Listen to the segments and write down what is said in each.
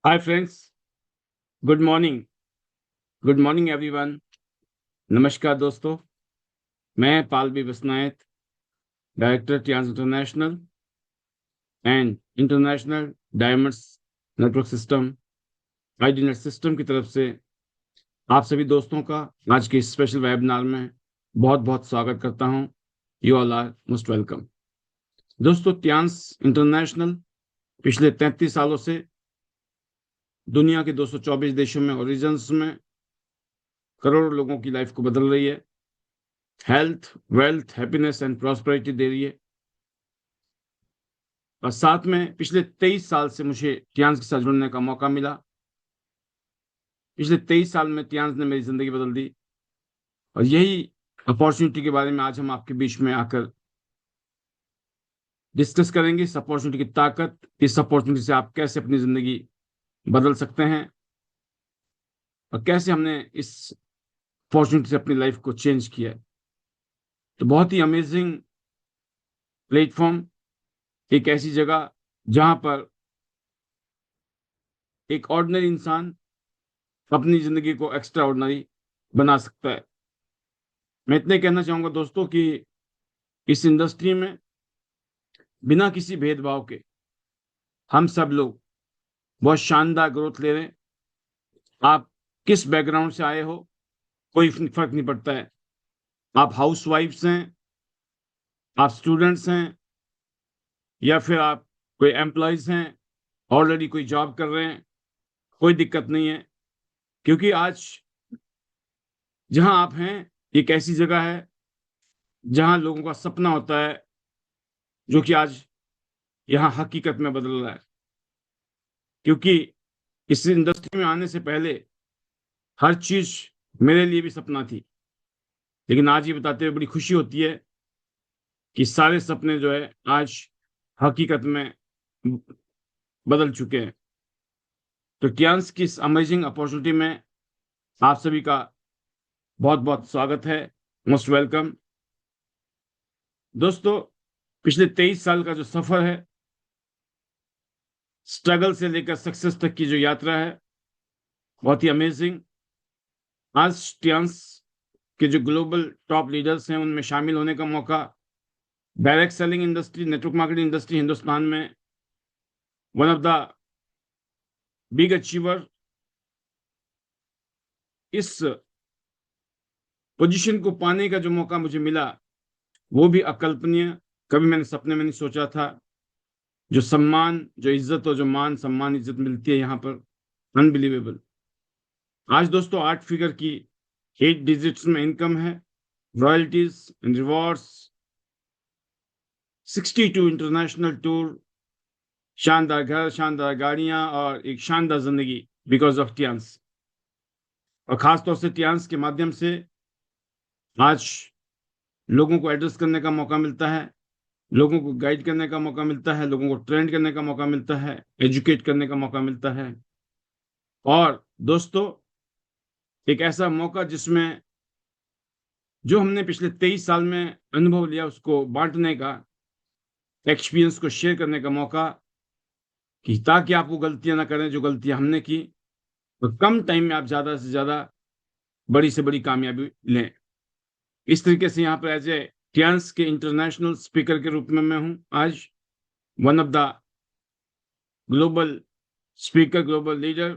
हाय friends, good morning everyone. नमस्कार दोस्तों, मैं Palvi Basnayat, director trans international and international diamonds network system ID net system की तरफ से आप सभी दोस्तों का आज के स्पेशल वेबिनार में बहुत बहुत स्वागत करता हूं। You all are most welcome. दोस्तों, ट्रांस इंटरनेशनल पिछले 33 सालों से दुनिया के 224 देशों में और रीजन्स में करोड़ों लोगों की लाइफ को बदल रही है, health, wealth, happiness and prosperity दे रही है। और साथ में पिछले 23 साल से मुझे ट्रांस के साथ जुड़ने का मौका मिला। पिछले 23 साल में ट्रांस ने मेरी जिंदगी बदल दी और यही अपॉर्चुनिटी के बारे में आज हम आपके बीच में आकर डिस्कस करेंगे। इस अपॉर्चुनिटी की ताकत, इस अपॉर्चुनिटी से आप कैसे अपनी जिंदगी बदल सकते हैं और कैसे हमने इस अपॉर्चुनिटी से अपनी लाइफ को चेंज किया है। तो बहुत ही अमेजिंग प्लेटफॉर्म, एक ऐसी जगह जहां पर एक ऑर्डिनरी इंसान अपनी जिंदगी को एक्स्ट्रा ऑर्डिनरी बना सकता है। मैं इतने कहना चाहूंगा दोस्तों कि इस इंडस्ट्री में बिना किसी भेदभाव के हम सब लोग बहुत शानदार ग्रोथ ले रहे हैं। आप किस बैकग्राउंड से आए हो, कोई फर्क नहीं पड़ता है। आप हाउस वाइफ्स हैं, आप स्टूडेंट्स हैं, या फिर आप कोई एम्प्लॉयज हैं, ऑलरेडी कोई जॉब कर रहे हैं, कोई दिक्कत नहीं है। क्योंकि आज जहां आप हैं एक ऐसी जगह है जहां लोगों का सपना होता है, जो कि आज यहाँ हकीकत में बदल रहा है। क्योंकि इस इंडस्ट्री में आने से पहले हर चीज मेरे लिए भी सपना थी, लेकिन आज ये बताते हुए बड़ी खुशी होती है कि सारे सपने जो है आज हकीकत में बदल चुके हैं। तो ट्रांस की इस अमेजिंग अपॉर्चुनिटी में आप सभी का बहुत बहुत स्वागत है, मोस्ट वेलकम। दोस्तों, पिछले 23 साल का जो सफर है, स्ट्रगल से लेकर सक्सेस तक की जो यात्रा है, बहुत ही अमेजिंग। आज ट्रांस के जो ग्लोबल टॉप लीडर्स हैं उनमें शामिल होने का मौका, direct selling industry, network marketing industry Hindustan में one of the big achiever, इस पोजीशन को पाने का जो मौका मुझे मिला वो भी अकल्पनीय, कभी मैंने सपने में नहीं सोचा था। जो सम्मान, जो इज्जत और जो मान सम्मान इज्जत मिलती है यहाँ पर, अनबिलीवेबल। आज दोस्तों 8 फिगर की 8 डिजिट्स में इनकम है, royalties and rewards, 62 international tour, शानदार घर, शानदार गाड़ियां और एक शानदार जिंदगी बिकॉज ऑफ ट्रांस। और खासतौर से ट्रांस के माध्यम से आज लोगों को एड्रेस करने का मौका मिलता है, लोगों को गाइड करने का मौका मिलता है, लोगों को ट्रेंड करने का मौका मिलता है, एजुकेट करने का मौका मिलता है। और दोस्तों, एक ऐसा मौका जिसमें जो हमने पिछले 23 साल में अनुभव लिया उसको बांटने का, एक्सपीरियंस को शेयर करने का मौका, कि ताकि आप वो गलतियां ना करें जो गलतियां हमने की, और कम टाइम में आप ज्यादा से ज्यादा बड़ी से बड़ी कामयाबी लें। इस तरीके से यहाँ पर एज ए ट्रांस के इंटरनेशनल स्पीकर के रूप में मैं हूँ आज, one of the global speaker, global leader,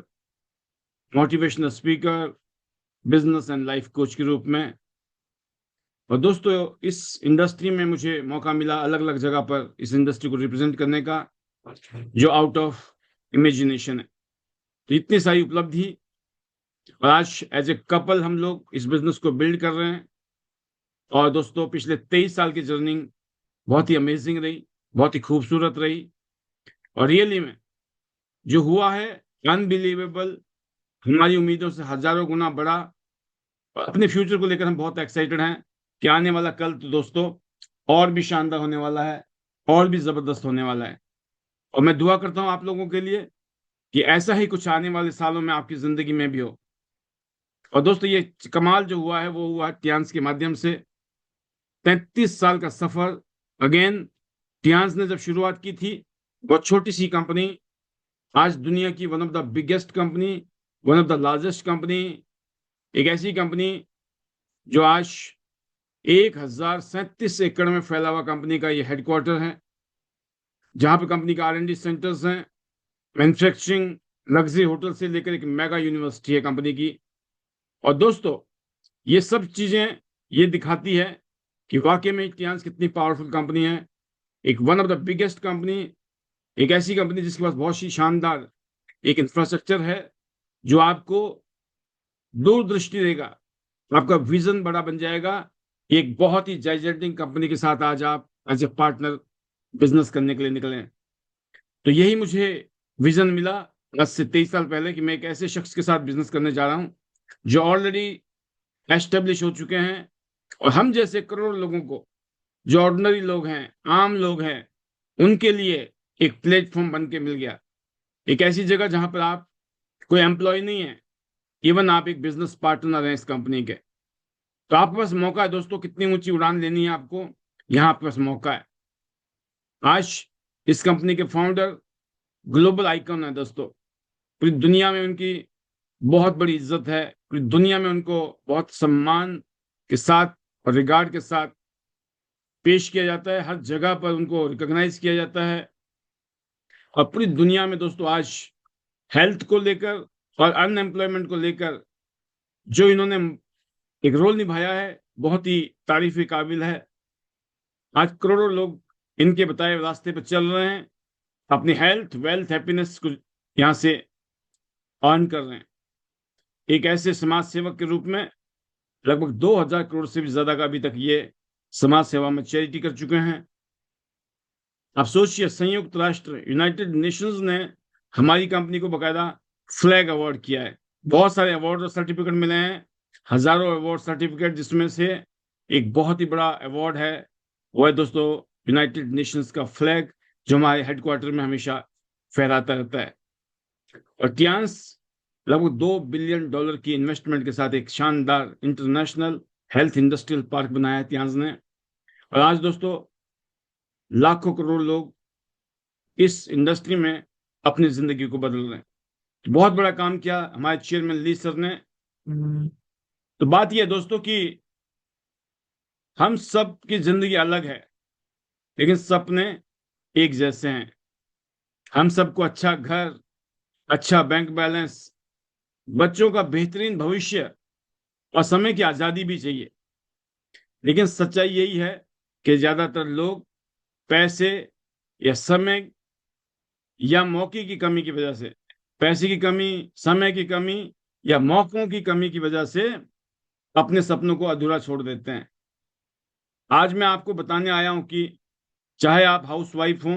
motivational speaker, business and life coach के रूप में। और दोस्तों, इस इंडस्ट्री में मुझे मौका मिला अलग अलग जगह पर इस इंडस्ट्री को रिप्रेजेंट करने का, जो आउट ऑफ इमेजिनेशन है। तो इतनी सारी उपलब्धि, और आज एज ए कपल हम लोग इस बिजनेस को बिल्ड कर रहे हैं। और दोस्तों, पिछले 23 साल की जर्नी बहुत ही अमेजिंग रही, बहुत ही खूबसूरत रही, और रियली में जो हुआ है अनबिलीवेबल, हमारी उम्मीदों से हजारों गुना बड़ा। और अपने फ्यूचर को लेकर हम बहुत एक्साइटेड हैं कि आने वाला कल तो दोस्तों और भी शानदार होने वाला है, और भी जबरदस्त होने वाला है। और मैं दुआ करता हूं आप लोगों के लिए कि ऐसा ही कुछ आने वाले सालों में आपकी जिंदगी में भी हो। और दोस्तों, ये कमाल जो हुआ है वो हुआ ट्रांस के माध्यम से। 33 साल का सफर। अगेन, ट्रांस ने जब शुरुआत की थी बहुत छोटी सी कंपनी, आज दुनिया की one of the biggest company, one of the largest company, एक ऐसी कंपनी जो आज 1037 एकड़ में फैला हुआ कंपनी का ये हेडक्वार्टर है, जहां पर कंपनी का R&D सेंटर्स हैं, मैन्युफैक्चरिंग, लग्जरी होटल से लेकर एक मेगा यूनिवर्सिटी है कंपनी की। और दोस्तों, ये सब चीजें ये दिखाती है कि वाकई में टियान्स कितनी पावरफुल कंपनी है, एक one of the biggest company, एक ऐसी कंपनी जिसके पास बहुत ही शानदार एक इंफ्रास्ट्रक्चर है, जो आपको दूरदृष्टि देगा, आपका विजन बड़ा बन जाएगा। एक बहुत ही जाइजेंटिक कंपनी के साथ आज आप एज ए पार्टनर बिजनेस करने के लिए निकले। तो यही मुझे विजन मिला आज से 23 साल पहले कि मैं एक ऐसे शख्स के साथ बिजनेस करने जा रहा हूं जो ऑलरेडी एस्टेब्लिश हो चुके हैं, और हम जैसे करोड़ों लोगों को, जो ऑर्डिनरी लोग हैं, आम लोग हैं, उनके लिए एक प्लेटफॉर्म बन के मिल गया। एक ऐसी जगह जहां पर आप कोई एम्प्लॉय नहीं है, इवन आप एक बिजनेस पार्टनर हैं इस कंपनी के। तो आपके पास मौका है दोस्तों, कितनी ऊंची उड़ान लेनी है आपको, यहाँ आपके पास मौका है। आज इस कंपनी के फाउंडर ग्लोबल आइकन है दोस्तों, पूरी दुनिया में उनकी बहुत बड़ी इज्जत है, पूरी दुनिया में उनको बहुत सम्मान के साथ और रिगार्ड के साथ पेश किया जाता है, हर जगह पर उनको रिकॉग्नाइज किया जाता है। और पूरी दुनिया में दोस्तों आज हेल्थ को लेकर और अनएम्प्लॉयमेंट को लेकर जो इन्होंने एक रोल निभाया है, बहुत ही तारीफ के काबिल है। आज करोड़ों लोग इनके बताए रास्ते पर चल रहे हैं, अपनी हेल्थ, वेल्थ, हैप्पीनेस को यहाँ से अर्न कर रहे हैं। एक ऐसे समाज सेवक के रूप में लगभग 2000 करोड़ से भी ज्यादा का अभी तक ये समाज सेवा में चैरिटी कर चुके हैं। आप सोचिए, संयुक्त राष्ट्र, यूनाइटेड नेशंस ने हमारी कंपनी को बकायदा फ्लैग अवार्ड किया है। बहुत सारे अवार्ड और सर्टिफिकेट मिले हैं, हजारों अवार्ड सर्टिफिकेट, जिसमें से एक बहुत ही बड़ा अवार्ड है, वो है दोस्तों यूनाइटेड नेशंस का फ्लैग, जो हमारे हेडक्वार्टर में हमेशा फहराता रहता है। और टियान्स लगभग $2 बिलियन की इन्वेस्टमेंट के साथ एक शानदार इंटरनेशनल हेल्थ इंडस्ट्रियल पार्क बनाया है टियान्स ने। और आज दोस्तों लाखों करोड़ लोग इस इंडस्ट्री में अपनी जिंदगी को बदल रहे हैं। तो बहुत बड़ा काम किया हमारे चेयरमैन ली सर ने। तो बात यह है दोस्तों कि हम सब की जिंदगी अलग है, लेकिन सपने एक जैसे हैं। हम सबको अच्छा घर, अच्छा बैंक बैलेंस, बच्चों का बेहतरीन भविष्य और समय की आजादी भी चाहिए। लेकिन सच्चाई यही है कि ज्यादातर लोग पैसे या समय या मौके की कमी की वजह से, पैसे की कमी, समय की कमी या मौकों की कमी की वजह से अपने सपनों को अधूरा छोड़ देते हैं। आज मैं आपको बताने आया हूं कि चाहे आप हाउसवाइफ हों,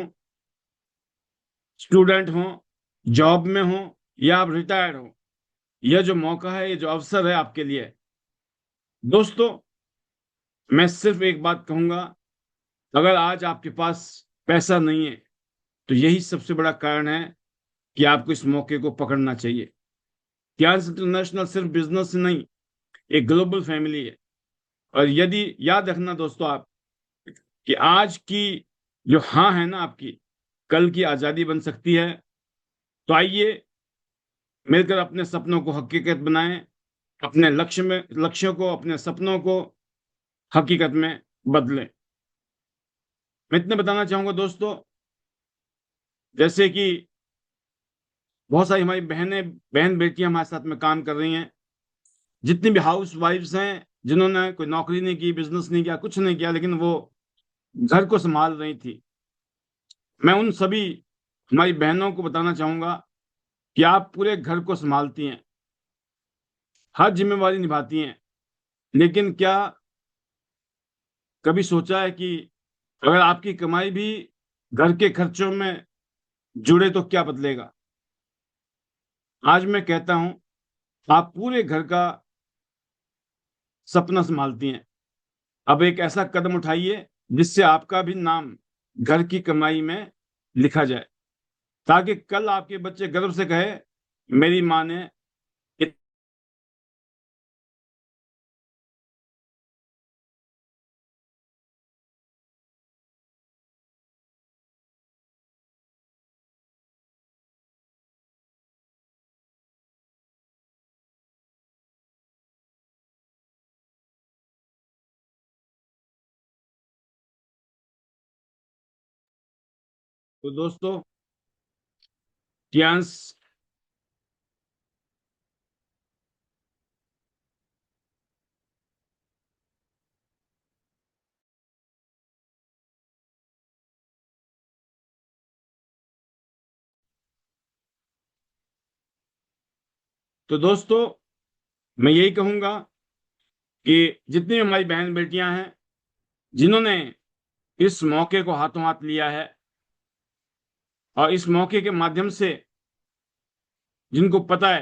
स्टूडेंट हों, जॉब में हों, या आप रिटायर्ड हो, यह जो मौका है, ये जो अवसर है आपके लिए। दोस्तों, मैं सिर्फ एक बात कहूंगा, अगर आज आपके पास पैसा नहीं है, तो यही सबसे बड़ा कारण है कि आपको इस मौके को पकड़ना चाहिए। टियान्स इंटरनेशनल सिर्फ बिजनेस नहीं, एक ग्लोबल फैमिली है। और यदि याद रखना दोस्तों आप, कि आज की जो हाँ है ना आपकी, कल की आजादी बन सकती है। तो आइए मिलकर अपने सपनों को हकीकत बनाएं, अपने लक्ष्यों को, अपने सपनों को हकीकत में बदलें। मैं इतना बताना चाहूंगा दोस्तों, जैसे कि बहुत सारी हमारी बहन बेटियां हमारे साथ में काम कर रही हैं, जितनी भी हाउस वाइफ्स हैं, जिन्होंने कोई नौकरी नहीं की, बिजनेस नहीं किया, कुछ नहीं किया, लेकिन वो घर को संभाल रही थी, मैं उन सभी हमारी बहनों को बताना चाहूंगा कि आप पूरे घर को संभालती हैं, हर जिम्मेवारी निभाती हैं, लेकिन क्या कभी सोचा है कि अगर आपकी कमाई भी घर के खर्चों में जुड़े तो क्या बदलेगा? आज मैं कहता हूं, आप पूरे घर का सपना संभालती हैं। अब एक ऐसा कदम उठाइए जिससे आपका भी नाम घर की कमाई में लिखा जाए, ताकि कल आपके बच्चे गर्व से कहे, मेरी माँ ने तो दोस्तों टियांस तो दोस्तों मैं यही कहूंगा कि जितनी भी हमारी बहन बेटियां हैं जिन्होंने इस मौके को हाथों हाथ लिया है और इस मौके के माध्यम से जिनको पता है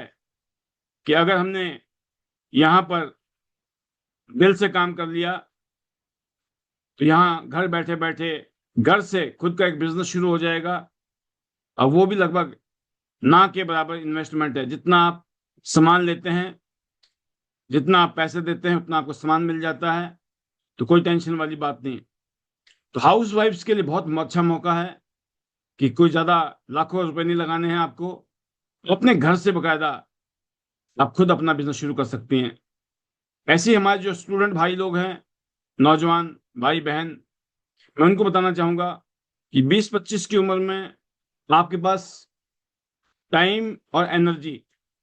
कि अगर हमने यहाँ पर दिल से काम कर लिया तो यहाँ घर बैठे बैठे घर से खुद का एक बिजनेस शुरू हो जाएगा और वो भी लगभग ना के बराबर इन्वेस्टमेंट है। जितना आप सामान लेते हैं, जितना आप पैसे देते हैं, उतना आपको सामान मिल जाता है, तो कोई टेंशन वाली बात नहीं। तो हाउस वाइफ्स के लिए बहुत अच्छा मौका है कि कोई ज्यादा लाखों रुपए नहीं लगाने हैं आपको, तो अपने घर से बकायदा आप खुद अपना बिजनेस शुरू कर सकती हैं। ऐसे ही हमारे जो स्टूडेंट भाई लोग हैं, नौजवान भाई बहन, मैं उनको बताना चाहूंगा कि 20-25 की उम्र में आपके पास टाइम और एनर्जी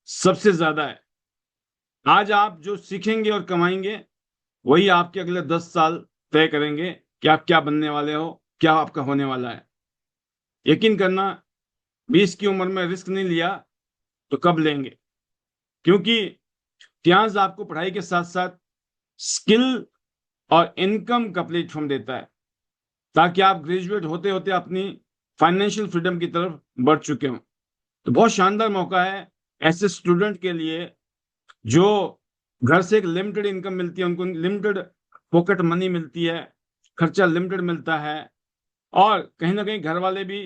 सबसे ज्यादा है। आज आप जो सीखेंगे और कमाएंगे वही आपके अगले 10 साल तय करेंगे कि आप क्या बनने वाले हो, क्या आपका होने वाला है। यकीन करना, 20 की उम्र में रिस्क नहीं लिया तो कब लेंगे? क्योंकि इतिहास आपको पढ़ाई के साथ साथ स्किल और इनकम का प्लेटफॉर्म देता है, ताकि आप ग्रेजुएट होते होते अपनी फाइनेंशियल फ्रीडम की तरफ बढ़ चुके हों। तो बहुत शानदार मौका है ऐसे स्टूडेंट के लिए जो घर से एक लिमिटेड इनकम मिलती है, उनको लिमिटेड पॉकेट मनी मिलती है, खर्चा लिमिटेड मिलता है, और कहीं ना कहीं घर वाले भी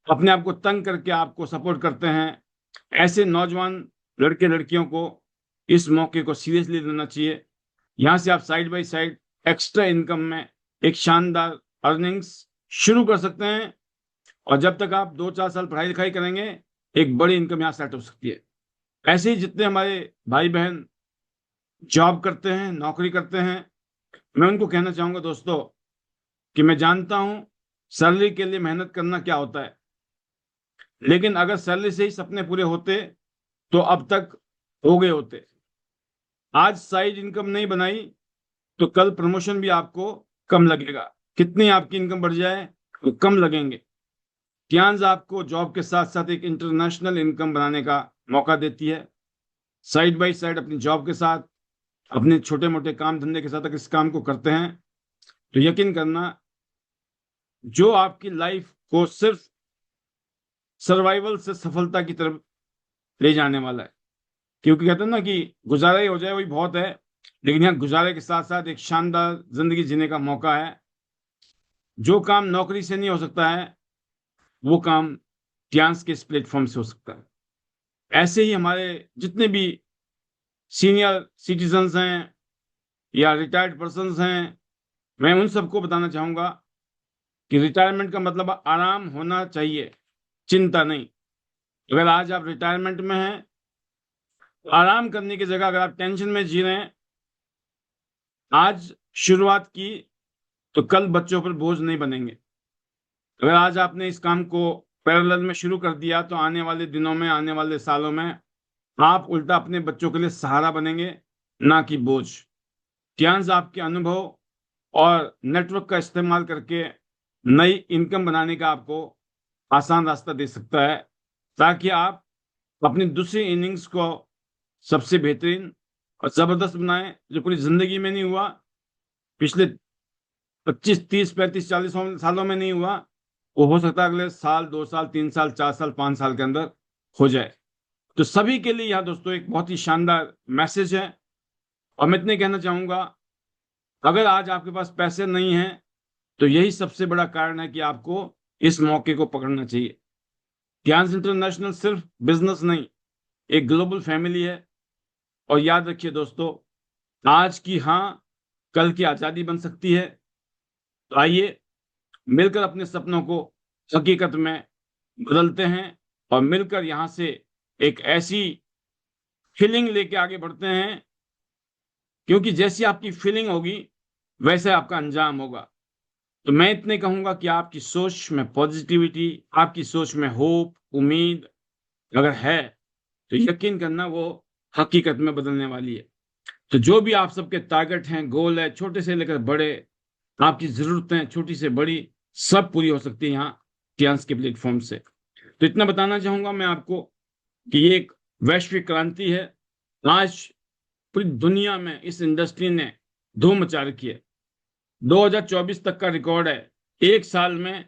अपने आप को तंग करके आपको सपोर्ट करते हैं। ऐसे नौजवान लड़के लड़कियों को इस मौके को सीरियसली लेना चाहिए। यहाँ से आप side by side extra income में एक शानदार अर्निंग्स शुरू कर सकते हैं, और जब तक आप 2-4 साल पढ़ाई लिखाई करेंगे एक बड़ी इनकम यहाँ सेट हो सकती है। ऐसे ही जितने हमारे भाई बहन जॉब करते हैं, नौकरी करते हैं, मैं उनको कहना चाहूंगा दोस्तों कि मैं जानता हूं सैलरी के लिए मेहनत करना क्या होता है, लेकिन अगर सैलरी से ही सपने पूरे होते तो अब तक हो गए होते। आज साइड इनकम नहीं बनाई तो कल प्रमोशन भी आपको कम लगेगा। कितनी आपकी इनकम बढ़ जाए तो कम लगेंगे। ट्यांस आपको जॉब के साथ साथ एक इंटरनेशनल इनकम बनाने का मौका देती है। साइड बाय साइड अपनी जॉब के साथ, अपने छोटे मोटे काम धंधे के साथ अगर इस काम को करते हैं तो यकीन करना, जो आपकी लाइफ को सिर्फ सर्वाइवल से सफलता की तरफ ले जाने वाला है। क्योंकि कहते हैं ना कि गुजारा ही हो जाए वही बहुत है, लेकिन यहाँ गुजारे के साथ साथ एक शानदार जिंदगी जीने का मौका है। जो काम नौकरी से नहीं हो सकता है वो काम ट्यांस के इस प्लेटफॉर्म से हो सकता है। ऐसे ही हमारे जितने भी सीनियर सिटीजन्स हैं या रिटायर्ड पर्सन्स हैं, मैं उन सबको बताना चाहूंगा कि रिटायरमेंट का मतलब आराम होना चाहिए, चिंता नहीं। अगर आज आप रिटायरमेंट में हैं तो आराम करने की जगह अगर आप टेंशन में जी रहे हैं, आज शुरुआत की तो कल बच्चों पर बोझ नहीं बनेंगे। अगर आज आपने इस काम को पैरेलल में शुरू कर दिया तो आने वाले दिनों में, आने वाले सालों में आप उल्टा अपने बच्चों के लिए सहारा बनेंगे, ना कि बोझ। ध्यान आपके अनुभव और नेटवर्क का इस्तेमाल करके नई इनकम बनाने का आपको आसान रास्ता दे सकता है, ताकि आप अपनी दूसरी इनिंग्स को सबसे बेहतरीन और जबरदस्त बनाएं, जो पूरी जिंदगी में नहीं हुआ, पिछले 25, 30, 35, 40 सालों में नहीं हुआ, वो हो सकता है अगले साल, 2 साल, 3 साल, 4 साल, 5 साल के अंदर हो जाए। तो सभी के लिए यह दोस्तों एक बहुत ही शानदार मैसेज है। और मैं इतने कहना चाहूंगा, अगर आज आपके पास पैसे नहीं हैं तो यही सबसे बड़ा कारण है कि आपको इस मौके को पकड़ना चाहिए। ज्ञान इंटरनेशनल सिर्फ बिजनेस नहीं, एक ग्लोबल फैमिली है। और याद रखिए दोस्तों, आज की हां कल की आजादी बन सकती है। तो आइए मिलकर अपने सपनों को हकीकत में बदलते हैं, और मिलकर यहां से एक ऐसी फीलिंग लेके आगे बढ़ते हैं, क्योंकि जैसी आपकी फीलिंग होगी वैसे आपका अंजाम होगा। तो मैं इतने कहूंगा कि आपकी सोच में पॉजिटिविटी, आपकी सोच में होप, उम्मीद अगर है तो यकीन करना वो हकीकत में बदलने वाली है। तो जो भी आप सबके टारगेट हैं, गोल है, छोटे से लेकर बड़े, आपकी जरूरतें छोटी से बड़ी, सब पूरी हो सकती है यहाँ टियांस के प्लेटफॉर्म से। तो इतना बताना चाहूंगा मैं आपको कि ये एक वैश्विक क्रांति है। आज पूरी दुनिया में इस इंडस्ट्री ने धूम मचा रखी है। 2024 तक का रिकॉर्ड है, एक साल में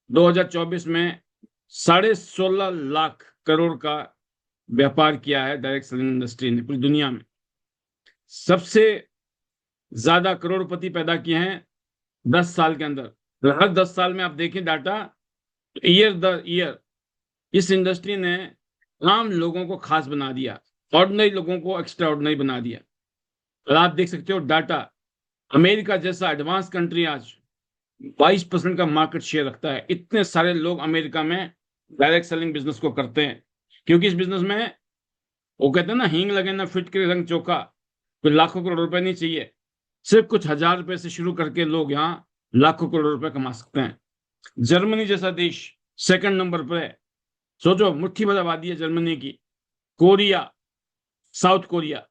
2024 में 16.5 लाख करोड़ का व्यापार किया है डायरेक्ट सेलिंग इंडस्ट्री ने पूरी दुनिया में। सबसे ज्यादा करोड़पति पैदा किए हैं 10 साल के अंदर। तो हर 10 साल में आप देखें डाटा, ईयर दर ईयर इस इंडस्ट्री ने आम लोगों को खास बना दिया, ऑर्डिनरी लोगों को एक्स्ट्रा ऑर्डिनरी बना दिया। और आप देख सकते हो डाटा, अमेरिका जैसा एडवांस कंट्री आज 22% का मार्केट शेयर रखता है। इतने सारे लोग अमेरिका में डायरेक्ट सेलिंग बिजनेस को करते हैं, क्योंकि इस बिजनेस में वो कहते हैं ना, हींग लगे ना फिट के रंग चोखा। कोई लाखों करोड़ रुपए नहीं चाहिए, सिर्फ कुछ हजार रुपए से शुरू करके लोग यहाँ लाखों करोड़ रुपए कमा सकते हैं। जर्मनी जैसा देश सेकंड नंबर पर है। सोचो, मुट्ठी भर आबादी है जर्मनी की। Korea, south Korea,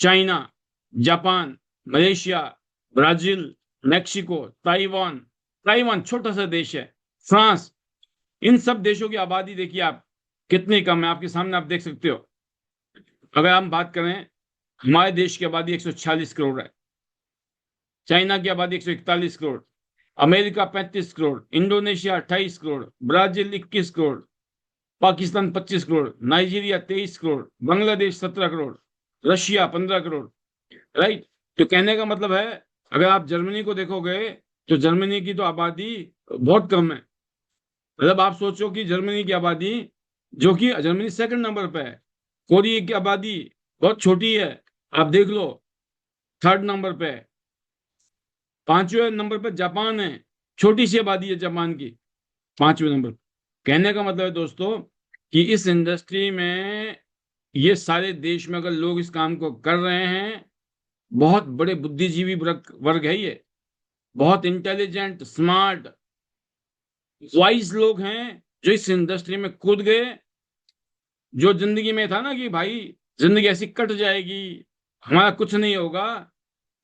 China, Japan, Malaysia, Brazil, Mexico, Taiwan, Taiwan छोटा सा देश है, फ्रांस, इन सब देशों की आबादी देखिए आप कितनी कम है, आपके सामने आप देख सकते हो। अगर हम बात करें, हमारे देश की आबादी 146 करोड़ है, चाइना की आबादी 141 crore, America 35 crore, Indonesia 28 crore, Brazil 21 crore, Pakistan 25 crore, Nigeria 23 crore, Bangladesh 17 crore, Russia 15 crore. Right. तो कहने का मतलब है, अगर आप जर्मनी को देखोगे तो जर्मनी की तो आबादी बहुत कम है। मतलब आप सोचो कि जर्मनी की आबादी, जो कि जर्मनी सेकंड नंबर पे है, कोरिया की आबादी बहुत छोटी है, आप देख लो थर्ड नंबर पे है, पांचवें नंबर पे जापान है, छोटी सी आबादी है जापान की, पांचवें नंबर। कहने का मतलब है दोस्तों कि इस इंडस्ट्री में ये सारे देश में अगर लोग इस काम को कर रहे हैं, बहुत बड़े बुद्धिजीवी वर्ग है ये, बहुत इंटेलिजेंट, स्मार्ट, वाइज लोग हैं जो इस इंडस्ट्री में कूद गए। जो जिंदगी में था ना कि भाई जिंदगी ऐसी कट जाएगी, हमारा कुछ नहीं होगा,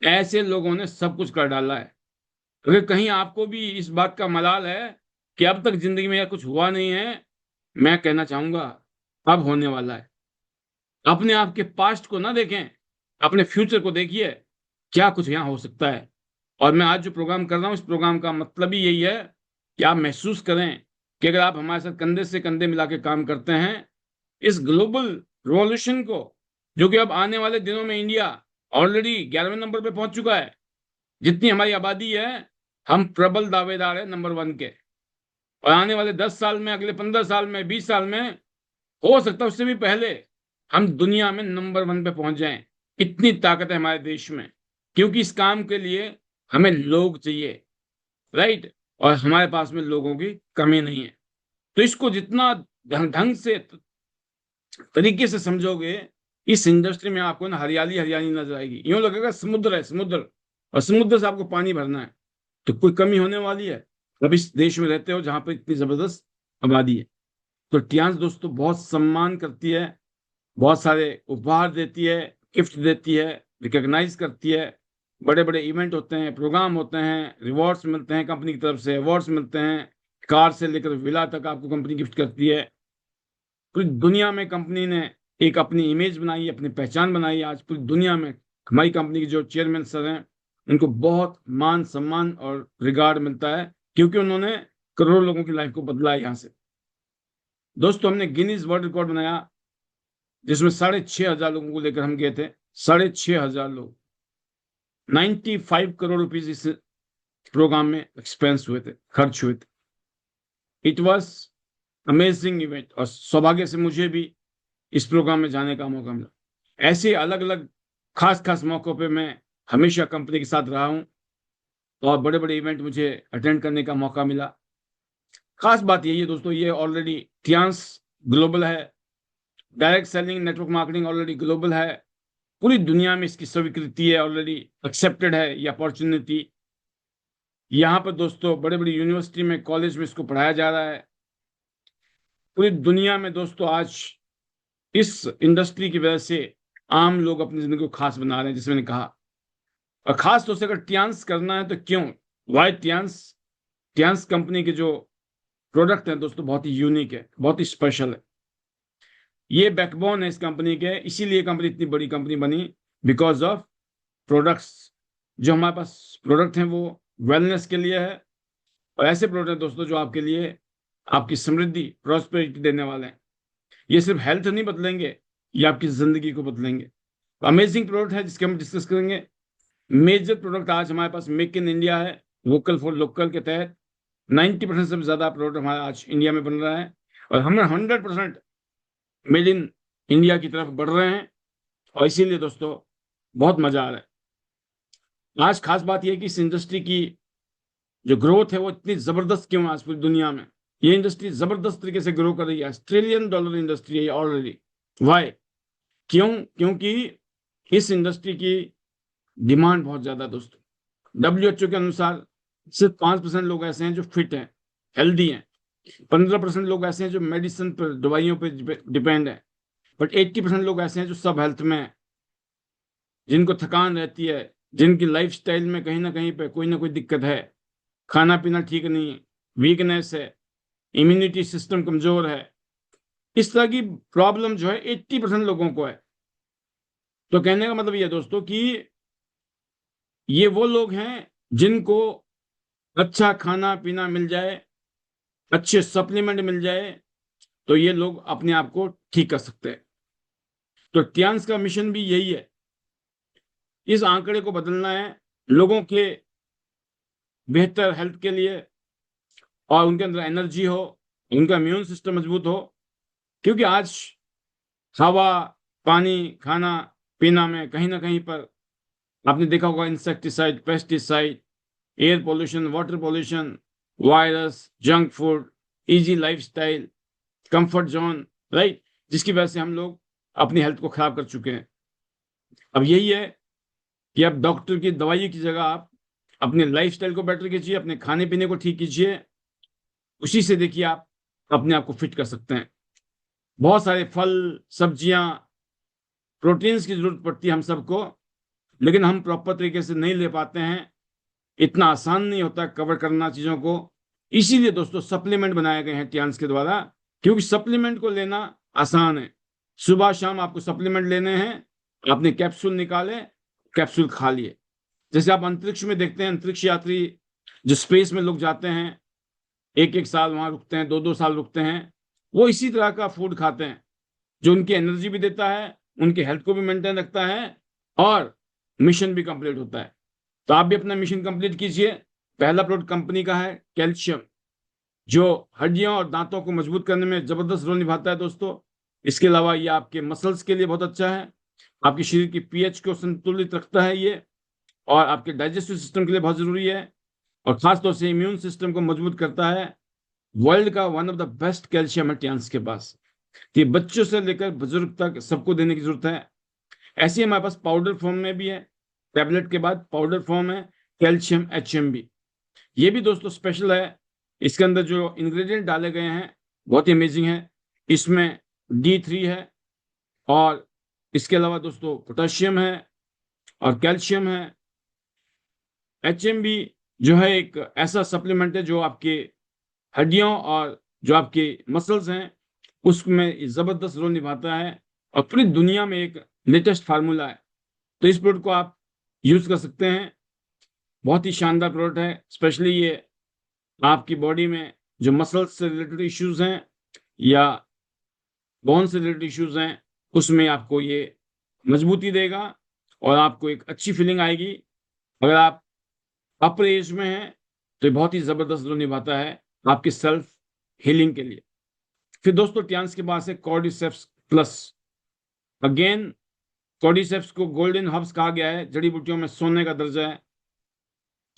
ऐसे लोगों ने सब कुछ कर डाला है। अगर कहीं आपको भी इस बात का मलाल है कि अब तक जिंदगी में कुछ हुआ नहीं है, मैं कहना चाहूंगा अब होने वाला है। अपने आप के पास्ट को ना देखें, अपने फ्यूचर को देखिए, क्या कुछ यहाँ हो सकता है। और मैं आज जो प्रोग्राम कर रहा हूँ, इस प्रोग्राम का मतलब ही यही है कि आप महसूस करें कि अगर आप हमारे साथ कंधे से कंधे मिला के काम करते हैं, इस ग्लोबल रिवॉल्यूशन को, जो कि अब आने वाले दिनों में इंडिया ऑलरेडी 11वें नंबर पे पहुंच चुका है। जितनी हमारी आबादी है, हम प्रबल दावेदार है नंबर 1 के। और आने वाले 10 साल में, अगले 15 साल में, 20 साल में, हो सकता है उससे भी पहले, हम दुनिया में नंबर 1 पे पहुंच जाएं। इतनी ताकत है हमारे देश में, क्योंकि इस काम के लिए हमें लोग चाहिए। राइट। और हमारे पास में लोगों की कमी नहीं है। तो इसको जितना ढंग ढंग से, तरीके से समझोगे, इस इंडस्ट्री में आपको ना हरियाली हरियाली नजर आएगी। यूं लगेगा समुद्र है, समुद्र, और समुद्र से आपको पानी भरना है, तो कोई कमी होने वाली है? अब इस देश में रहते हो जहां पर इतनी जबरदस्त आबादी है। तो टियांस दोस्तों बहुत सम्मान करती है, बहुत सारे उपहार देती है, गिफ्ट देती है, रिकॉग्नाइज करती है। बड़े बड़े इवेंट होते हैं, प्रोग्राम होते हैं, रिवॉर्ड्स मिलते हैं, कंपनी की तरफ से अवार्ड्स मिलते हैं, कार से लेकर विला तक आपको कंपनी गिफ्ट करती है। पूरी दुनिया में कंपनी ने एक अपनी इमेज बनाई है, अपनी पहचान बनाई है। आज पूरी दुनिया में हमारी कंपनी के जो चेयरमैन सर हैं, उनको बहुत मान सम्मान और रिगार्ड मिलता है, क्योंकि उन्होंने करोड़ों लोगों की लाइफ को बदला है यहाँ से। दोस्तों, हमने गिनीज वर्ल्ड रिकॉर्ड बनाया, जिसमें 6,500 लोगों को लेकर हम गए थे। 6,500 लोग, 95 करोड़ रुपीज इस प्रोग्राम में एक्सपेंस हुए थे, खर्च हुए थे। इट वॉज अमेजिंग इवेंट, और सौभाग्य से मुझे भी इस प्रोग्राम में जाने का मौका मिला। ऐसे अलग अलग खास खास मौकों पे मैं हमेशा कंपनी के साथ रहा हूँ, और बड़े बड़े इवेंट मुझे अटेंड करने का मौका मिला। खास बात यही है दोस्तों, ये ऑलरेडी टियांस ग्लोबल है, direct selling network marketing already global है, पूरी दुनिया में इसकी स्वीकृति है, ऑलरेडी एक्सेप्टेड है ये अपॉर्चुनिटी। यहाँ पर दोस्तों बड़े बड़ी यूनिवर्सिटी में, कॉलेज में इसको पढ़ाया जा रहा है। पूरी दुनिया में दोस्तों आज इस इंडस्ट्री की वजह से आम लोग अपनी जिंदगी को खास बना रहे हैं, जैसे मैंने कहा। और खास तौर से अगर टियांस करना है तो क्यों, वाई टियांस? टियांस कंपनी के जो प्रोडक्ट हैं दोस्तों बहुत ही यूनिक है, बहुत ही स्पेशल है। ये बैकबोन है इस कंपनी के, इसीलिए कंपनी इतनी बड़ी कंपनी बनी, बिकॉज ऑफ प्रोडक्ट्स। जो हमारे पास प्रोडक्ट हैं वो वेलनेस के लिए है, और ऐसे प्रोडक्ट हैं दोस्तों जो आपके लिए आपकी समृद्धि, प्रॉस्पेरिटी देने वाले हैं। ये सिर्फ हेल्थ नहीं बदलेंगे, ये आपकी जिंदगी को बदलेंगे। अमेजिंग प्रोडक्ट है जिसके हम डिस्कस करेंगे। मेजर प्रोडक्ट आज हमारे पास मेक इन इंडिया है, वोकल फॉर लोकल के तहत 90% से ज्यादा प्रोडक्ट हमारा आज इंडिया में बन रहा है, और हम 100% मेड इन इंडिया की तरफ बढ़ रहे हैं। और इसीलिए दोस्तों बहुत मजा आ रहा है। आज खास बात यह है कि इस इंडस्ट्री की जो ग्रोथ है वो इतनी जबरदस्त क्यों है आज पूरी दुनिया में। ये इंडस्ट्री जबरदस्त तरीके से ग्रो कर रही है, $1 ट्रिलियन इंडस्ट्री है ऑलरेडी। वाई? क्यों? क्योंकि इस इंडस्ट्री की डिमांड बहुत ज्यादा है दोस्तों। WHO के अनुसार सिर्फ 5% लोग ऐसे हैं जो फिट हैं, हेल्दी हैं। 15% लोग ऐसे हैं जो मेडिसिन पर, दवाइयों पर डिपेंड है। बट 80% लोग ऐसे हैं जो सब हेल्थ में हैं, जिनको थकान रहती है, जिनकी लाइफस्टाइल में कहीं ना कहीं पे कोई ना कोई दिक्कत है, खाना पीना ठीक नहीं है, वीकनेस है, इम्यूनिटी सिस्टम कमजोर है। इस तरह की प्रॉब्लम जो है 80% लोगों को है। तो कहने का मतलब ये दोस्तों कि ये वो लोग हैं जिनको अच्छा खाना पीना मिल जाए, अच्छे सप्लीमेंट मिल जाए, तो ये लोग अपने आप को ठीक कर सकते हैं। तो टियांस का मिशन भी यही है, इस आंकड़े को बदलना है, लोगों के बेहतर हेल्थ के लिए, और उनके अंदर एनर्जी हो, उनका इम्यून सिस्टम मजबूत हो। क्योंकि आज हवा, पानी, खाना पीना में कहीं ना कहीं पर आपने देखा होगा insecticide, pesticide, air pollution, water pollution, virus, junk food, easy lifestyle, comfort zone, right, जिसकी वजह से हम लोग अपनी हेल्थ को खराब कर चुके हैं। अब यही है कि अब डॉक्टर की दवाई की जगह आप अपने लाइफस्टाइल को बेटर कीजिए, अपने खाने पीने को ठीक कीजिए, उसी से देखिए आप अपने आप को फिट कर सकते हैं। बहुत सारे फल, सब्जियां, प्रोटीन्स की जरूरत पड़ती है हम सबको, लेकिन हम प्रॉपर तरीके से नहीं ले पाते हैं। इतना आसान नहीं होता कवर करना चीजों को। इसीलिए दोस्तों सप्लीमेंट बनाए गए हैं टियांस के द्वारा, क्योंकि सप्लीमेंट को लेना आसान है। सुबह शाम आपको सप्लीमेंट लेने हैं, आपने कैप्सूल निकाले, कैप्सूल खा लिए। जैसे आप अंतरिक्ष में देखते हैं, अंतरिक्ष यात्री जो स्पेस में लोग जाते हैं, 1-1 साल वहां रुकते हैं, 2-2 साल रुकते हैं, वो इसी तरह का फूड खाते हैं जो उनकी एनर्जी भी देता है, उनकी हेल्थ को भी मेंटेन रखता है, और मिशन भी कंप्लीट होता है। तो आप भी अपना मिशन कंप्लीट कीजिए। पहला प्रोडक्ट कंपनी का है कैल्शियम, जो हड्डियों और दांतों को मजबूत करने में जबरदस्त रोल निभाता है दोस्तों। इसके अलावा ये आपके मसल्स के लिए बहुत अच्छा है, आपके शरीर की पीएच को संतुलित रखता है ये, और आपके डाइजेस्टिव सिस्टम के लिए बहुत जरूरी है, और खासतौर से इम्यून सिस्टम को मजबूत करता है। वर्ल्ड का one of the best calcium है टियांस के पास। तो ये बच्चों से लेकर बुजुर्ग तक सबको देने की जरूरत है। ऐसे ही हमारे पास पाउडर फॉर्म में भी है, टैबलेट के बाद पाउडर फॉर्म है कैल्शियम HMB। ये भी दोस्तों स्पेशल है। इसके अंदर जो इंग्रेडिएंट डाले गए हैं बहुत ही अमेजिंग है। इसमें D3 है, और इसके अलावा दोस्तों पोटेशियम है और कैल्शियम है। HMB जो है एक ऐसा सप्लीमेंट है जो आपके हड्डियों और जो आपके मसल्स हैं उसमें जबरदस्त रोल निभाता है, और पूरी दुनिया में एक लेटेस्ट फार्मूला है। तो इस प्रोडक्ट को आप यूज कर सकते हैं, बहुत ही शानदार प्रोडक्ट है। स्पेशली ये आपकी बॉडी में जो मसल्स से रिलेटेड इश्यूज हैं या बोन से रिलेटेड इश्यूज हैं उसमें आपको ये मजबूती देगा, और आपको एक अच्छी फीलिंग आएगी। अगर आप अपर एज में हैं तो ये बहुत ही जबरदस्त रोल निभाता है आपकी सेल्फ हीलिंग के लिए। फिर दोस्तों टियांस के पास है कॉर्डिसेप्स प्लस। अगेन कॉर्डिसेप्स को गोल्डन हर्ब्स कहा गया है, जड़ी बूटियों में सोने का दर्जा है।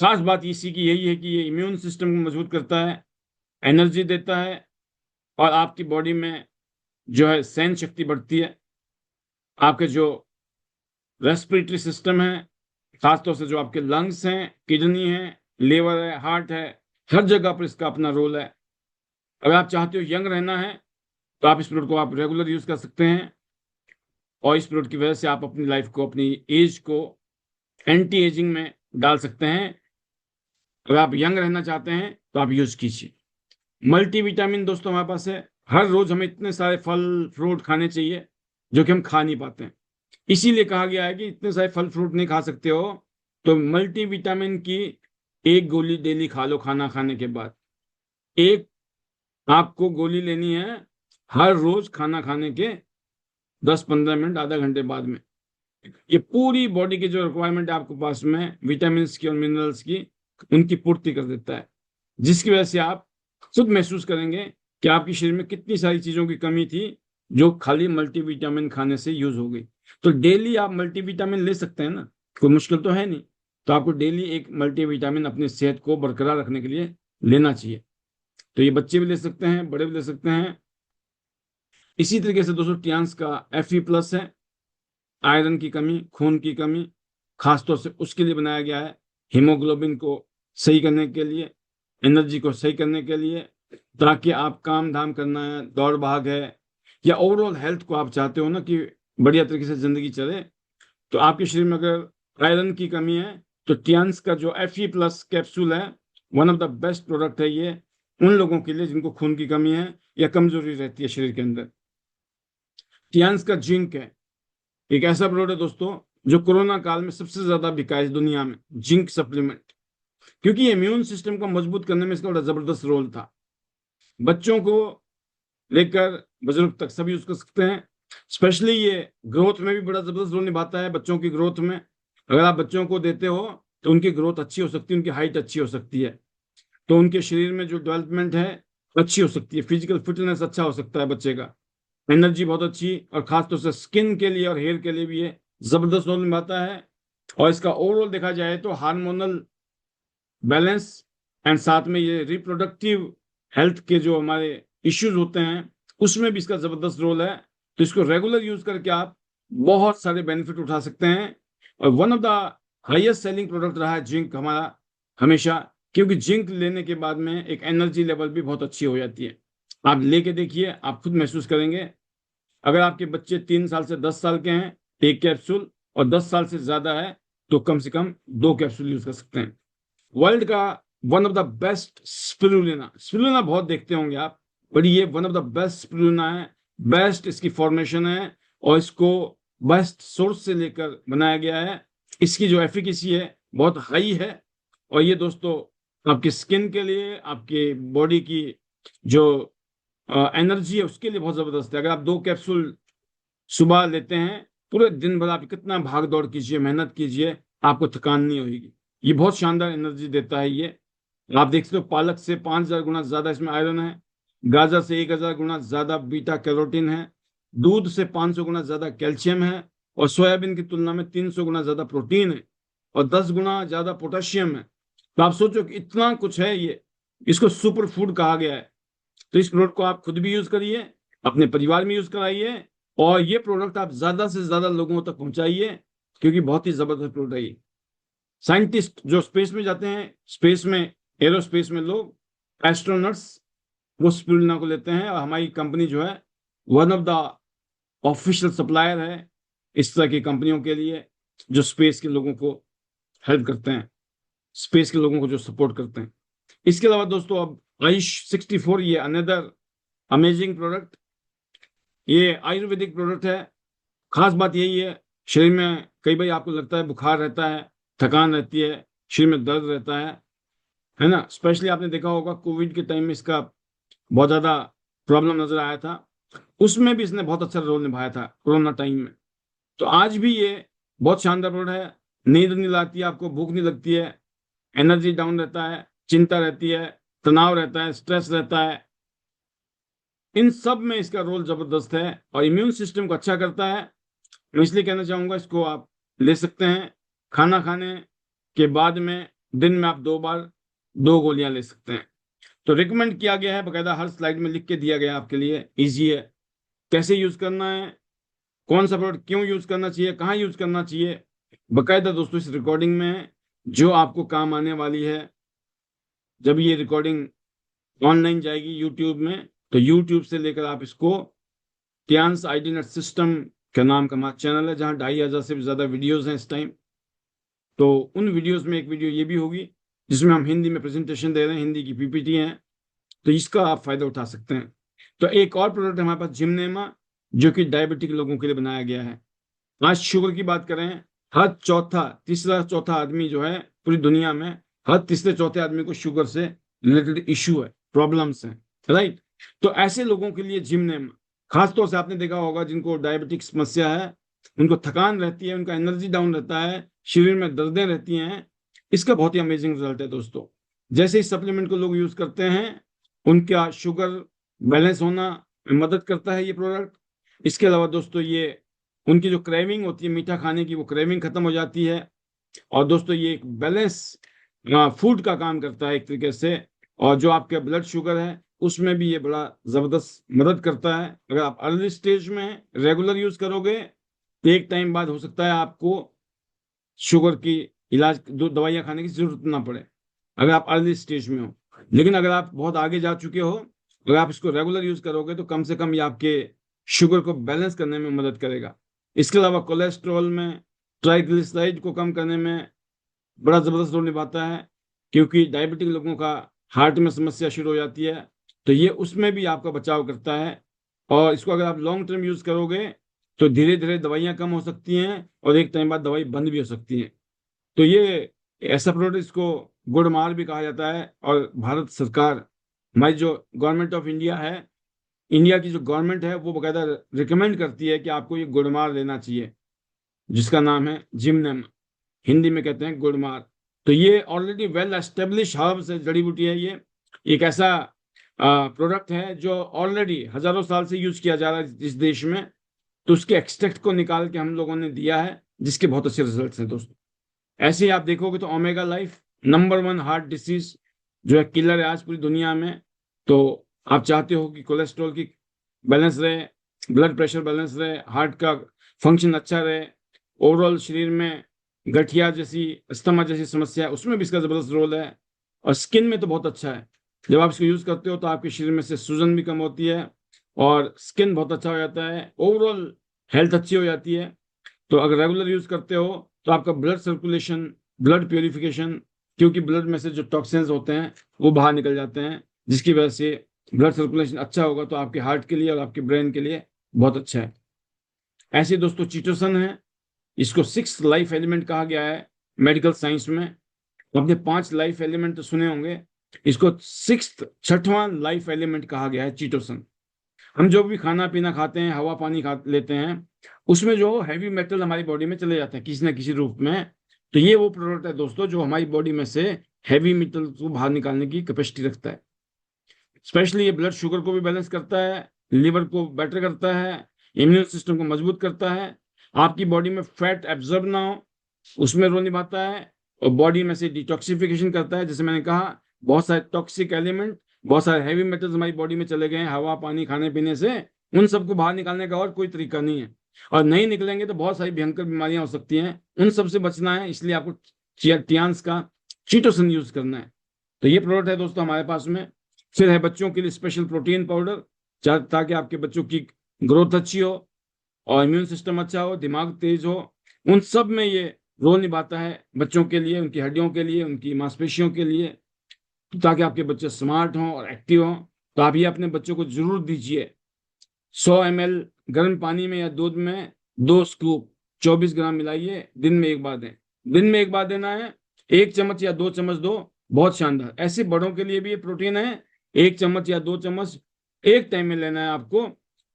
खास बात इसी की यही है कि ये इम्यून सिस्टम को मजबूत करता है, एनर्जी देता है, और आपकी बॉडी में जो है सहन शक्ति बढ़ती है। आपके जो रेस्पिरेटरी सिस्टम है, खासतौर से जो आपके लंग्स हैं, किडनी हैं, लेवर है, हार्ट है, हर जगह पर इसका अपना रोल है। अगर आप चाहते हो यंग रहना है तो आप इस प्रोडक्ट को आप रेगुलर यूज कर सकते हैं, और इस प्रोडक्ट की वजह से आप अपनी लाइफ को, अपनी एज को एंटी एजिंग में डाल सकते हैं। अगर आप यंग रहना चाहते हैं तो आप यूज कीजिए। मल्टीविटामिन दोस्तों हमारे पास है। हर रोज हमें इतने सारे फल फ्रूट खाने चाहिए जो कि हम खा नहीं पाते हैं। इसीलिए कहा गया है कि इतने सारे फल फ्रूट नहीं खा सकते हो तो मल्टीविटामिन की एक गोली डेली खा लो खाना खाने के बाद। एक आपको गोली लेनी है हर रोज खाना खाने के 10-15 मिनट, आधा घंटे बाद में। ये पूरी बॉडी की जो रिक्वायरमेंट है आपके पास में विटामिन की और मिनरल्स की, उनकी पूर्ति कर देता है, जिसकी वजह से आप खुद महसूस करेंगे कि आपके शरीर में कितनी सारी चीजों की कमी थी जो खाली मल्टीविटामिन खाने से यूज हो गई। तो डेली आप मल्टीविटामिन ले सकते हैं ना, कोई मुश्किल तो है नहीं। तो आपको डेली एक मल्टीविटामिन अपनी सेहत को बरकरार रखने के लिए लेना चाहिए। तो ये बच्चे भी ले सकते हैं, बड़े भी ले सकते हैं। इसी तरीके से दोस्तों टियान्स का Fe+ है। आयरन की कमी, खून की कमी, खासतौर से उसके लिए बनाया गया है, हीमोग्लोबिन को सही करने के लिए, एनर्जी को सही करने के लिए, ताकि आप काम धाम करना है, दौड़ भाग है, या ओवरऑल हेल्थ को आप चाहते हो ना कि बढ़िया तरीके से जिंदगी चले, तो आपके शरीर में अगर आयरन की कमी है तो टियान्स का जो Fe+ कैप्सूल है, one of the best product है ये उन लोगों के लिए जिनको खून की कमी है या कमजोरी रहती है शरीर के अंदर। टियान्स का जिंक है, एक ऐसा प्रोडक्ट है दोस्तों जो कोरोना काल में सबसे ज्यादा बिका है इस दुनिया में, जिंक सप्लीमेंट। क्योंकि इम्यून सिस्टम को मजबूत करने में इसका बड़ा जबरदस्त रोल था। बच्चों को लेकर बुजुर्ग तक सभी यूज कर सकते हैं। स्पेशली ये ग्रोथ में भी बड़ा जबरदस्त रोल निभाता है, बच्चों की ग्रोथ में। अगर आप बच्चों को देते हो तो उनकी ग्रोथ अच्छी हो सकती है, उनकी हाइट अच्छी हो सकती है, तो उनके शरीर में जो डेवलपमेंट है अच्छी हो सकती है, फिजिकल फिटनेस अच्छा हो सकता है बच्चे का, एनर्जी बहुत अच्छी, और खासतौर से स्किन के लिए और हेयर के लिए भी ये जबरदस्त रोल निभाता है। और इसका ओवरऑल देखा जाए तो हार्मोनल बैलेंस एंड साथ में ये रिप्रोडक्टिव हेल्थ के जो हमारे इश्यूज होते हैं उसमें भी इसका जबरदस्त रोल है। तो इसको रेगुलर यूज करके आप बहुत सारे बेनिफिट उठा सकते हैं। और one of the highest selling product रहा है जिंक हमारा हमेशा, क्योंकि जिंक लेने के बाद में एक एनर्जी लेवल भी बहुत अच्छी हो जाती है। आप लेके देखिए, आप खुद महसूस करेंगे। अगर आपके बच्चे 3 साल से 10 साल के हैं, एक कैप्सूल, और 10 साल से ज्यादा है तो कम से कम 2 कैप्सूल यूज कर सकते हैं। वर्ल्ड का one of the best spirulina, spirulina बहुत देखते होंगे आप, बट ये one of the best spirulina है, बेस्ट इसकी फॉर्मेशन है, और इसको बेस्ट सोर्स से लेकर बनाया गया है। इसकी जो एफिकेसी है बहुत हाई है, और ये दोस्तों आपकी स्किन के लिए, आपके बॉडी की जो एनर्जी है उसके लिए बहुत जबरदस्त है। अगर आप 2 कैप्सूल सुबह लेते हैं, पूरे दिन भर आप कितना भाग दौड़ कीजिए, मेहनत कीजिए, आपको थकान नहीं होगी। ये बहुत शानदार एनर्जी देता है ये। आप देख सकते हो पालक से 5,000 गुना ज्यादा इसमें आयरन है, गाजर से 1,000 गुना ज्यादा बीटा कैरोटीन है, दूध से 500 गुना ज्यादा कैल्शियम है, और सोयाबीन की तुलना में 300 गुना ज्यादा प्रोटीन है, और 10 गुना ज्यादा पोटेशियम है। तो आप सोचो कि इतना कुछ है ये, इसको सुपर फूड कहा गया है। तो इस प्रोडक्ट को आप खुद भी यूज करिए, अपने परिवार में यूज कराइए, और ये प्रोडक्ट आप ज्यादा से ज्यादा लोगों तक पहुंचाइए, क्योंकि बहुत ही जबरदस्त प्रोडक्ट है ये। साइंटिस्ट जो स्पेस में जाते हैं, स्पेस में, एरोस्पेस में लोग, एस्ट्रोनॉट्स, वो स्पिरुलिना को लेते हैं, और हमारी कंपनी जो है one of the official supplier है इस तरह की कंपनियों के लिए जो स्पेस के लोगों को हेल्प करते हैं, स्पेस के लोगों को जो सपोर्ट करते हैं। इसके अलावा दोस्तों अब आयुष 64, ये अनदर अमेजिंग प्रोडक्ट, ये आयुर्वेदिक प्रोडक्ट है। खास बात यही है, शरीर में कई बार आपको लगता है बुखार रहता है, थकान रहती है, शरीर में दर्द रहता है ना। स्पेशली आपने देखा होगा कोविड के टाइम में इसका बहुत ज्यादा प्रॉब्लम नजर आया था, उसमें भी इसने बहुत अच्छा रोल निभाया था कोरोना टाइम में। तो आज भी ये बहुत शानदार प्रोडक्ट है। नींद नहीं लाती है आपको, भूख नहीं लगती है, एनर्जी डाउन रहता है, चिंता रहती है, तनाव रहता है, स्ट्रेस रहता है, इन सब में इसका रोल जबरदस्त है, और इम्यून सिस्टम को अच्छा करता है। मैं इसलिए कहना चाहूंगा इसको आप ले सकते हैं। खाना खाने के बाद में दिन में आप 2 बार 2 गोलियां ले सकते हैं। तो रिकमेंड किया गया है, बकायदा हर स्लाइड में लिख के दिया गया है आपके लिए, इजी है कैसे यूज करना है, कौन सा प्रोडक्ट क्यों यूज करना चाहिए, कहाँ यूज करना चाहिए, बकायदा दोस्तों इस रिकॉर्डिंग में जो आपको काम आने वाली है जब ये रिकॉर्डिंग ऑनलाइन जाएगी यूट्यूब में, तो यूट्यूब से लेकर आप इसको टियांस आईडी नेट सिस्टम के नाम का हमारा चैनल है, जहाँ 2500 से भी ज्यादा वीडियोस हैं इस टाइम। तो उन वीडियोस में एक वीडियो ये भी होगी जिसमें हम हिंदी में प्रेजेंटेशन दे रहे हैं, हिंदी की पीपीटी है, तो इसका आप फायदा उठा सकते हैं। तो एक और प्रोडक्ट हमारे पास जिमनेमा, जो कि डायबिटिक लोगों के लिए बनाया गया है। आज शुगर की बात करें, हर तीसरा चौथा आदमी जो है पूरी दुनिया में, हर तीसरे चौथे आदमी को शुगर से रिलेटेड इश्यू है, प्रॉब्लम्स हैं, राइट। तो ऐसे लोगों के लिए जिमनेमा, खासतौर से आपने देखा होगा जिनको डायबिटिक समस्या है, उनको थकान रहती है, उनका एनर्जी डाउन रहता है, शरीर में दर्दें रहती हैं, इसका बहुत ही अमेजिंग रिजल्ट है दोस्तों। जैसे इस सप्लीमेंट को लोग यूज करते हैं, उनका शुगर बैलेंस होना में मदद करता है ये प्रोडक्ट। इसके अलावा दोस्तों ये उनकी जो क्रेविंग होती है मीठा खाने की, वो क्रेविंग खत्म हो जाती है। और दोस्तों ये एक बैलेंस फूड का काम करता है एक तरीके से। और जो आपके ब्लड शुगर है उसमें भी ये बड़ा जबरदस्त मदद करता है। अगर आप अर्ली स्टेज में रेगुलर यूज करोगे तो एक टाइम बाद हो सकता है आपको शुगर की इलाज दवाइयां खाने की जरूरत ना पड़े, अगर आप अर्ली स्टेज में हो। लेकिन अगर आप बहुत आगे जा चुके हो, अगर आप इसको रेगुलर यूज करोगे तो कम से कम ये आपके शुगर को बैलेंस करने में मदद करेगा। इसके अलावा कोलेस्ट्रॉल में, ट्राइग्लिसराइड को कम करने में बड़ा जबरदस्त रोल निभाता है, क्योंकि डायबिटिक लोगों का हार्ट में समस्या शुरू हो जाती है, तो ये उसमें भी आपका बचाव करता है। और इसको अगर आप लॉन्ग टर्म यूज करोगे तो धीरे धीरे दवाइयां कम हो सकती हैं और एक टाइम बाद दवाई बंद भी हो सकती है। तो ये ऐसा प्रोडक्ट, इसको गुड़मार भी कहा जाता है। और भारत सरकार, हमारी जो गवर्नमेंट ऑफ इंडिया है, इंडिया की जो गवर्नमेंट है, वो बकायदा रिकमेंड करती है कि आपको ये गुड़मार लेना चाहिए, जिसका नाम है जिमनेम, हिंदी में कहते हैं गुड़मार। तो ये ऑलरेडी वेल एस्टेब्लिश हर्ब्स है, जड़ी बूटी है। ये एक ऐसा प्रोडक्ट है जो ऑलरेडी हजारों साल से यूज किया जा रहा है इस देश में। तो उसके एक्सट्रैक्ट को निकाल के हम लोगों ने दिया है, जिसके बहुत अच्छे रिजल्ट हैं दोस्तों। ऐसे ही आप देखोगे तो omega life number 1 heart disease जो है किलर है आज पूरी दुनिया में। तो आप चाहते हो कि कोलेस्ट्रॉल की बैलेंस रहे, ब्लड प्रेशर बैलेंस रहे, हार्ट का फंक्शन अच्छा रहे, ओवरऑल शरीर में गठिया जैसी, अस्थमा जैसी समस्या है उसमें भी इसका जबरदस्त रोल है। और स्किन में तो बहुत अच्छा है, जब आप इसको यूज करते हो तो आपके शरीर में से सूजन भी कम होती है और स्किन बहुत अच्छा हो जाता है, ओवरऑल हेल्थ अच्छी हो जाती है। तो अगर रेगुलर यूज करते हो तो आपका ब्लड सर्कुलेशन, ब्लड प्योरिफिकेशन, क्योंकि ब्लड में से जो टॉक्सिन्स होते हैं वो बाहर निकल जाते हैं, जिसकी वजह से ब्लड सर्कुलेशन अच्छा होगा तो आपके हार्ट के लिए और आपके ब्रेन के लिए बहुत अच्छा है। ऐसे दोस्तों चीटोसन है, इसको 6th लाइफ एलिमेंट कहा गया है मेडिकल साइंस में। आपने 5 लाइफ एलिमेंट तो सुने होंगे, इसको 6th, छठवां लाइफ एलिमेंट कहा गया है चीटोसन। हम जो भी खाना पीना खाते हैं, हवा पानी खा लेते हैं, उसमें जो हैवी मेटल हमारी बॉडी में चले जाते हैं किसी न किसी रूप में। तो ये वो प्रोडक्ट है दोस्तों जो हमारी बॉडी में से हैवी मेटल को बाहर निकालने की कैपेसिटी रखता है। स्पेशली ये ब्लड शुगर को भी बैलेंस करता है, लिवर को बेटर करता है, इम्यून सिस्टम को मजबूत करता है, आपकी बॉडी में फैट एब्जॉर्ब ना हो उसमें रोल निभाता है, और बॉडी में से डिटॉक्सिफिकेशन करता है। जैसे मैंने कहा, बहुत सारे टॉक्सिक एलिमेंट, बहुत सारे हैवी मेटल्स हमारी बॉडी में चले गए हैं हवा पानी खाने पीने से, उन सबको बाहर निकालने का और कोई तरीका नहीं है। और नहीं निकलेंगे तो बहुत सारी भयंकर बीमारियां हो सकती हैं, उन सबसे बचना है, इसलिए आपको टियांस का चीटोसन यूज करना है। तो ये प्रोडक्ट है दोस्तों हमारे पास में। फिर है बच्चों के लिए स्पेशल प्रोटीन पाउडर, ताकि आपके बच्चों की ग्रोथ अच्छी हो और इम्यून सिस्टम अच्छा हो, दिमाग तेज हो, उन सब में ये रोल निभाता है बच्चों के लिए, उनकी हड्डियों के लिए, उनकी मांसपेशियों के लिए, ताकि आपके बच्चे स्मार्ट हों और एक्टिव हों। तो आप ये अपने बच्चों को जरूर दीजिए। 100 ml गर्म पानी में या दूध में 2 स्कूप 24 ग्राम मिलाइए, दिन में एक बार दें। दिन में एक बार देना है, 1 चम्मच या 2 चम्मच दो, बहुत शानदार। ऐसे बड़ों के लिए भी ये प्रोटीन है, 1 चम्मच या 2 चम्मच एक टाइम में लेना है आपको।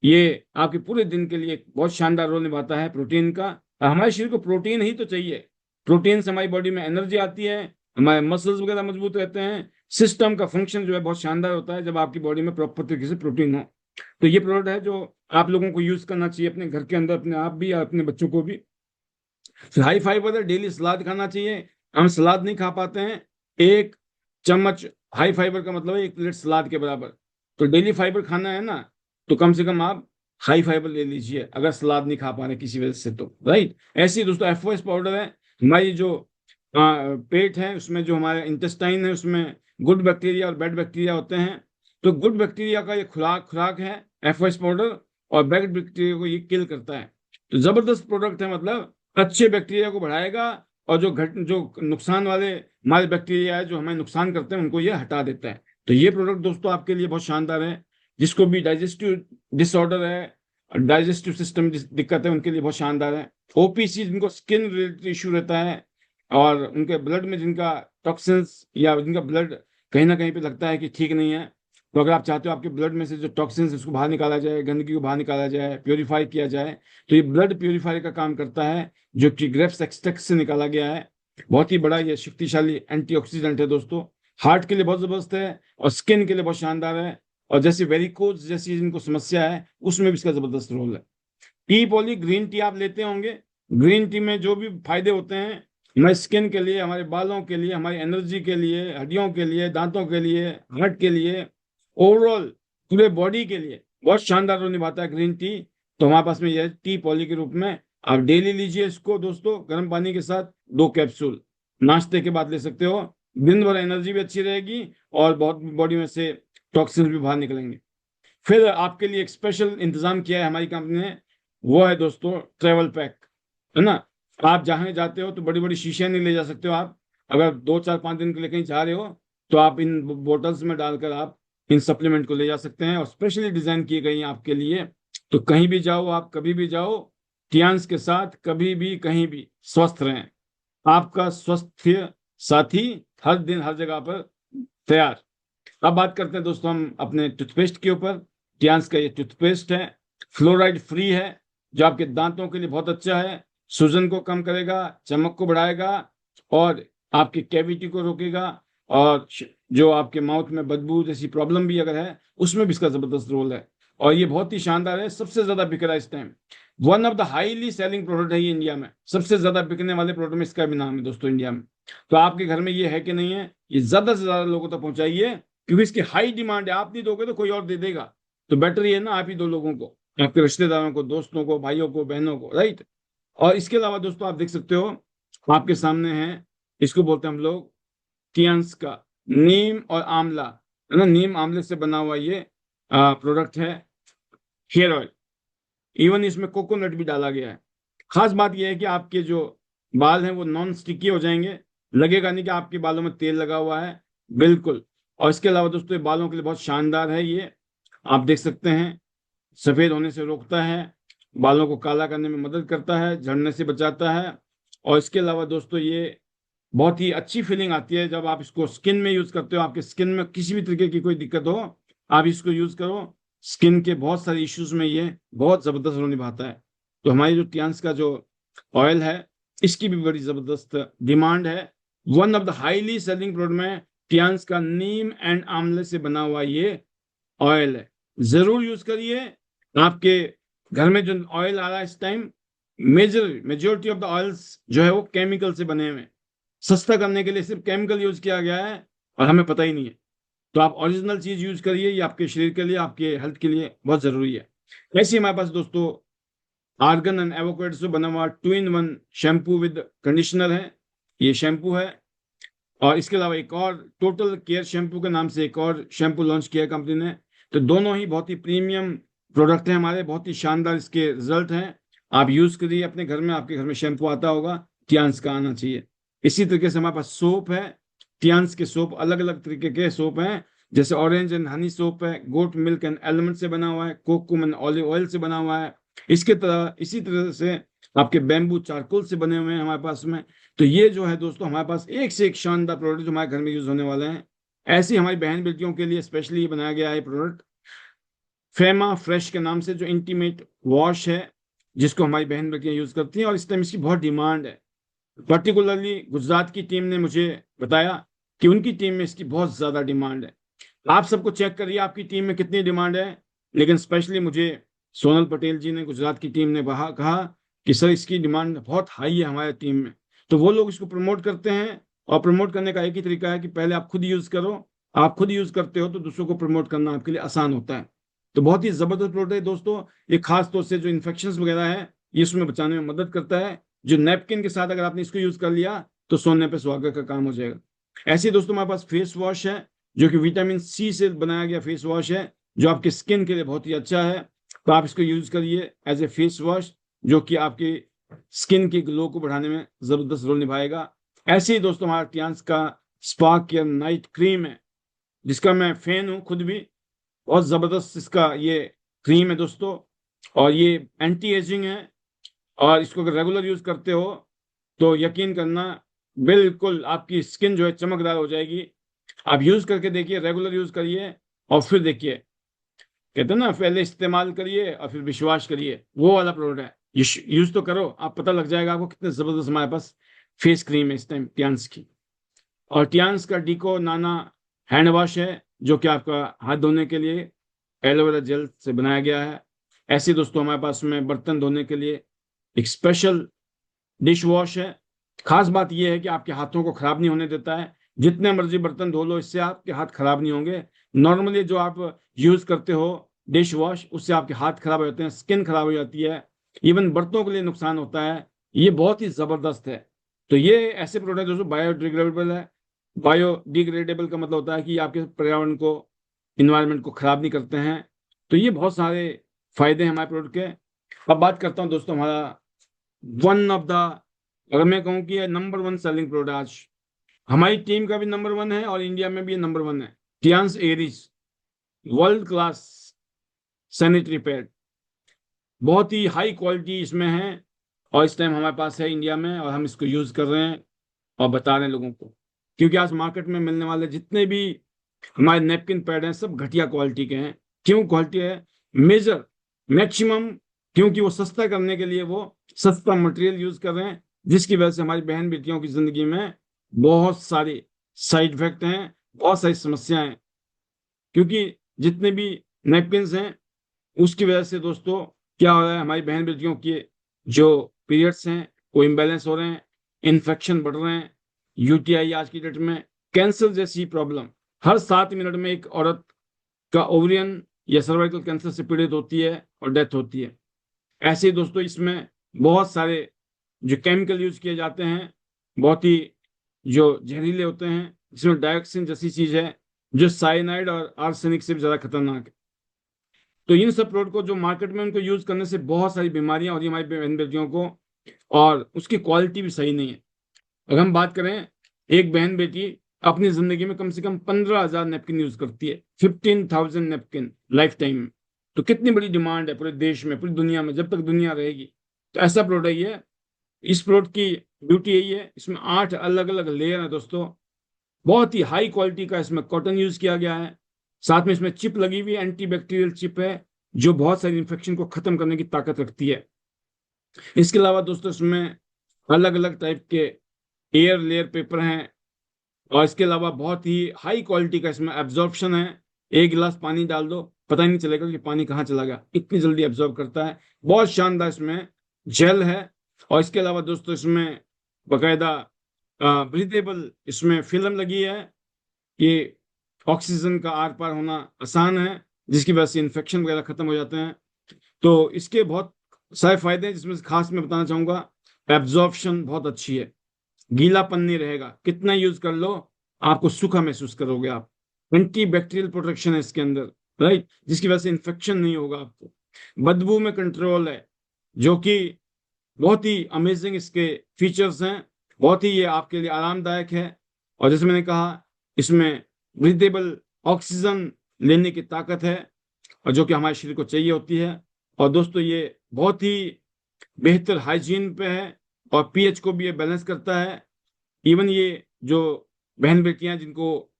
ये आपके पूरे दिन के लिए बहुत शानदार रोल निभाता है प्रोटीन का। हमारे शरीर को प्रोटीन ही तो चाहिए, प्रोटीन से हमारी बॉडी में एनर्जी आती है, हमारे मसल्स वगैरह मजबूत रहते हैं, सिस्टम का फंक्शन जो है बहुत शानदार होता है जब आपकी बॉडी में प्रॉपर तरीके से प्रोटीन हो। तो ये प्रोडक्ट है जो आप लोगों को यूज करना चाहिए अपने घर के अंदर, अपने आप भी और अपने बच्चों को भी। फिर हाई फाइबर है, डेली सलाद खाना चाहिए। हम सलाद नहीं खा पाते हैं, 1 चम्मच हाई फाइबर का मतलब है 1 प्लेट सलाद के बराबर। तो डेली फाइबर खाना है ना, तो कम से कम आप हाई फाइबर ले लीजिए अगर सलाद नहीं खा पा रहे किसी वजह से, तो राइट। ऐसे ही दोस्तों एफओएस पाउडर है, हमारी जो पेट है उसमें, जो हमारा इंटेस्टाइन है उसमें गुड बैक्टीरिया और बैड बैक्टीरिया होते हैं। तो गुड बैक्टीरिया का ये खुराक है एफओएस पाउडर, और बैड बैक्टीरिया को ये किल करता है। तो जबरदस्त प्रोडक्ट है, मतलब अच्छे बैक्टीरिया को बढ़ाएगा, और जो नुकसान वाले हमारे बैक्टीरिया है जो हमें नुकसान करते हैं उनको ये हटा देता है। तो ये प्रोडक्ट दोस्तों आपके लिए बहुत शानदार है। जिसको भी डाइजेस्टिव डिसऑर्डर है, डाइजेस्टिव सिस्टम दिक्कत है, उनके लिए बहुत शानदार है। ओपीसी जिनको स्किन रिलेटेड इश्यू रहता है, और उनके ब्लड में जिनका टॉक्सिन्स या जिनका ब्लड कहीं ना कहीं पे लगता है कि ठीक नहीं है, तो अगर आप चाहते हो आपके ब्लड में से जो टॉक्सिन्स उसको बाहर निकाला जाए, गंदगी को बाहर निकाला जाए, प्योरीफाई किया जाए, तो ये ब्लड प्योरीफाई का काम करता है, जो कि ग्रेप्स एक्सट्रैक्ट से निकाला गया है। बहुत ही बड़ा ये शक्तिशाली एंटीऑक्सीडेंट है दोस्तों। हार्ट के लिए बहुत जबरदस्त है, और स्किन के लिए बहुत शानदार है, और जैसे वेरिकोज जैसी जिनको समस्या है उसमें भी इसका जबरदस्त रोल है। टी पॉली ग्रीन टी आप लेते होंगे। ग्रीन टी में जो भी फायदे होते हैं हमारे स्किन के लिए, हमारे बालों के लिए, हमारी एनर्जी के लिए, हड्डियों के लिए, दांतों के लिए, हार्ट के लिए, ओवरऑल पूरे बॉडी के लिए बहुत शानदार रोल निभाता है ग्रीन टी। तो हमारे पास में यह टी पॉली के रूप में आप डेली लीजिए इसको दोस्तों, गर्म पानी के साथ 2 कैप्सूल नाश्ते के बाद ले सकते हो। दिन भर एनर्जी भी अच्छी रहेगी, और बहुत बॉडी में से टॉक्सिन भी बाहर निकलेंगे। फिर आपके लिए एक स्पेशल इंतजाम किया है हमारी कंपनी ने, वो है दोस्तों ट्रेवल पैक, है ना। आप जहाँ जाते हो तो बड़ी बड़ी शीशियां नहीं ले जा सकते हो आप। अगर 2 4 5 दिन के लिए कहीं जा रहे हो तो आप इन बोतल्स में डालकर आप इन सप्लीमेंट को ले जा सकते हैं, और स्पेशली डिजाइन की गई हैं आपके लिए। तो कहीं भी जाओ, आप कभी भी जाओ, टियांस के साथ कभी भी कहीं भी स्वस्थ रहें। आपका स्वस्थ साथी हर दिन हर जगह पर तैयार। अब बात करते हैं दोस्तों हम अपने टूथपेस्ट के ऊपर। टियांस का ये टूथपेस्ट है, फ्लोराइड फ्री है, जो आपके दांतों के लिए बहुत अच्छा है। सूजन को कम करेगा, चमक को बढ़ाएगा, और आपकी कैविटी को रोकेगा, और जो आपके माउथ में बदबू जैसी प्रॉब्लम भी अगर है उसमें भी इसका जबरदस्त रोल है। और ये बहुत ही शानदार है, सबसे ज्यादा बिक रहा है इस time. One of the highly selling product है ये इंडिया में, सबसे ज्यादा बिकने वाले प्रोडक्ट में इसका भी नाम है दोस्तों इंडिया में। तो आपके घर में ये है कि नहीं है, ये ज्यादा से ज्यादा लोगों तक पहुंचाइए, क्योंकि इसकी हाई डिमांड है। आप नहीं दोगे तो कोई और दे देगा, तो बेटर ये है ना आप ही दो लोगों को, आपके रिश्तेदारों को, दोस्तों को, भाइयों को, बहनों को, राइट। और इसके अलावा दोस्तों आप देख सकते हो आपके सामने है, इसको बोलते हैं हम लोग टियांस का नीम और आंवला, है ना, नीम आंवले से बना हुआ ये प्रोडक्ट है, हेयर ऑयल। इवन इसमें कोकोनट भी डाला गया है। खास बात यह है कि आपके जो बाल हैं वो नॉन स्टिकी हो जाएंगे, लगेगा नहीं कि आपके बालों में तेल लगा हुआ है, बिल्कुल। और इसके अलावा दोस्तों ये बालों के लिए बहुत शानदार है ये, आप देख सकते हैं, सफेद होने से रोकता है, बालों को काला करने में मदद करता है, झड़ने से बचाता है। और इसके अलावा दोस्तों ये बहुत ही अच्छी फीलिंग आती है जब आप इसको स्किन में यूज करते हो। आपके स्किन में किसी भी तरीके की कोई दिक्कत हो, आप इसको यूज करो, स्किन के बहुत सारे इश्यूज में ये बहुत जबरदस्त रोल निभाता है। तो हमारी जो टियांस का जो ऑयल है इसकी भी बड़ी जबरदस्त डिमांड है। One of the highly selling product में टियांस का नीम एंड आंवले से बना हुआ ये ऑयल है, जरूर यूज करिए। आपके घर में जो ऑयल आ रहा है इस time, majority of the oils जो है वो केमिकल से बने हुए हैं। सस्ता करने के लिए सिर्फ केमिकल यूज किया गया है और हमें पता ही नहीं है। तो आप ओरिजिनल चीज यूज करिए, ये आपके शरीर के लिए, आपके हेल्थ के लिए बहुत जरूरी है। ऐसे हमारे पास दोस्तों आर्गन एंड एवोकेडो से बना हुआ 2 in 1 शैम्पू विद कंडीशनर है, ये शैम्पू है। और इसके अलावा एक और टोटल केयर शैम्पू के नाम से एक और शैम्पू लॉन्च किया है कंपनी ने। तो दोनों ही बहुत ही प्रीमियम प्रोडक्ट हैं हमारे, बहुत ही शानदार इसके रिजल्ट हैं। आप यूज करिए अपने घर में, आपके घर में शैम्पू आता होगा, टियांस का आना चाहिए। इसी तरीके से हमारे पास सोप है, टियांस के सोप, अलग अलग तरीके के सोप हैं, जैसे ऑरेंज एंड हनी सोप है, गोट मिल्क एंड एलमंड से बना हुआ है, कोकुम एंड ऑलिव ऑयल से बना हुआ है। इसी तरह से आपके बैम्बू चारकोल से बने हुए हैं हमारे पास में। तो ये जो है दोस्तों हमारे पास एक से एक शानदार प्रोडक्ट जो हमारे घर में यूज होने वाले हैं। ऐसी हमारी बहन बेटियों के लिए स्पेशली ये बनाया गया है प्रोडक्ट, फेमा फ्रेश के नाम से, जो इंटीमेट वॉश है, जिसको हमारी बहन बेटियां यूज करती हैं, और इस टाइम इसकी बहुत डिमांड है। पर्टिकुलरली गुजरात की टीम ने मुझे बताया कि उनकी टीम में इसकी बहुत ज्यादा डिमांड है। आप सबको चेक करिए आपकी टीम में कितनी डिमांड है, लेकिन स्पेशली मुझे सोनल पटेल जी ने, गुजरात की टीम ने कहा कि सर इसकी डिमांड बहुत हाई है हमारे टीम में। तो वो लोग इसको प्रमोट करते हैं, और प्रमोट करने का एक ही तरीका है कि पहले आप खुद यूज करो। आप खुद यूज करते हो तो दूसरों को प्रमोट करना आपके लिए आसान होता है। तो बहुत ही जबरदस्त प्रोडक्ट है दोस्तों ये, खास तौर से जो इन्फेक्शन वगैरह है ये इसमें बचाने में मदद करता है। जो नैपकिन के साथ अगर आपने इसको यूज कर लिया तो सोने पे सुहागा का काम हो जाएगा। ऐसे दोस्तों हमारे पास फेस वॉश है जो कि विटामिन सी से बनाया गया फेस वॉश है, जो आपके स्किन के लिए बहुत ही अच्छा है। तो आप इसको यूज करिए एज ए फेस वॉश, जो कि आपकी स्किन के ग्लो को बढ़ाने में जबरदस्त रोल निभाएगा। ऐसे ही दोस्तों हमारा टियांस का स्पा केयर नाइट क्रीम है, जिसका मैं फैन हूँ खुद भी। बहुत जबरदस्त इसका ये क्रीम है दोस्तों, और ये एंटी एजिंग है। और इसको अगर रेगुलर यूज करते हो तो यकीन करना, बिल्कुल आपकी स्किन जो है चमकदार हो जाएगी। आप यूज करके देखिए, रेगुलर यूज करिए और फिर देखिए। कहते हैं ना, पहले इस्तेमाल करिए और फिर विश्वास करिए, वो वाला प्रोडक्ट है। यूज तो करो, आप पता लग जाएगा आपको कितने जबरदस्त हमारे पास फेस क्रीम है इस टाइम टियांस की। और टियांस का डीको नाना हैंड वॉश है, जो कि आपका हाथ धोने के लिए एलोवेरा जेल से बनाया गया है। ऐसे दोस्तों हमारे पास में बर्तन धोने के लिए एक स्पेशल डिश वॉश है। खास बात यह है कि आपके हाथों को खराब नहीं होने देता है। जितने मर्जी बर्तन धो लो, इससे आपके हाथ खराब नहीं होंगे। नॉर्मली जो आप यूज करते हो डिश वॉश, उससे आपके हाथ खराब हो जाते हैं, स्किन खराब हो जाती है, इवन बर्तनों के लिए नुकसान होता है। ये बहुत ही जबरदस्त है। तो ये ऐसे प्रोडक्ट दोस्तों बायोडिग्रेडेबल है। बायोडिग्रेडेबल का मतलब होता है कि आपके पर्यावरण को, इन्वायरमेंट को खराब नहीं करते हैं। तो ये बहुत सारे फायदे हैं हमारे प्रोडक्ट के। अब बात करता हूँ दोस्तों हमारा वन ऑफ द, अगर मैं कहूँ कि नंबर वन सेलिंग प्रोडक्ट आज हमारी टीम का भी नंबर वन है और इंडिया में भी नंबर वन है, Tiens Airiz world class sanitary pad. बहुत ही हाई क्वालिटी इसमें है, और इस टाइम हमारे पास है इंडिया में, और हम इसको यूज कर रहे हैं और बता रहे हैं लोगों को। क्योंकि आज मार्केट में मिलने वाले जितने भी हमारे नेपकिन पैड हैं, सब घटिया क्वालिटी के हैं। क्यों क्वालिटी है? मेजर मैक्सिमम, क्योंकि वो सस्ता करने के लिए वो सस्ता मटेरियल यूज कर रहे हैं, जिसकी वजह से हमारी बहन बेटियों की जिंदगी में बहुत सारे साइड इफेक्ट हैं, बहुत सारी समस्याएं हैं। क्योंकि जितने भी नेपकिन हैं, उसकी वजह से दोस्तों क्या हो रहा है, हमारी बहन बेटियों के जो पीरियड्स हैं वो इम्बेलेंस हो रहे हैं, इन्फेक्शन बढ़ रहे हैं, यूटीआई आज की डेट में, कैंसर जैसी प्रॉब्लम। हर 7 मिनट में एक औरत का ओवरियन या सर्वाइकल कैंसर से पीड़ित होती है और डेथ होती है। ऐसे ही दोस्तों इसमें बहुत सारे जो केमिकल यूज किए जाते हैं, बहुत ही जो जहरीले होते हैं, जिसमें डायोक्सिन जैसी चीज है, जो साइनाइड और आर्सेनिक से भी ज्यादा खतरनाक है। तो इन सब प्रोडक्ट को जो मार्केट में उनको यूज करने से बहुत सारी बीमारियां हो रही है हमारी बहन बेटियों को, और उसकी क्वालिटी भी सही नहीं है। अगर हम बात करें, एक बहन बेटी अपनी जिंदगी में कम से कम 15,000 नेपकिन यूज करती है, 15,000 नेपकिन लाइफ टाइम में। तो कितनी बड़ी डिमांड है पूरे देश में, पूरी दुनिया में, जब तक दुनिया रहेगी। तो ऐसा प्रोडक्ट है। इस प्रोडक्ट की ब्यूटी यही है, इसमें 8 अलग अलग लेयर है दोस्तों। बहुत ही हाई क्वालिटी का इसमें कॉटन यूज किया गया है। साथ में इसमें चिप लगी हुई, एंटी बैक्टीरियल चिप है, जो बहुत सारी इंफेक्शन को खत्म करने की ताकत रखती है। इसके अलावा दोस्तों इसमें अलग अलग टाइप के एयर लेयर पेपर हैं, और इसके अलावा बहुत ही हाई क्वालिटी का इसमें एब्जॉर्प्शन है। एक गिलास पानी डाल दो, पता ही नहीं चलेगा कि पानी कहाँ चला गया, इतनी जल्दी एब्जॉर्ब करता है। बहुत शानदार इसमें जेल है। और इसके अलावा दोस्तों इसमें बकायदा ब्रीथेबल इसमें फिल्म लगी है, कि ऑक्सीजन का आर पार होना आसान है, जिसकी वजह से इन्फेक्शन वगैरह खत्म हो जाते हैं। तो इसके बहुत सारे फायदे हैं, जिसमें से खास मैं बताना चाहूंगा, एब्जॉर्प्शन बहुत अच्छी है, गीलापन नहीं रहेगा, कितना यूज कर लो आपको सूखा महसूस करोगे आप। एंटी बैक्टीरियल प्रोटेक्शन है इसके अंदर, राइट, जिसकी वजह से इन्फेक्शन नहीं होगा आपको। बदबू में कंट्रोल है, जो कि बहुत ही अमेजिंग इसके फीचर्स हैं। बहुत ही ये आपके लिए आरामदायक है। और जैसे मैंने कहा, इसमें ब्रीथेबल ऑक्सीजन लेने की ताकत है, और जो कि हमारे शरीर को चाहिए होती है। और दोस्तों ये बहुत ही बेहतर हाइजीन पे है, और पीएच को भी ये बैलेंस करता है। इवन ये जो बहन बेटियां जिनको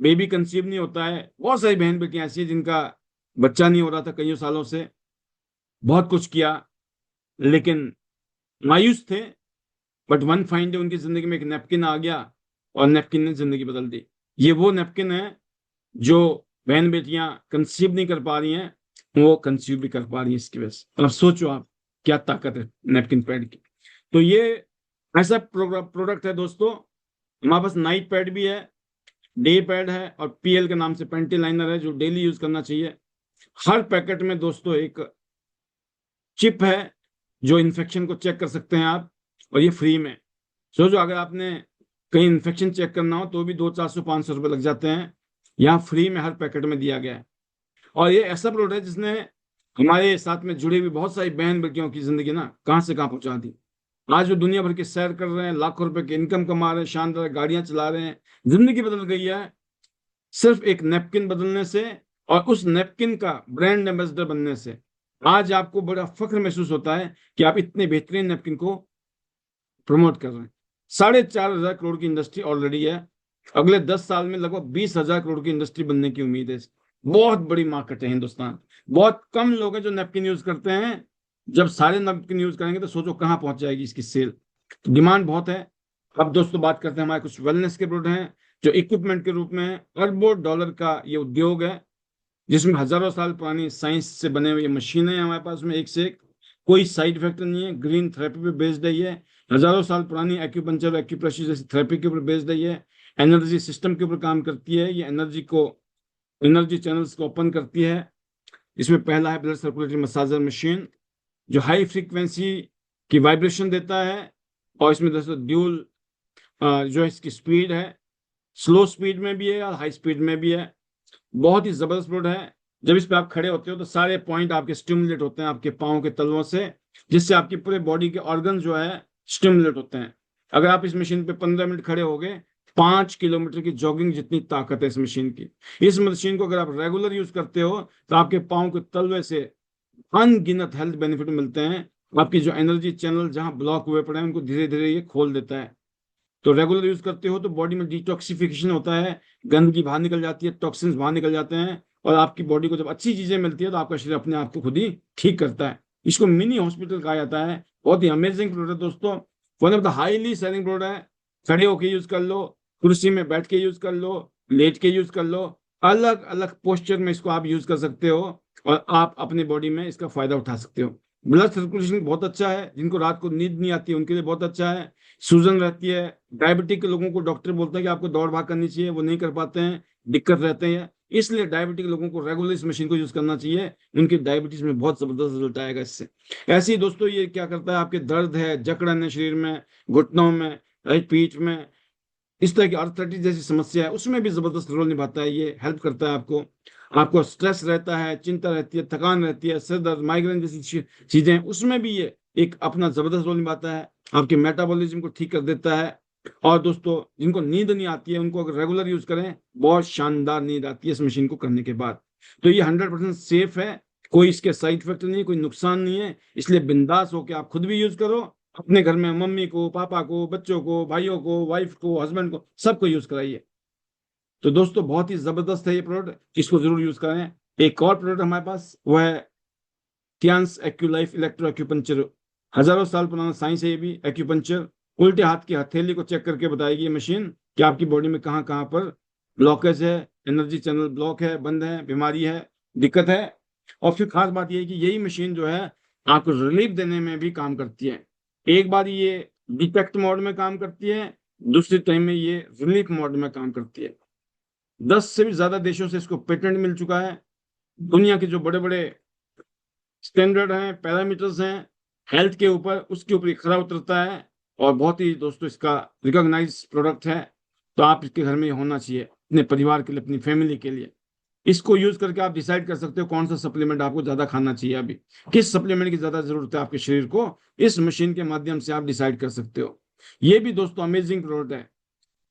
बेबी कंसीव नहीं होता है, बहुत सारी बहन बेटियां ऐसी हैं जिनका बच्चा नहीं हो रहा था कईयों सालों से, बहुत कुछ किया लेकिन मायूस थे। बट वन फाइन डे उनकी जिंदगी में एक नैपकिन आ गया, और नैपकिन ने जिंदगी बदल दी। ये वो नैपकिन है जो बहन बेटियां कंसीव नहीं कर पा रही हैं, वो कंसीव भी कर पा रही हैं इसकी वजह से। अब सोचो आप, क्या ताकत है नैपकिन पैड की। तो ये ऐसा प्रोडक्ट है दोस्तों। हमारे पास नाइट पैड भी है, डे पैड है, और पीएल के नाम से पेंटी लाइनर है, जो डेली यूज करना चाहिए। हर पैकेट में दोस्तों एक चिप है, जो इन्फेक्शन को चेक कर सकते हैं आप, और ये फ्री में। सोचो अगर आपने कहीं इन्फेक्शन चेक करना हो तो भी 200-400-500 रुपये लग जाते हैं। यहाँ फ्री में हर पैकेट में दिया गया है। और ये ऐसा प्रोडक्ट है जिसने हमारे साथ में जुड़ी हुई बहुत सारी बहन बेटियों की जिंदगी ना कहाँ से कहाँ पहुंचा दी। आज वो दुनिया भर की सैर कर रहे हैं, लाखों रुपए की इनकम कमा रहे हैं, शानदार गाड़ियां चला रहे हैं। जिंदगी बदल गई है सिर्फ एक नेपकिन बदलने से और उस नेपकिन का ब्रांड एम्बेसडर बनने से। आज आपको बड़ा फख्र महसूस होता है कि आप इतने बेहतरीन नेपकिन को प्रमोट कर रहे हैं। 4,500 करोड़ की इंडस्ट्री ऑलरेडी है। अगले 10 साल में लगभग 20,000 करोड़ की इंडस्ट्री बनने की उम्मीद है। बहुत बड़ी मार्केट है हिंदुस्तान। बहुत कम लोग हैं जो नैपकिन यूज करते हैं। जब सारे नैपकिन यूज करेंगे तो सोचो कहाँ पहुंच जाएगी इसकी सेल। डिमांड बहुत है। अब दोस्तों बात करते हैं हमारे कुछ वेलनेस के प्रोडक्ट हैं जो इक्विपमेंट के रूप में अरबों डॉलर का ये उद्योग है, जिसमें हजारों साल पुरानी साइंस से बने हुए मशीनें हैं हमारे पास में, एक से एक। कोई साइड इफेक्ट नहीं है, ग्रीन थेरेपी पे बेस्ड है ये। हजारों साल पुरानी एक्यूपंचर एक्यूप्रेशर जैसी थेरेपी के ऊपर बेस्ड है ये। एनर्जी सिस्टम के ऊपर काम करती है ये। एनर्जी चैनल्स को ओपन करती है। इसमें पहला है ब्लड सर्कुलेटरी मसाजर मशीन जो हाई फ्रीक्वेंसी की वाइब्रेशन देता है। और इसमें दोस्तों ड्यूल जो इसकी स्पीड है, स्लो स्पीड में भी है और हाई स्पीड में भी है। बहुत ही जबरदस्त प्रोडक्ट है। जब इस पे आप खड़े होते हो तो सारे पॉइंट आपके स्टिमुलेट होते हैं आपके पाँव के तलवों से, जिससे आपकी पूरे बॉडी के ऑर्गन जो है स्टिमुलेट होते हैं। अगर आप इस मशीन पे 15 मिनट खड़े हो गए, 5 किलोमीटर की जॉगिंग जितनी ताकत है इस मशीन की। इस मशीन को अगर आप रेगुलर यूज करते हो तो आपके पाँव के तलवे से अनगिनत हेल्थ बेनिफिट मिलते हैं। आपकी जो एनर्जी चैनल जहां ब्लॉक हुए पड़े हैं उनको धीरे धीरे ये खोल देता है। तो रेगुलर यूज करते हो तो बॉडी में डिटॉक्सिफिकेशन होता है, गंदगी बाहर निकल जाती है, टॉक्सिन्स बाहर निकल जाते हैं। और आपकी बॉडी को जब अच्छी चीजें मिलती है तो आपका शरीर अपने आप को खुद ही ठीक करता है। इसको मिनी हॉस्पिटल कहा जाता है। बहुत ही अमेजिंग प्रोडक्ट दोस्तों, one of the highly selling product है। खड़े होके यूज कर लो, कुर्सी में बैठ के यूज कर लो, लेट के यूज कर लो, अलग अलग पोस्चर में इसको आप यूज कर सकते हो और आप अपनी बॉडी में इसका फायदा उठा सकते हो। ब्लड सर्कुलेशन बहुत अच्छा है। जिनको रात को नींद नहीं आती है उनके लिए बहुत अच्छा है। सूजन रहती है। डायबिटिक के लोगों को डॉक्टर बोलते हैं कि आपको दौड़ भाग करनी चाहिए, वो नहीं कर पाते हैं, दिक्कत रहते हैं। इसलिए डायबिटिक लोगों को रेगुलर इस मशीन को यूज करना चाहिए। उनकी डायबिटीज में बहुत जबरदस्त रिजल्ट आएगा इससे। ऐसे ही दोस्तों ये क्या करता है, आपके दर्द है, जकड़न है शरीर में, घुटनों में, पीठ में, इस तरह की आर्थराइटिस जैसी समस्या है उसमें भी जबरदस्त रोल निभाता है। ये हेल्प करता है आपको। आपको स्ट्रेस रहता है, चिंता रहती है, थकान रहती है, सिर दर्द, माइग्रेन जैसी चीजें, उसमें भी ये एक अपना जबरदस्त रोल निभाता है। आपके मेटाबॉलिज्म को ठीक कर देता है। और दोस्तों जिनको नींद नहीं आती है उनको अगर रेगुलर यूज करें, बहुत शानदार नींद आती है इस मशीन को करने के बाद। तो ये 100% सेफ है। कोई इसके साइड इफेक्ट नहीं है, कोई नुकसान नहीं है। इसलिए बिंदास होकर आप खुद भी यूज करो, अपने घर में मम्मी को, पापा को, बच्चों को, भाइयों को, वाइफ को, हस्बैंड को, सबको यूज कराइए। तो दोस्तों बहुत ही जबरदस्त है ये प्रोडक्ट, इसको जरूर यूज करें। एक और प्रोडक्ट हमारे पास वो है टियांस एक्यूलाइफ इलेक्ट्रो एक्यूपंचर। हजारों साल पुराना साइंस है ये भी। एक्यूपंचर उल्टे हाथ की हथेली को चेक करके बताएगी ये मशीन कि आपकी बॉडी में कहाँ कहाँ पर ब्लॉकेज है, एनर्जी चैनल ब्लॉक है, बंद है, बीमारी है, दिक्कत है। और फिर खास बात यह है कि यही मशीन जो है आपको रिलीफ देने में भी काम करती है। एक बार ये डिटेक्ट मोड में काम करती है, दूसरी टाइम में ये रिलीफ मोड में काम करती है। 10 से भी ज्यादा देशों से इसको पेटेंट मिल चुका है। दुनिया के जो बड़े बड़े स्टैंडर्ड हैं, पैरामीटर्स हैं हेल्थ के ऊपर, उसके ऊपर खरा उतरता है। और बहुत ही दोस्तों इसका रिकॉग्नाइज प्रोडक्ट है। तो आप इसके घर में ये होना चाहिए, अपने परिवार के लिए, अपनी फैमिली के लिए। इसको यूज करके आप डिसाइड कर सकते हो कौन सा सप्लीमेंट आपको ज्यादा खाना चाहिए, अभी किस सप्लीमेंट की ज्यादा जरूरत है आपके शरीर को। इस मशीन के माध्यम से आप डिसाइड कर सकते हो। ये भी दोस्तों अमेजिंग प्रोडक्ट है।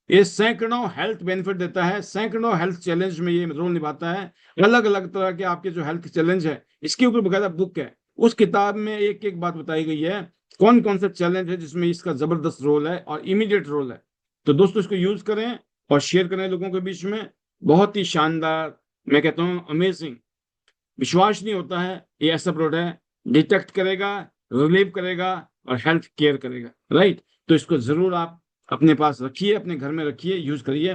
ये सैकड़ों हेल्थ बेनिफिट देता है, सैकड़ों हेल्थ चैलेंज में ये रोल निभाता है। अलग अलग तरह के आपके जो हेल्थ चैलेंज है इसके ऊपर बकायदा बुक है। उस किताब में एक एक बात बताई गई है, कौन कौन सा चैलेंज है जिसमें इसका जबरदस्त रोल है और इमीडिएट रोल है। तो दोस्तों इसको यूज करें और शेयर करें लोगों के बीच में। बहुत ही शानदार, मैं कहता हूँ अमेजिंग, विश्वास नहीं होता है ये ऐसा प्रोडक्ट है। डिटेक्ट करेगा, रिलीव करेगा और हेल्थ केयर करेगा, राइट। तो इसको जरूर आप अपने पास रखिए, अपने घर में रखिए, यूज करिए।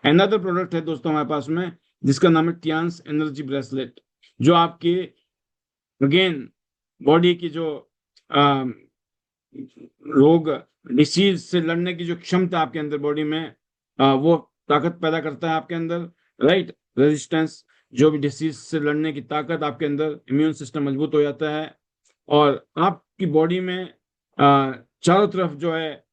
अनदर प्रोडक्ट है दोस्तों हमारे पास में जिसका नाम है टियांस एनर्जी ब्रेसलेट, जो आपके अगेन बॉडी की जो रोग, डिसीज से लड़ने की जो क्षमता आपके अंदर बॉडी में, वो ताकत पैदा करता है आपके अंदर, राइट। रेजिस्टेंस, जो भी डिसीज से लड़ने की ताकत आपके अंदर, इम्यून सिस्टम मजबूत हो जाता है। और आपकी बॉडी में चारों तरफ जो है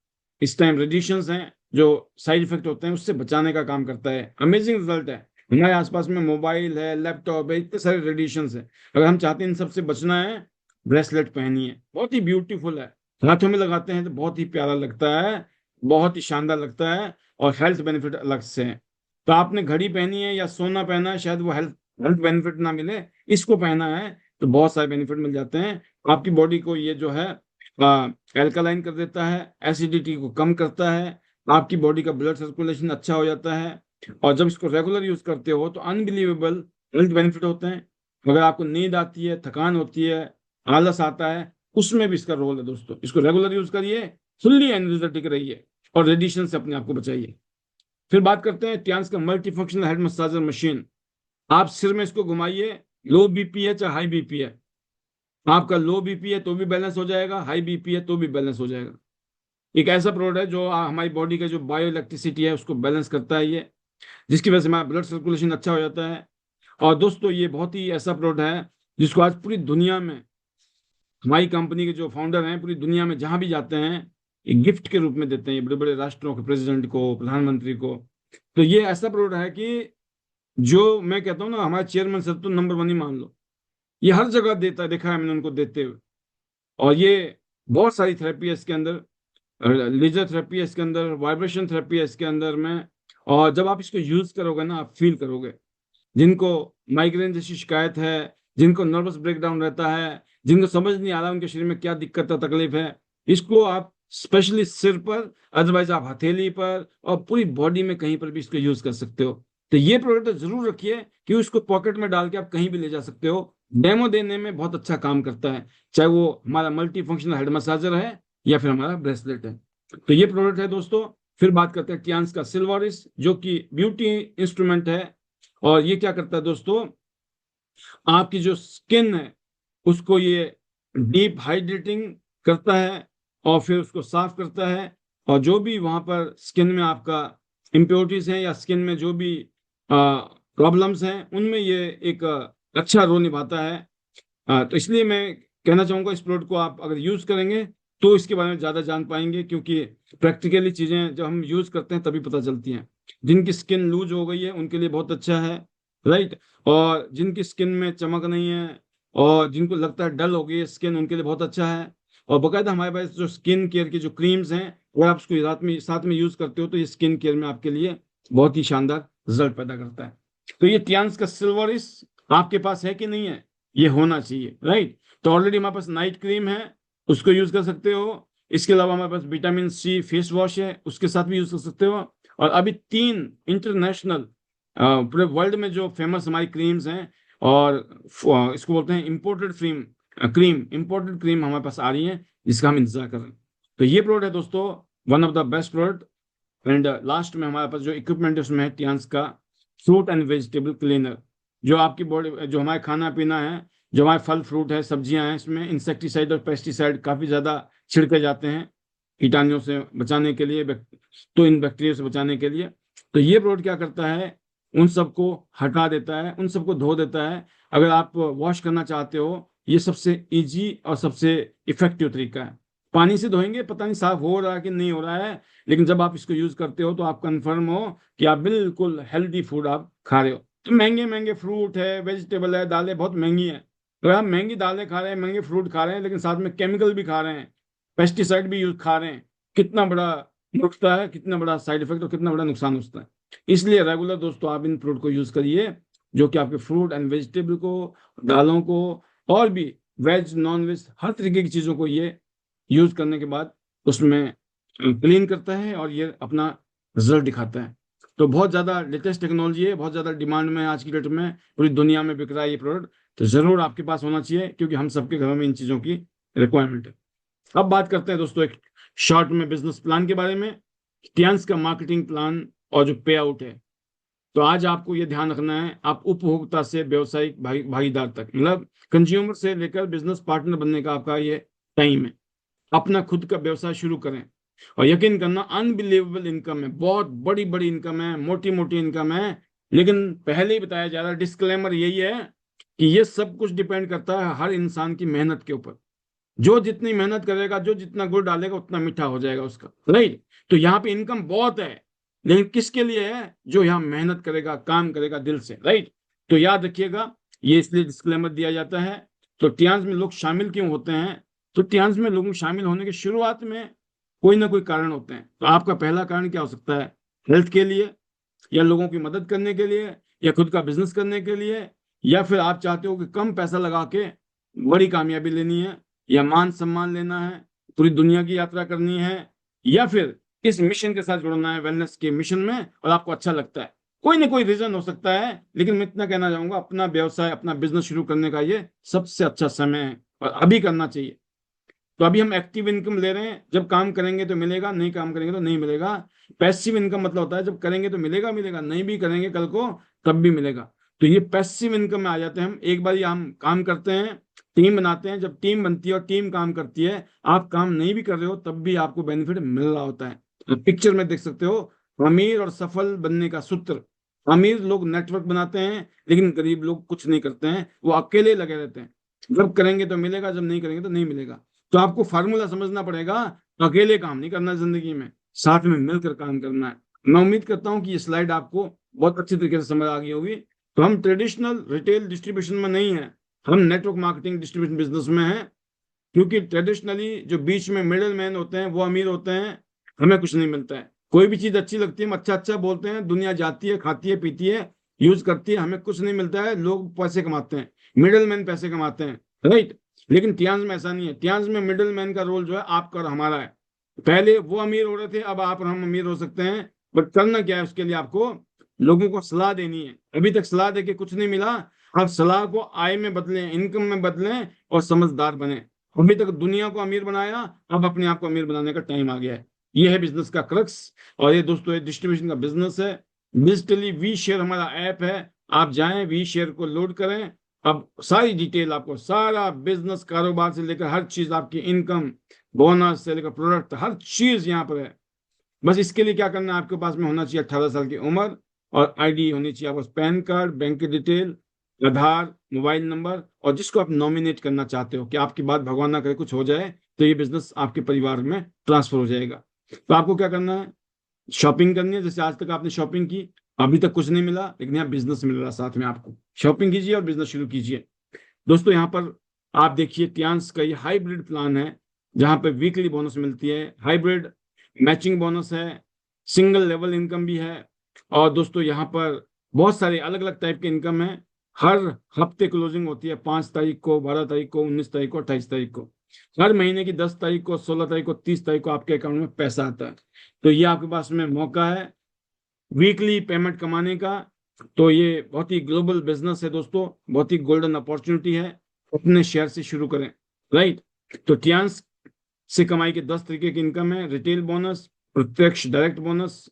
इस टाइम रेडिएशंस हैं, जो साइड इफेक्ट होते हैं उससे बचाने का काम करता है। अमेजिंग रिजल्ट है। हमारे आसपास में मोबाइल है, लैपटॉप है, इतने सारे रेडिएशन है, अगर हम चाहते हैं इन सबसे बचना है, ब्रेसलेट पहनिए। बहुत ही ब्यूटीफुल है, हाथों में लगाते हैं तो बहुत ही प्यारा लगता है, बहुत ही शानदार लगता है, और हेल्थ बेनिफिट अलग से है। तो आपने घड़ी पहनी है या सोना पहना है, शायद वो हेल्थ हेल्थ बेनिफिट ना मिले, इसको पहना है तो बहुत सारे बेनिफिट मिल जाते हैं। आपकी बॉडी को ये जो है एल्कलाइन कर देता है, एसिडिटी को कम करता है, आपकी बॉडी का ब्लड सर्कुलेशन अच्छा हो जाता है। और जब इसको रेगुलर यूज करते हो तो अनबिलीवेबल हेल्थ बेनिफिट होते हैं। अगर आपको नींद आती है, थकान होती है, आलस आता है, उसमें भी इसका रोल है दोस्तों। इसको रेगुलर यूज करिए, फुल्ली एनर्जेटिक रहिए, और रेडिएशन से अपने आप को बचाइए। फिर बात करते हैं टियान्स का multi functional head massager machine. आप सिर में इसको घुमाइए, लो बीपी है चाहे हाई बीपी है, आपका लो बीपी है तो भी बैलेंस हो जाएगा, हाई बीपी है तो भी बैलेंस हो जाएगा। एक ऐसा प्रोडक्ट है जो हमारी बॉडी का जो बायो इलेक्ट्रिसिटी है उसको बैलेंस करता है ये, जिसकी वजह से हमारा ब्लड सर्कुलेशन अच्छा हो जाता है। और दोस्तों ये बहुत ही ऐसा प्रोडक्ट है जिसको आज पूरी दुनिया में हमारी कंपनी के जो फाउंडर हैं पूरी दुनिया में जहां भी जाते हैं एक गिफ्ट के रूप में देते हैं, ये बड़े बड़े राष्ट्रों के प्रेसिडेंट को, प्रधानमंत्री को। तो ये ऐसा प्रोडक्ट है कि जो मैं कहता हूँ ना, हमारे चेयरमैन सर तो नंबर वन ही मान लो, ये हर जगह देता है, देखा है मैंने उनको देते हुए। और ये बहुत सारी थेरेपी है इसके अंदर, लेजर थेरेपी है इसके अंदर, वाइब्रेशन थेरेपी है इसके अंदर में। और जब आप इसको यूज करोगे ना, आप फील करोगे, जिनको माइग्रेन जैसी शिकायत है, जिनको नर्वस ब्रेकडाउन रहता है, जिनको समझ नहीं आ रहा उनके शरीर में क्या दिक्कत है, तकलीफ है, इसको आप स्पेशली सिर पर, अदरवाइज आप हथेली पर और पूरी बॉडी में कहीं पर भी इसको यूज कर सकते हो। तो ये प्रोडक्ट जरूर रखिए कि उसको पॉकेट में डाल के आप कहीं भी ले जा सकते हो। डेमो देने में बहुत अच्छा काम करता है, चाहे वो हमारा मल्टी फंक्शनल हेड मसाजर है या फिर हमारा ब्रेसलेट है। तो ये प्रोडक्ट है दोस्तों। फिर बात करते हैं टियान्स का सिल्वरिस, जो कि ब्यूटी इंस्ट्रूमेंट है। और ये क्या करता है दोस्तों, आपकी जो स्किन है उसको ये डीप हाइड्रेटिंग करता है, और फिर उसको साफ करता है। और जो भी वहां पर स्किन में आपका इम्प्योरिटीज हैं या स्किन में जो भी प्रॉब्लम्स हैं उनमें ये एक अच्छा रोल निभाता है। तो इसलिए मैं कहना चाहूंगा इस प्रोडक्ट को आप अगर यूज करेंगे तो इसके बारे में ज्यादा जान पाएंगे, क्योंकि प्रैक्टिकली चीजें जब हम यूज करते हैं तभी पता चलती हैं। जिनकी स्किन लूज हो गई है उनके लिए बहुत अच्छा है, राइट। और जिनकी स्किन में चमक नहीं है और जिनको लगता है डल हो गई है स्किन, उनके लिए बहुत अच्छा है। और बकायदा हमारे पास जो स्किन केयर की जो क्रीम्स हैं वो आप उसको रात में साथ में यूज करते हो तो ये स्किन केयर में आपके लिए बहुत ही शानदार रिजल्ट पैदा करता है। तो ये टियान्स का सिल्वरिस आपके पास है कि नहीं है, ये होना चाहिए, राइट। तो ऑलरेडी हमारे पास नाइट क्रीम है, उसको यूज कर सकते हो। इसके अलावा हमारे पास विटामिन सी फेस वॉश है, उसके साथ भी यूज कर सकते हो। और अभी 3 इंटरनेशनल पूरे वर्ल्ड में जो फेमस हमारी क्रीम्स हैं, और इसको बोलते हैं इम्पोर्टेड क्रीम, इम्पोर्टेड क्रीम हमारे पास आ रही है जिसका हम इंतजार कर रहे हैं। तो ये प्रोडक्ट है दोस्तों, one of the best product. And last में हमारे पास जो इक्विपमेंट है उसमें है टियान्स का फ्रूट एंड वेजिटेबल क्लीनर। जो आपकी बॉडी, जो हमारे खाना पीना है, जो हमारे फल फ्रूट है, सब्जियां हैं, इसमें इंसेक्टिसाइड और पेस्टिसाइड काफी ज्यादा छिड़के जाते हैं कीटाणुओं से बचाने के लिए, तो इन बैक्टीरिया से बचाने के लिए। तो ये प्रोडक्ट क्या करता है, उन सबको हटा देता है, उन सबको धो देता है। अगर आप वॉश करना चाहते हो, ये सबसे इजी और सबसे इफेक्टिव तरीका है। पानी से धोएंगे पता नहीं साफ हो रहा है कि नहीं हो रहा है, लेकिन जब आप इसको यूज करते हो तो आप कंफर्म हो कि आप बिल्कुल हेल्दी फूड आप खा रहे हो। तो महंगे महंगे फ्रूट है, वेजिटेबल है, दालें बहुत महंगी हैं, तो आप महंगी दालें खा रहे हैं, महंगे फ्रूट खा रहे हैं, लेकिन साथ में केमिकल भी खा रहे हैं, पेस्टिसाइड भी यूज खा रहे हैं। कितना बड़ा नुकसान है, कितना बड़ा साइड इफेक्ट और कितना बड़ा नुकसान होता है। इसलिए रेगुलर दोस्तों आप इन फ्रूट को यूज करिए, जो कि आपके फ्रूट एंड वेजिटेबल को, दालों को, और भी वेज नॉन वेज हर तरीके की चीजों को ये यूज करने के बाद उसमें क्लीन करता है और ये अपना रिजल्ट दिखाता है। तो बहुत ज्यादा लेटेस्ट टेक्नोलॉजी है, बहुत ज्यादा डिमांड में है आज की डेट में, पूरी दुनिया में बिक रहा है ये प्रोडक्ट। तो जरूर आपके पास होना चाहिए, क्योंकि हम सबके घरों में इन चीजों की रिक्वायरमेंट है। अब बात करते हैं दोस्तों एक शॉर्ट में बिजनेस प्लान के बारे में, टियान्स का मार्केटिंग प्लान और जो पे आउट है। तो आज आपको ये ध्यान रखना है, आप उपभोक्ता से व्यवसायिक भागीदार तक, मतलब कंज्यूमर से लेकर बिजनेस पार्टनर बनने का आपका ये टाइम है। अपना खुद का व्यवसाय शुरू करें, और यकीन करना अनबिलीवेबल इनकम है, बहुत बड़ी बड़ी इनकम है, मोटी मोटी इनकम है। लेकिन पहले ही बताया जा रहा है, डिस्क्लेमर यही है कि ये सब कुछ डिपेंड करता है हर इंसान की मेहनत के ऊपर। जो जितनी मेहनत करेगा, जो जितना गुड़ डालेगा उतना मीठा हो जाएगा उसका, राइट। तो यहाँ पे इनकम बहुत है, लेकिन किसके लिए है? जो यहाँ मेहनत करेगा, काम करेगा दिल से, राइट। तो याद रखिएगा, ये इसलिए डिस्क्लेमर दिया जाता है। तो टियांस में लोग शामिल क्यों होते हैं? तो टियांस में लोगों शामिल होने की शुरुआत में कोई ना कोई कारण होते हैं। तो आपका पहला कारण क्या हो सकता है? हेल्थ के लिए, या लोगों की मदद करने के लिए, या खुद का बिजनेस करने के लिए, या फिर आप चाहते हो कि कम पैसा लगा के बड़ी कामयाबी लेनी है, या मान सम्मान लेना है, पूरी दुनिया की यात्रा करनी है, या फिर इस मिशन के साथ जुड़ना है, वेलनेस के मिशन में, और आपको अच्छा लगता है। कोई ना कोई रीजन हो सकता है, लेकिन मैं इतना कहना चाहूंगा, अपना व्यवसाय, अपना बिजनेस शुरू करने का ये सबसे अच्छा समय है और अभी करना चाहिए। तो अभी हम एक्टिव इनकम ले रहे हैं, जब काम करेंगे तो मिलेगा, नहीं काम करेंगे तो नहीं मिलेगा। पैसिव इनकम मतलब होता है जब करेंगे तो मिलेगा मिलेगा, नहीं भी करेंगे कल को तब भी मिलेगा। तो ये पैसिव इनकम में आ जाते हैं हम। एक बार हम काम करते हैं, टीम बनाते हैं, जब टीम बनती है और टीम काम करती है, आप काम नहीं भी कर रहे हो तब भी आपको बेनिफिट मिल रहा होता है। तो पिक्चर में देख सकते हो, अमीर और सफल बनने का सूत्र। अमीर लोग नेटवर्क बनाते हैं, लेकिन गरीब लोग कुछ नहीं करते हैं, वो अकेले लगे रहते हैं। जब करेंगे तो मिलेगा, जब नहीं करेंगे तो नहीं मिलेगा। तो आपको फार्मूला समझना पड़ेगा, अकेले काम नहीं करना जिंदगी में, साथ में मिलकर काम करना है। मैं उम्मीद करता हूं कि ये स्लाइड आपको बहुत अच्छी तरीके से समझ आ गई होगी। तो हम ट्रेडिशनल रिटेल डिस्ट्रीब्यूशन में नहीं है, हम नेटवर्क मार्केटिंग डिस्ट्रीब्यूशन बिजनेस में है। क्योंकि ट्रेडिशनली जो बीच में मिडिल मैन होते हैं वो अमीर होते हैं, हमें कुछ नहीं मिलता है। कोई भी चीज अच्छी लगती है हम अच्छा अच्छा बोलते हैं, दुनिया जाती है, खाती है, पीती है, यूज करती है, हमें कुछ नहीं मिलता है। लोग पैसे कमाते हैं, मिडिल मैन पैसे कमाते हैं, राइट। लेकिन टियांस में ऐसा नहीं है। टियांस में मिडिल मैन का रोल जो है आपका और हमारा है। पहले वो अमीर हो रहे थे, अब आप और हम अमीर हो सकते हैं। बट करना क्या है उसके लिए? आपको लोगों को सलाह देनी है। अभी तक सलाह देके कुछ नहीं मिला, आप सलाह को आय में बदलें, इनकम में बदलें और समझदार बने। अभी तक दुनिया को अमीर बनाया, अब अपने आप को अमीर बनाने का टाइम आ गया है। ये है बिजनेस का क्रक्स। और ये दोस्तों, ये डिस्ट्रीब्यूशन का बिजनेस है। डिजिटली वी शेयर हमारा ऐप है, आप जाएं वी शेयर को लोड करें। अब सारी डिटेल आपको, सारा बिजनेस, कारोबार से लेकर हर चीज, आपकी इनकम, बोनस से लेकर प्रोडक्ट, हर चीज यहाँ पर है। बस इसके लिए क्या करना है? आपके पास में होना चाहिए 18 साल की उम्र, और आईडी होनी चाहिए आपके पास, पैन कार्ड, बैंक की डिटेल, आधार, मोबाइल नंबर, और जिसको आप नॉमिनेट करना चाहते हो कि आपकी बात भगवान ना करे कुछ हो जाए तो ये बिजनेस आपके परिवार में ट्रांसफर हो जाएगा। तो आपको क्या करना है? शॉपिंग करनी है। जैसे आज तक आपने शॉपिंग की, अभी तक कुछ नहीं मिला, लेकिन यहाँ बिजनेस मिल रहा साथ में आपको। शॉपिंग कीजिए और बिजनेस शुरू कीजिए। दोस्तों यहाँ पर आप देखिए, टियांस का ये हाइब्रिड प्लान है, जहां पे वीकली बोनस मिलती है, हाइब्रिड मैचिंग बोनस है, सिंगल लेवल इनकम भी है। और दोस्तों यहाँ पर बहुत सारे अलग अलग टाइप के इनकम है। हर हफ्ते क्लोजिंग होती है 5 तारीख को, 12 तारीख को, 19 तारीख को, 28 तारीख को। हर महीने की 10 तारीख को, 16 तारीख को, 30 तारीख को आपके अकाउंट में पैसा आता है। तो ये आपके पास में मौका है वीकली पेमेंट कमाने का। तो ये बहुत ही ग्लोबल बिजनेस है दोस्तों, बहुत ही गोल्डन अपॉर्चुनिटी है। अपने शेयर से शुरू करें, राइट। तो टियांस से कमाई के 10 तरीके की इनकम है। रिटेल बोनस, प्रत्यक्ष डायरेक्ट बोनस,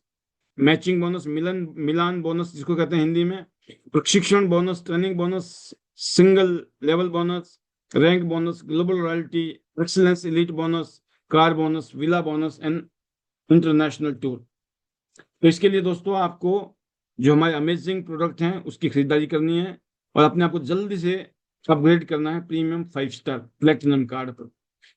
मैचिंग बोनस, मिलन मिलान बोनस जिसको कहते हैं हिंदी में, प्रशिक्षण bonus, training bonus, single level bonus, rank bonus, global royalty, excellence elite bonus, car bonus, villa bonus and international tour. तो इसके लिए दोस्तों आपको जो हमारे अमेजिंग प्रोडक्ट हैं उसकी खरीदारी करनी है, और अपने आप को जल्दी से अपग्रेड करना है प्रीमियम 5 स्टार प्लेटिनम कार्ड पर।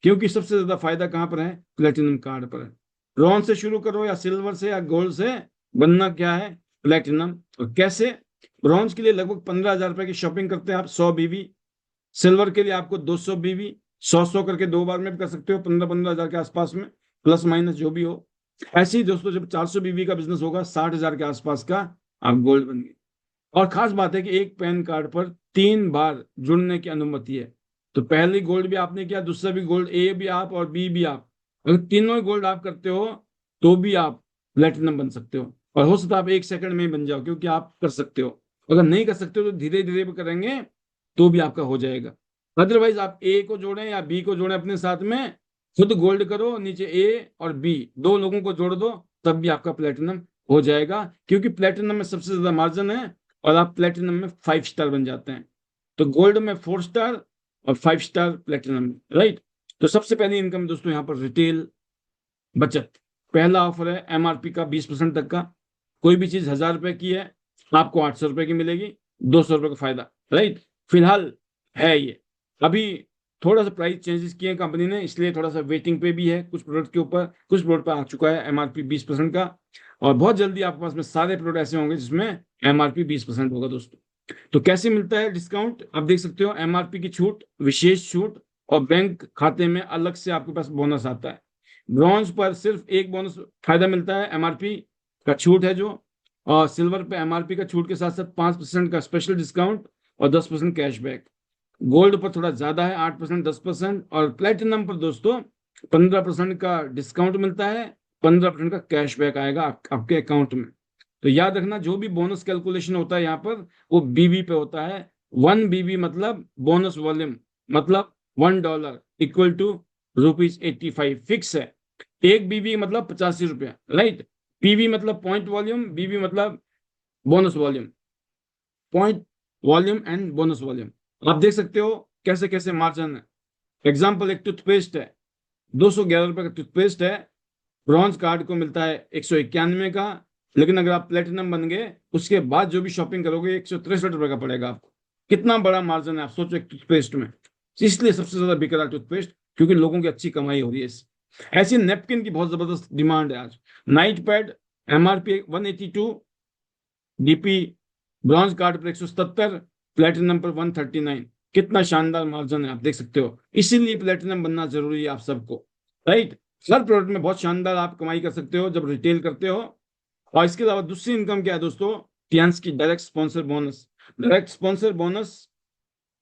क्योंकि सबसे ज्यादा फायदा कहाँ पर है? प्लेटिनम कार्ड पर है। ब्रॉन्ज से शुरू करो या सिल्वर से या गोल्ड से, बनना क्या है? प्लेटिनम। और कैसे? ब्रॉन्ज के लिए लगभग 15,000 रुपए की शॉपिंग करते हैं आप, 100 बीवी। सिल्वर के लिए आपको 200 बीवी, 100 करके 2 बार में भी कर सकते हो, 15-15 हजार के आसपास में, प्लस माइनस जो भी हो। ऐसे ही दोस्तों, जब 400 बीवी का बिजनेस होगा, 60,000 के आसपास का, आप गोल्ड बन गए। और खास बात है कि एक पैन कार्ड पर 3 बार जुड़ने की अनुमति है। तो पहली गोल्ड भी आपने किया, दूसरा भी गोल्ड, ए भी आप और बी भी आप, अगर तीनों गोल्ड आप करते हो तो भी आप प्लेटिनम बन सकते हो। और हो सकता है आप 1 सेकंड में ही बन जाओ, क्योंकि आप कर सकते हो। अगर नहीं कर सकते हो तो धीरे धीरे भी करेंगे तो भी आपका हो जाएगा। अदरवाइज आप ए को जोड़ें या बी को जोड़ें अपने साथ में, खुद गोल्ड करो, नीचे ए और बी 2 लोगों को जोड़ दो, तब भी आपका प्लेटिनम हो जाएगा। क्योंकि प्लेटिनम में सबसे ज्यादा मार्जिन है, और आप प्लेटिनम में 5 स्टार बन जाते हैं। तो गोल्ड में 4 स्टार और 5 स्टार प्लेटिनम में, राइट। तो सबसे पहली इनकम दोस्तों यहाँ पर रिटेल बचत। पहला ऑफर है एमआरपी का 20% तक का। कोई भी चीज 1,000 रुपए की है, आपको 800 रुपए की मिलेगी, 200 रुपए का फायदा, राइट। फिलहाल है ये। अभी थोड़ा सा प्राइस चेंजेस किए कंपनी ने, इसलिए थोड़ा सा वेटिंग पे भी है कुछ प्रोडक्ट के ऊपर। कुछ प्रोडक्ट पे आ चुका है एमआरपी 20% का, और बहुत जल्दी आपके पास में सारे प्रोडक्ट ऐसे होंगे जिसमें एमआरपी 20% होगा दोस्तों। तो कैसे मिलता है डिस्काउंट, आप देख सकते हो, एमआरपी की छूट, विशेष छूट, और बैंक खाते में अलग से आपके पास बोनस आता है। ब्रॉन्ज पर सिर्फ एक बोनस फायदा मिलता है, एमआरपी का छूट है जो, और सिल्वर पे एमआरपी का छूट के साथ साथ 5% का स्पेशल डिस्काउंट और 10% कैशबैक। गोल्ड पर थोड़ा ज्यादा है, 8%, 10%, और प्लेटिनम पर दोस्तों 15% का डिस्काउंट मिलता है, 15% का कैशबैक आएगा आपके अकाउंट में। तो याद रखना, जो भी बोनस कैलकुलेशन होता है यहाँ पर वो बीबी पे होता है। 1 बीबी मतलब बोनस वॉल्यूम, मतलब $1 इक्वल टू ₹85 फिक्स है। 1 बीबी मतलब 85 रुपया, राइट। पीवी मतलब पॉइंट वॉल्यूम, बीबी मतलब bonus volume, point volume and bonus volume. आप देख सकते हो कैसे कैसे मार्जिन है। एग्जाम्पल, एक टूथपेस्ट है, ₹211 का टूथपेस्ट है, ब्रॉन्ज कार्ड को मिलता है 191 का, लेकिन अगर आप प्लेटिनम बन गए उसके बाद जो भी शॉपिंग करोगे ₹163 का पड़ेगा आपको। कितना बड़ा मार्जिन है आप सोचो एक टूथपेस्ट में। इसलिए सबसे ज्यादा बिक रहा है टूथपेस्ट, क्योंकि लोगों की अच्छी कमाई हो रही है इससे। ऐसी नेपकिन की बहुत जबरदस्त डिमांड है आज। Night pad, MRP 182, DP bronze card पर 177, प्लेटिनम पर 139। कितना शानदार मार्जिन है, आप देख सकते हो। इसीलिए प्लेटिनम बनना जरूरी है आप सबको, राइट। हर प्रोडक्ट में बहुत शानदार आप कमाई कर सकते हो जब रिटेल करते हो। और इसके अलावा दूसरी इनकम क्या है दोस्तों, टियांस की direct sponsor bonus. Direct sponsor bonus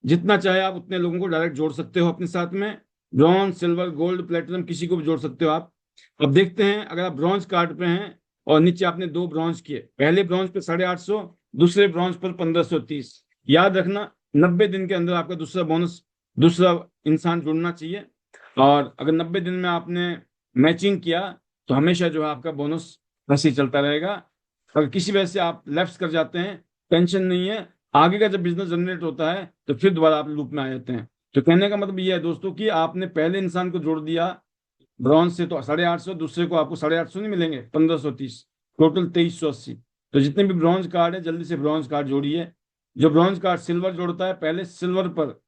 जितना चाहे आप उतने लोगों को डायरेक्ट जोड़ सकते हो अपने साथ में। ब्रॉन्ज, सिल्वर, गोल्ड, प्लेटिनम, किसी को भी जोड़ सकते हो आप। अब देखते हैं, अगर आप ब्रॉन्ज कार्ड पे हैं और नीचे आपने 2 ब्रॉन्ज किए, पहले ब्रॉन्ज पे 850, दूसरे ब्रॉन्ज पर 1530, याद रखना 90 दिन के अंदर आपका दूसरा बोनस, दूसरा इंसान जुड़ना चाहिए। और अगर 90 दिन में आपने मैचिंग किया तो हमेशा जो है आपका बोनस वैसे ही चलता रहेगा। अगर किसी वजह से आप लेफ्ट कर जाते हैं, टेंशन नहीं है, आगे का जब बिजनेस जनरेट होता है तो फिर दोबारा आप लूप में आ जाते हैं। तो कहने का मतलब ये है दोस्तों कि आपने पहले इंसान को जोड़ दिया ब्रॉन्ज से तो 850, दूसरे को आपको 850 नहीं मिलेंगे, 1530, टोटल 2380। तो जितने भी ब्रॉन्ज कार्ड है जल्दी से ब्रॉन्ज कार्ड जोड़िए। जो ब्रॉन्ज कार्ड सिल्वर जोड़ता है, पहले सिल्वर पर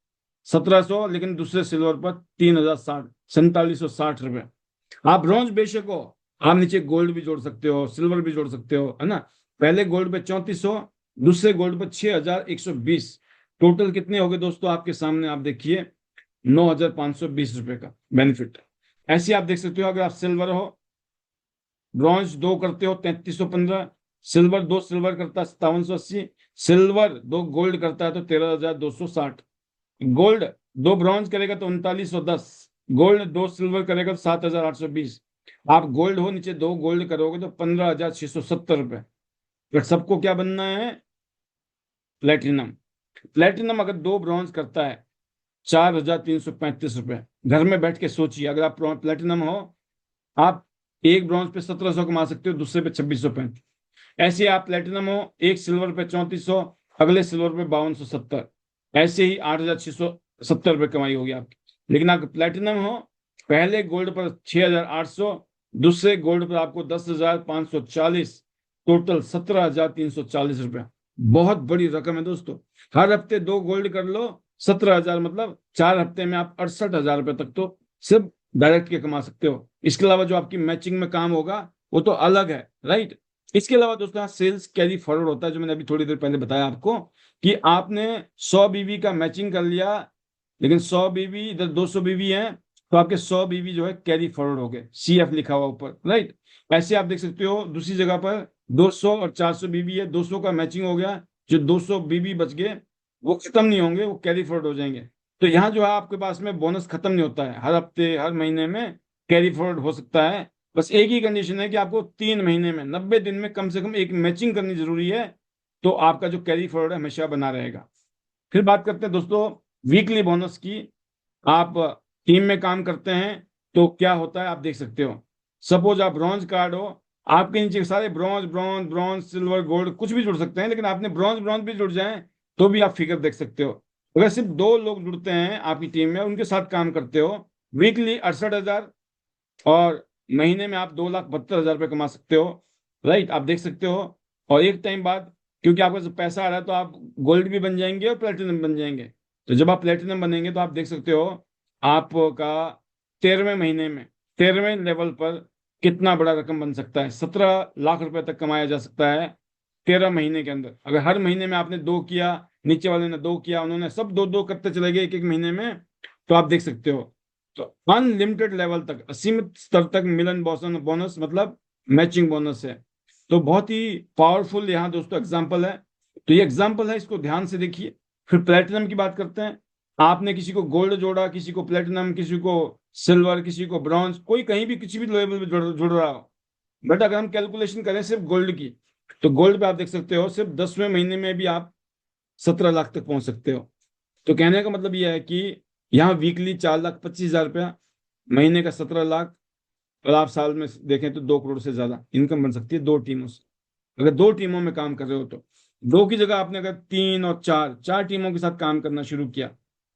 1700, लेकिन दूसरे सिल्वर पर 3060, ₹4760। आप ब्रॉन्ज बेशक हो, आप नीचे गोल्ड भी जोड़ सकते हो, सिल्वर भी जोड़ सकते हो, है ना। पहले गोल्ड पे 3400, दूसरे गोल्ड पे 6120, टोटल कितने हो गए दोस्तों आपके सामने, आप देखिए ₹9520 का बेनिफिट। ऐसे आप देख सकते हो, अगर आप सिल्वर हो, ब्रॉन्ज 2 करते हो 3315, सिल्वर 2 सिल्वर करता है 5780, सिल्वर 2 गोल्ड करता है तो 13260, गोल्ड 2 ब्रॉन्ज करेगा तो 3910, गोल्ड 2 सिल्वर करेगा तो 7820। आप गोल्ड हो, नीचे 2 गोल्ड करोगे तो ₹15,670। बट सबको क्या बनना है, प्लेटिनम। प्लेटिनम अगर 2 ब्रॉन्ज करता है ₹4335। घर में बैठ के सोचिए, अगर आप प्लेटिनम हो, आप एक ब्रॉन्ज पे 1700 कमा सकते हो, दूसरे पे 2635। ऐसे आप प्लेटिनम हो, एक सिल्वर पे 3400, अगले सिल्वर पे 5270, ऐसे ही ₹8670 कमाई होगी आपकी। लेकिन आप प्लेटिनम हो, पहले गोल्ड पर 6800, दूसरे गोल्ड पर आपको 10,540, टोटल ₹17,340। बहुत बड़ी रकम है दोस्तों। हर हफ्ते 2 गोल्ड कर लो, 17,000, मतलब 4 हफ्ते में आप ₹68,000 तक तो सिर्फ डायरेक्ट के कमा सकते हो। इसके अलावा जो आपकी मैचिंग में काम होगा वो तो अलग है, राइट। इसके अलावा दोस्तों सेल्स कैरी फॉरवर्ड होता है, जो मैंने अभी थोड़ी देर पहले बताया आपको, कि आपने 100 बीबी का मैचिंग कर लिया, लेकिन 100 बीबी इधर 200 बीबी है, तो आपके 100 बीबी जो है कैरी फॉरवर्ड हो गए, CF लिखा हुआ ऊपर, राइट। ऐसे आप देख सकते हो दूसरी जगह पर 200 और 400 बीबी है, 200 का मैचिंग हो गया, जो 200 बीबी बच गए वो खत्म नहीं होंगे, वो कैरी फॉरवर्ड हो जाएंगे। तो यहाँ जो है आपके पास में बोनस खत्म नहीं होता है, हर हफ्ते हर महीने में कैरी फॉरवर्ड हो सकता है। बस एक ही कंडीशन है कि आपको 3 महीने में, 90 दिन में कम से कम एक मैचिंग करनी जरूरी है, तो आपका जो कैरी फॉरवर्ड है हमेशा बना रहेगा। फिर बात करते हैं दोस्तों वीकली बोनस की। आप टीम में काम करते हैं तो क्या होता है आप देख सकते हो। सपोज आप ब्रॉन्ज कार्ड हो, आपके नीचे सारे bronze bronze bronze silver gold कुछ भी जुड़ सकते हैं, लेकिन आपने ब्रॉन्ज ब्रॉन्ज भी जुड़ जाए तो भी आप फिगर देख सकते हो। अगर सिर्फ 2 लोग जुड़ते हैं आपकी टीम में, उनके साथ काम करते हो, वीकली 68,000, और महीने में आप 2,72,000 कमा सकते हो, राइट। आप देख सकते हो। और एक टाइम बाद, क्योंकि आपका जब पैसा आ रहा है तो आप गोल्ड भी बन जाएंगे और प्लेटिनम बन जाएंगे। तो जब आप प्लेटिनम बनेंगे तो आप देख सकते हो आपका 13वें महीने में 13वें लेवल पर कितना बड़ा रकम बन सकता है। 17 लाख रुपए तक कमाया जा सकता है 13 महीने के अंदर। अगर हर महीने में आपने दो किया, नीचे वाले ने दो किया, उन्होंने सब दो दो करते चले गए एक एक महीने में, तो आप देख सकते हो। तो अनलिमिटेड लेवल तक, असीमित स्तर तक मिलन बोनस बोनस मतलब मैचिंग बोनस है। तो बहुत ही पावरफुल यहाँ दोस्तों एग्जाम्पल है। तो ये एग्जाम्पल है, इसको ध्यान से देखिए। फिर प्लेटिनम की बात करते हैं। आपने किसी को गोल्ड जोड़ा, किसी को प्लेटिनम, किसी को सिल्वर, किसी को ब्रॉन्ज, कोई कहीं भी किसी भी लेवल पे जुड़ रहा हो। बट अगर हम कैलकुलेशन करें सिर्फ गोल्ड की, तो गोल्ड पे आप देख सकते हो सिर्फ 10वें महीने में भी आप 17 लाख तक पहुंच सकते हो। तो कहने का मतलब यह है कि यहाँ वीकली 4,25,000 रुपया, महीने का 17 लाख, और आप साल में देखें तो 2 करोड़ से ज्यादा इनकम बन सकती है दो टीमों से। अगर दो टीमों में काम कर रहे हो तो दो की जगह आपने अगर तीन और चार चार टीमों के साथ काम करना शुरू किया,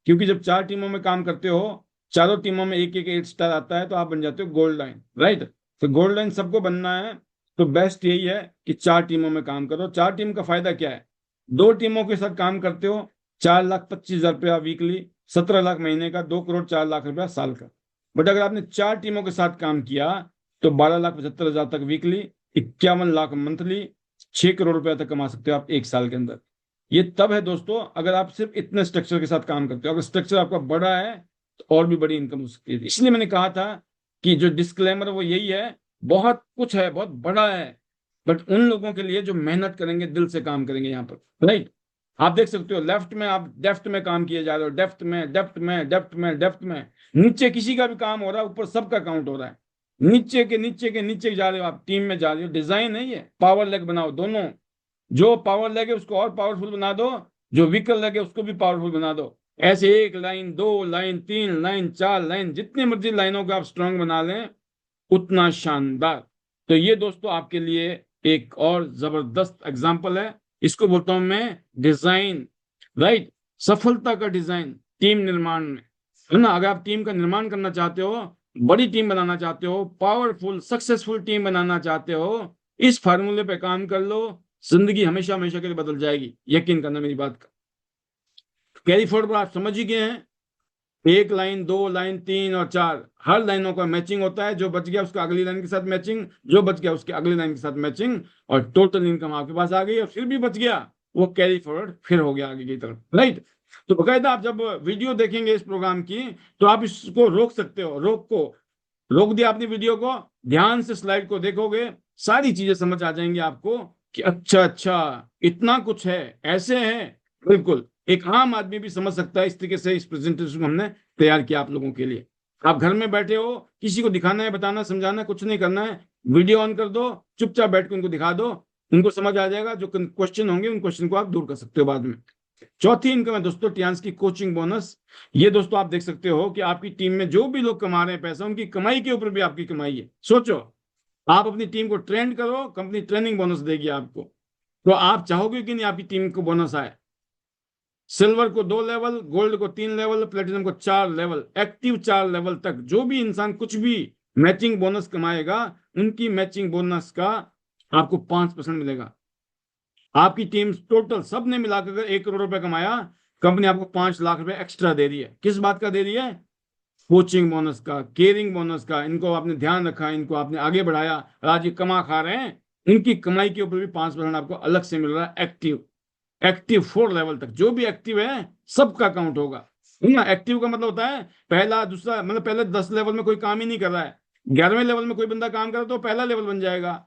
क्योंकि जब चार टीमों में काम करते हो, चारों टीमों में एक एक 8 स्टार आता है, तो आप बन जाते हो गोल्ड लाइन, राइट। तो गोल्ड लाइन सबको बनना है, तो बेस्ट यही है कि चार टीमों में काम करो। चार टीम का फायदा क्या है, दो टीमों के साथ काम करते हो, 4,25,000 रुपया वीकली, 17 लाख महीने का, 2,04,00,000 रुपया साल का। बट अगर आपने चार टीमों के साथ काम किया, तो 12,75,000 तक वीकली, 51 लाख मंथली, 6 करोड़ रुपया तक कमा सकते हो आप एक साल के अंदर। ये तब है दोस्तों अगर आप सिर्फ इतने स्ट्रक्चर के साथ काम करते हो। अगर स्ट्रक्चर आपका बड़ा है तो और भी बड़ी इनकम हो सकती है। इसलिए मैंने कहा था कि जो डिस्क्लेमर वो यही है, बहुत कुछ है, बहुत बड़ा है, बट उन लोगों के लिए जो मेहनत करेंगे, दिल से काम करेंगे यहाँ पर, राइट। आप देख सकते हो लेफ्ट में आप डेफ्ट में काम किए जा रहे हो, डेफ्ट में, डेफ्ट में, डेफ्ट में, डेफ्ट में। नीचे किसी का भी काम हो रहा है, ऊपर सबका काउंट हो रहा है। नीचे के नीचे के नीचे जा रहे हो आप, टीम में जा रहे हो। डिजाइन है ये, पावर लेग बनाओ दोनों। जो पावर लेग है उसको और पावरफुल बना दो, जो व्हीकल लेग है उसको भी पावरफुल बना दो। ऐसे एक लाइन, दो लाइन, तीन लाइन, चार लाइन, जितनी मर्जी लाइनों को आप स्ट्रांग बना लें, उतना शानदार। तो ये दोस्तों आपके लिए एक और जबरदस्त एग्जाम्पल है। इसको बोलता हूं मैं डिजाइन, राइट। सफलता का डिजाइन टीम निर्माण में, है ना। अगर आप टीम का निर्माण करना चाहते हो, बड़ी टीम बनाना चाहते हो, पावरफुल सक्सेसफुल टीम बनाना चाहते हो, इस फार्मूले पे काम कर लो, जिंदगी हमेशा हमेशा के लिए बदल जाएगी, यकीन करना मेरी बात का। कैरी फॉरवर्ड पर आप समझ ही गए हैं। एक लाइन, दो लाइन, तीन और चार, हर लाइनों का मैचिंग होता है। जो बच गया उसका अगली लाइन के साथ मैचिंग, जो बच गया उसके अगली लाइन के साथ मैचिंग, और टोटल इनकम आपके पास आ गई। और फिर भी बच गया, वो कैरी फॉरवर्ड फिर हो गया आगे की तरफ, राइट। तो बकायदा आप जब वीडियो देखेंगे इस प्रोग्राम की, तो आप इसको रोक सकते हो। रोक दिया आपने वीडियो को, ध्यान से स्लाइड को देखोगे, सारी चीजें समझ आ जाएंगी आपको कि अच्छा अच्छा इतना कुछ है, ऐसे है। बिल्कुल एक आम आदमी भी समझ सकता है। इस तरीके से इस प्रेजेंटेशन को हमने तैयार किया आप लोगों के लिए। आप घर में बैठे हो, किसी को दिखाना है, बताना, समझाना, कुछ नहीं करना है, वीडियो ऑन कर दो, चुपचाप बैठ के उनको दिखा दो, उनको समझ आ जाएगा। जो क्वेश्चन होंगे उन क्वेश्चन को आप दूर कर सकते हो बाद में। चौथी इनकम है दोस्तों टियान्स की कोचिंग बोनस। ये दोस्तों आप देख सकते हो कि आपकी टीम में जो भी लोग कमा रहे हैं पैसा, उनकी कमाई के ऊपर भी आपकी कमाई है। सोचो, आप अपनी टीम को ट्रेंड करो, कंपनी ट्रेनिंग बोनस देगी आपको, तो आप चाहोगे कि नहीं आपकी टीम को बोनस आए। सिल्वर को 2 लेवल, गोल्ड को 3 लेवल, प्लेटिनम को 4 लेवल, एक्टिव 4 लेवल तक जो भी इंसान कुछ भी मैचिंग बोनस कमाएगा, उनकी मैचिंग बोनस का आपको 5% मिलेगा। आपकी टीम टोटल सबने मिलाकर अगर 1 करोड़ रुपए कमाया, कंपनी आपको 5 लाख रुपए एक्स्ट्रा दे रही है। किस बात का दे रही है, कोचिंग बोनस का, केयरिंग बोनस का। इनको आपने ध्यान रखा, इनको आपने आगे बढ़ाया, और आज ये कमा खा रहे हैं, इनकी कमाई के ऊपर भी 5% आपको अलग से मिल रहा है। एक्टिव 4 लेवल तक जो भी एक्टिव है सबका काउंट होगा, है ना। एक्टिव का मतलब होता है पहला दूसरा, मतलब पहले 10 लेवल में कोई काम ही नहीं कर रहा है, 11वें लेवल में कोई बंदा काम कर रहा तो पहला लेवल बन जाएगा।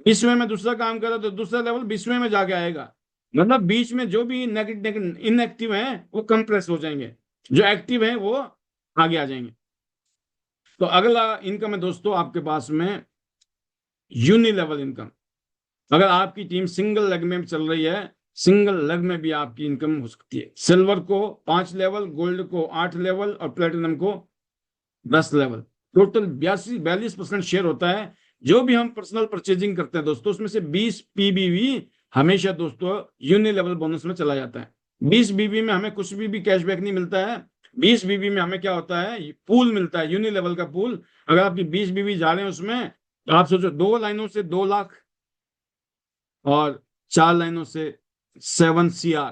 20वें में दूसरा काम कर रहा तो दूसरा लेवल 20वें में जाके आएगा। मतलब बीच में जो भी इनएक्टिव है वो कंप्रेस हो जाएंगे, जो एक्टिव है वो आगे आ जाएंगे। तो अगला इनकम है दोस्तों आपके पास में यूनि लेवल इनकम। अगर आपकी टीम सिंगल लेग में चल रही है, सिंगल लेग में भी आपकी इनकम हो सकती है। सिल्वर को 5 लेवल, गोल्ड को 8 लेवल, और प्लेटिनम को 10 लेवल। टोटल 42% शेयर होता है। जो भी हम पर्सनल परचेजिंग करते हैं दोस्तों, उसमें से 20 पीबीवी हमेशा दोस्तों यूनि लेवल बोनस में चला जाता है। 20 बीबी में हमें कुछ भी कैशबैक नहीं मिलता है। 20 बीबी में हमें क्या होता है, पूल मिलता है, यूनि लेवल का पूल। अगर आपकी 20 बीबी जा रहे हैं उसमें, तो आप सोचो 2 लाइनों से 2 लाख, और 4 लाइनों से 7 CR,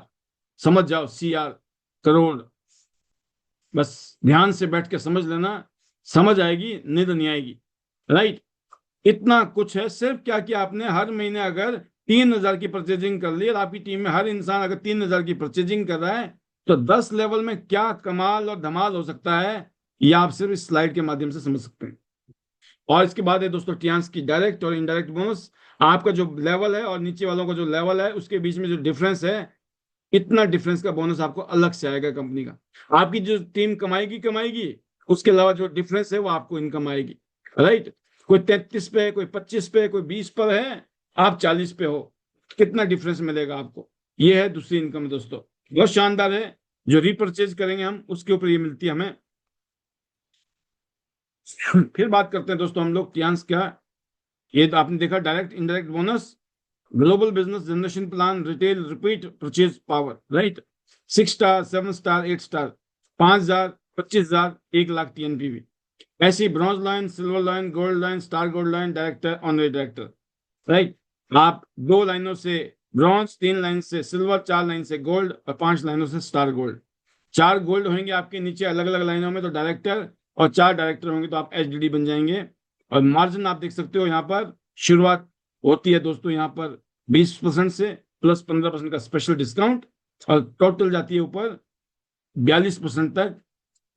समझ जाओ, CR करोड़। बस ध्यान से बैठ के समझ लेना, समझ आएगी, नींद नहीं आएगी। राइट, इतना कुछ है। सिर्फ क्या किया आपने, हर महीने अगर 3,000 की परचेजिंग कर ली और आपकी टीम में हर इंसान अगर 3,000 की परचेजिंग कर रहा है, तो 10 लेवल में क्या कमाल और धमाल हो सकता है, ये आप सिर्फ इस स्लाइड के माध्यम से समझ सकते हैं। और इसके बाद है दोस्तों टियांस की डायरेक्ट और इनडायरेक्ट बोनस। आपका जो लेवल है और नीचे वालों का जो लेवल है, उसके बीच में जो डिफरेंस है, इतना डिफरेंस का बोनस आपको अलग से आएगा कंपनी का। आपकी जो टीम कमाएगी कमाएगी, उसके अलावा जो डिफरेंस है वो आपको इनकम आएगी। राइट, कोई 33 पे है, कोई 25 पे है, कोई 20 पर है, आप 40 पे हो, कितना डिफरेंस मिलेगा आपको। ये है दूसरी इनकम दोस्तों, बहुत शानदार है। जो रिपर्चेज करेंगे हम, उसके ऊपर ये मिलती है हमें। फिर बात करते हैं दोस्तों हम लोग टियांस क्या। ये तो आपने देखा direct indirect bonus, global business generation plan, retail repeat purchase power. Right, 6 star, 7 star, 8 star, 5,000, 25,000, 1,00,000 TNPV। ऐसी bronze line, silver line, gold line, star gold line, director, honorary director. Right, आप 2 लाइनों से ब्रॉन्ज, 3 लाइन से silver, 4 line से gold और 5 लाइनों से star gold. 4 gold होंगे आपके नीचे अलग अलग लाइनों में तो डायरेक्टर, और 4 डायरेक्टर होंगे तो आप HDD बन जाएंगे। और मार्जिन आप देख सकते हो यहाँ पर शुरुआत होती है दोस्तों यहाँ पर 20% से प्लस 15% का स्पेशल डिस्काउंट, और टोटल जाती है ऊपर 42% तक,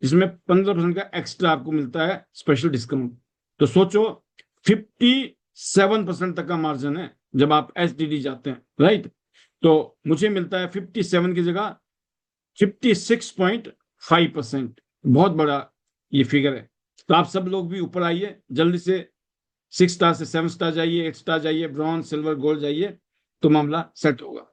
जिसमें 15% का एक्स्ट्रा आपको मिलता है स्पेशल डिस्काउंट। तो सोचो 57% तक का मार्जिन है जब आप HDD जाते हैं। राइट, तो मुझे मिलता है 57 की जगह 56.5%, बहुत बड़ा ये फिगर है। तो आप सब लोग भी ऊपर आइए जल्दी से, 6 स्टार से 7 स्टार जाइए, 8 स्टार जाइए, ब्रॉन्ज, सिल्वर, गोल्ड जाइए, तो मामला सेट होगा।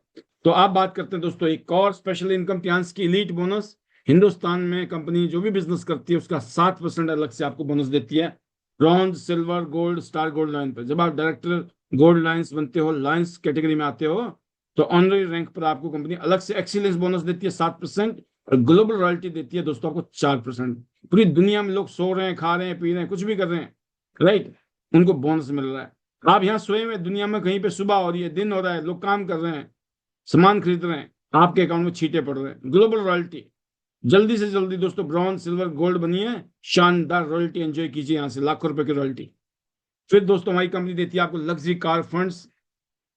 तो आप बात करते हैं दोस्तों एक और स्पेशल इनकम टियांस की, इलीट बोनस। हिंदुस्तान में कंपनी जो भी बिजनेस करती है उसका 7% अलग से आपको बोनस देती है, bronze, silver, gold, star gold line पर। जब आप डायरेक्टर गोल्ड लाइन्स बनते हो, लाइन्स कैटेगरी में आते हो, तो ऑनरी रैंक पर आपको कंपनी अलग से एक्सीलेंस बोनस देती है 7%, और ग्लोबल रॉयल्टी देती है दोस्तों आपको 4%। पूरी दुनिया में लोग सो रहे हैं, खा रहे हैं, पी रहे हैं, कुछ भी कर रहे हैं, राइट, उनको बोनस मिल रहा है। आप यहाँ सोए हुए दुनिया में कहीं पे सुबह हो रही है, दिन हो रहा है, लोग काम कर रहे हैं, सामान खरीद रहे हैं, आपके अकाउंट में छींटे पड़ रहे हैं, ग्लोबल रॉयल्टी। जल्दी से जल्दी दोस्तों ब्रॉन्ज, सिल्वर, गोल्ड बनिए, शानदार रॉयल्टी एंजॉय कीजिए यहाँ से, लाखों रुपए की रॉयल्टी। फिर दोस्तों हमारी कंपनी देती है आपको luxury car funds.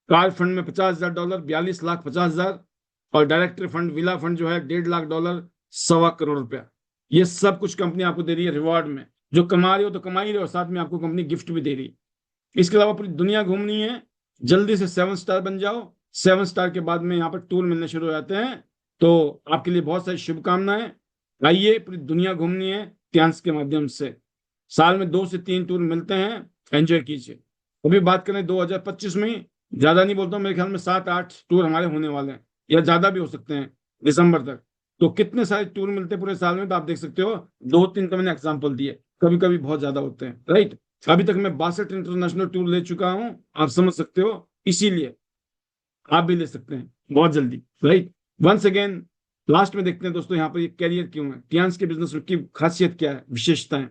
Car fund में $50,000, 42,50,000, और डायरेक्टर फंड, विला फंड जो है $1.5 लाख, 1.25 करोड़। ये सब कुछ कंपनी आपको दे रही है रिवॉर्ड में। जो कमा रहे हो तो कमा ही रहे हो, साथ में आपको कंपनी गिफ्ट भी दे रही है। इसके अलावा पूरी दुनिया घूमनी है, जल्दी से 7 स्टार बन जाओ। 7 स्टार के बाद में यहाँ पर टूर मिलने शुरू हो जाते हैं, तो आपके लिए बहुत सारी शुभकामनाएं। आइए, पूरी दुनिया घूमनी है टियांस के माध्यम से, साल में 2 से 3 टूर मिलते हैं, एंजॉय कीजिए। अभी बात करें 2025 में, ज्यादा नहीं बोलता हूँ, मेरे ख्याल में 7-8 टूर हमारे होने वाले हैं, या ज्यादा भी हो सकते हैं दिसंबर तक। तो कितने सारे टूर मिलते हैं पूरे साल में, तो आप देख सकते हो, 2-3 तो मैंने एग्जाम्पल दिए, कभी कभी बहुत ज्यादा होते हैं। राइट, अभी तक मैं 62 इंटरनेशनल टूर ले चुका हूं, आप समझ सकते हो, इसीलिए आप भी ले सकते हैं बहुत जल्दी। राइट, वंस अगेन लास्ट में देखते हैं दोस्तों यहाँ पर ये कैरियर क्यों है, टियांस के बिजनेस की खासियत क्या है, विशेषताएं।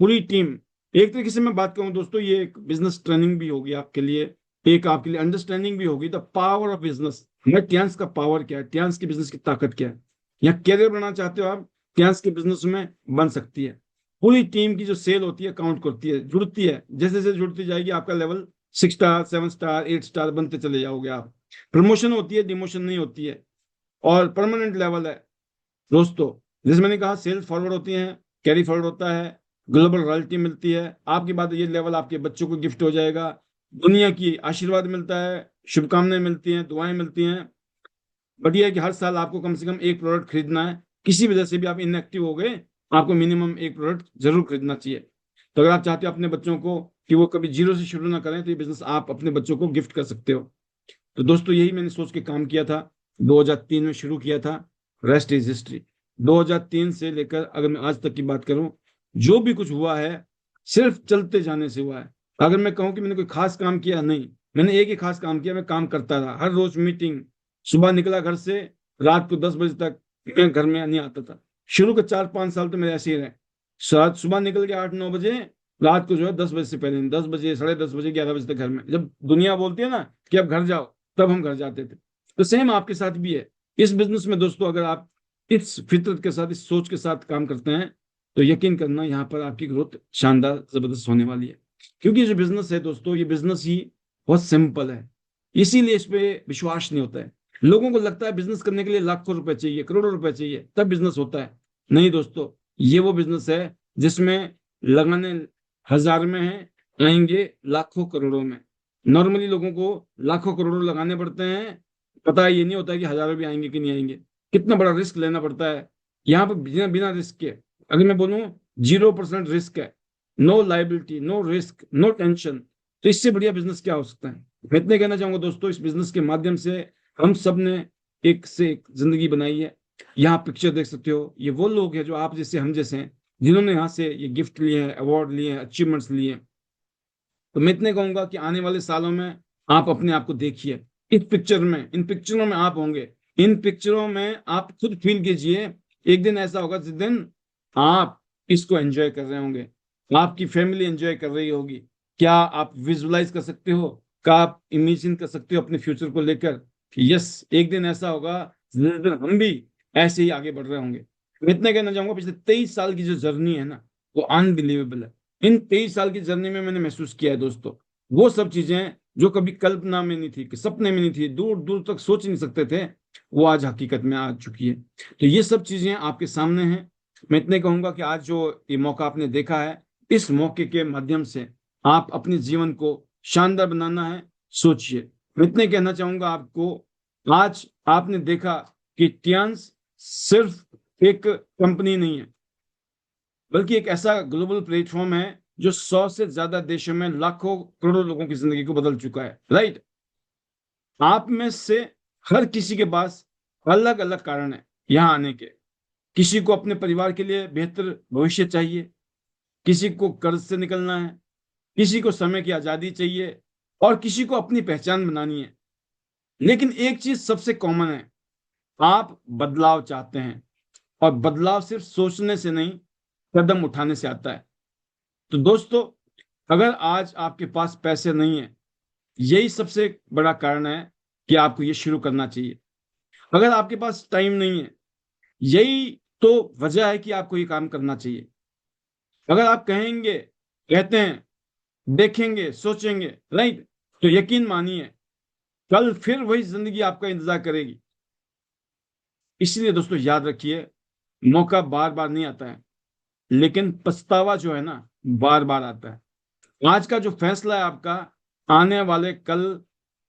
पूरी टीम, एक तरीके से मैं बात करूं दोस्तों, ये एक बिजनेस ट्रेनिंग भी होगी आपके लिए, एक आपके लिए अंडरस्टैंडिंग भी होगी, द पावर ऑफ बिजनेस। मैं टियांस का पावर क्या है, टियांस की बिजनेस की ताकत क्या है। यहाँ कैरियर बनाना चाहते हो आप, टियांस के बिजनेस में बन सकती है। पूरी टीम की जो सेल होती है काउंट करती है, जुड़ती है, जैसे जैसे जुड़ती जाएगी आपका लेवल 6 स्टार, 7 स्टार, 8 स्टार बनते चले जाओगे आप। प्रमोशन होती है, डिमोशन नहीं होती है, और परमानेंट लेवल है दोस्तों। जैसे मैंने कहा, सेल्स फॉरवर्ड होती हैं, कैरी फॉरवर्ड होता है, ग्लोबल रॉयल्टी मिलती है आपकी बात, ये लेवल आपके बच्चों को गिफ्ट हो जाएगा, दुनिया की आशीर्वाद मिलता है, शुभकामनाएं मिलती हैं, दुआएं मिलती हैं। बट ये है कि हर साल आपको कम से कम एक प्रोडक्ट खरीदना है, किसी वजह से भी आप इनएक्टिव हो गए, आपको मिनिमम एक प्रोडक्ट जरूर खरीदना चाहिए। तो अगर आप चाहते हो अपने बच्चों को कि वो कभी जीरो से शुरू ना करें, तो ये बिजनेस आप अपने बच्चों को गिफ्ट कर सकते हो। तो दोस्तों यही मैंने सोच के काम किया था, 2003 में शुरू किया था, रेस्ट इज हिस्ट्री। 2003 से लेकर अगर मैं आज तक की बात करूं, जो भी कुछ हुआ है सिर्फ चलते जाने से हुआ है। अगर मैं कहूं कि मैंने कोई खास काम किया, नहीं, मैंने एक ही खास काम किया, मैं काम करता रहा, हर रोज मीटिंग, सुबह निकला घर से, रात को 10 बजे तक मैं घर में नहीं आता था। शुरू के 4-5 साल तो मेरे ऐसे ही रहे, सुबह निकल के 8-9 बजे, रात को जो है 10 बजे से पहले, 10 बजे, 10:30 बजे, 11 बजे तक घर में। जब दुनिया बोलती है ना कि अब घर जाओ, तब हम घर जाते थे। तो सेम आपके साथ भी है इस बिजनेस में दोस्तों। अगर आप इस फितरत के साथ, इस सोच के साथ काम करते हैं, तो यकीन करना यहाँ पर आपकी ग्रोथ शानदार जबरदस्त होने वाली है। क्योंकि जो बिजनेस है दोस्तों, ये बिजनेस ही बहुत सिंपल है, इसीलिए इस पे विश्वास नहीं होता है। लोगों को लगता है बिजनेस करने के लिए लाखों रुपए चाहिए, करोड़ों रुपए चाहिए, तब बिजनेस होता है। नहीं दोस्तों, ये वो बिजनेस है जिसमें लगाने हजार में है, आएंगे लाखों करोड़ों में। नॉर्मली लोगों को लाखों करोड़ों लगाने पड़ते हैं, पता ये नहीं होता कि हजारों भी आएंगे कि नहीं आएंगे। कितना बड़ा रिस्क लेना पड़ता है यहाँ पर, बिना बिना रिस्क के। अगर मैं बोलूं 0% रिस्क है, no liability, no risk, no tension, तो इससे बढ़िया बिजनेस क्या हो सकता है। मैं इतने कहना चाहूंगा दोस्तों, इस बिजनेस के माध्यम से हम सब ने एक से एक जिंदगी बनाई है। यहाँ पिक्चर देख सकते हो, ये वो लोग हैं जो आप जैसे हम जैसे हैं, जिन्होंने यहाँ से ये गिफ्ट लिए हैं, अवार्ड लिए हैं, अचीवमेंट्स लिए हैं। तो मैं इतने कहूंगा कि आने वाले सालों में आप अपने आप को देखिए इस पिक्चर में, इन पिक्चरों में आप होंगे, इन पिक्चरों में आप खुद फील कीजिए। एक दिन ऐसा होगा जिस दिन आप इसको एंजॉय कर रहे होंगे, आपकी फैमिली एंजॉय कर रही होगी। क्या आप विजुलाइज कर सकते हो, क्या आप इमेजिन कर सकते हो अपने फ्यूचर को लेकर? यस, एक दिन ऐसा होगा जिस दिन हम भी ऐसे ही आगे बढ़ रहे होंगे। मैं इतना कहना चाहूंगा, पिछले 23 साल की जो जर्नी है ना, वो अनबिलीवेबल है। इन 23 साल की जर्नी में मैंने महसूस किया है दोस्तों, वो सब चीजें जो कभी कल्पना में नहीं थी, कि सपने में नहीं थी, दूर दूर तक सोच नहीं सकते थे, वो आज हकीकत में आ चुकी है। तो ये सब चीजें आपके सामने हैं। मैं इतने कहूंगा कि आज जो ये मौका आपने देखा है, इस मौके के माध्यम से आप अपने जीवन को शानदार बनाना है, सोचिए। मैं इतने कहना चाहूंगा आपको, आज आपने देखा कि टियांस सिर्फ एक कंपनी नहीं है, बल्कि एक ऐसा ग्लोबल प्लेटफॉर्म है जो 100 से ज्यादा देशों में लाखों करोड़ों लोगों की जिंदगी को बदल चुका है। राइट? आप में से हर किसी के पास अलग अलग कारण है यहाँ आने के। किसी को अपने परिवार के लिए बेहतर भविष्य चाहिए, किसी को कर्ज से निकलना है, किसी को समय की आजादी चाहिए, और किसी को अपनी पहचान बनानी है। लेकिन एक चीज सबसे कॉमन है, आप बदलाव चाहते हैं, और बदलाव सिर्फ सोचने से नहीं, कदम उठाने से आता है। तो दोस्तों, अगर आज आपके पास पैसे नहीं है, यही सबसे बड़ा कारण है कि आपको ये शुरू करना चाहिए। अगर आपके पास टाइम नहीं है, यही तो वजह है कि आपको ये काम करना चाहिए। अगर आप कहेंगे, कहते हैं, देखेंगे, सोचेंगे, राइट, तो यकीन मानिए कल फिर वही जिंदगी आपका इंतजार करेगी। इसलिए दोस्तों याद रखिए, मौका बार बार नहीं आता है, लेकिन पछतावा जो है ना, बार बार आता है। आज का जो फैसला है आपका, आने वाले कल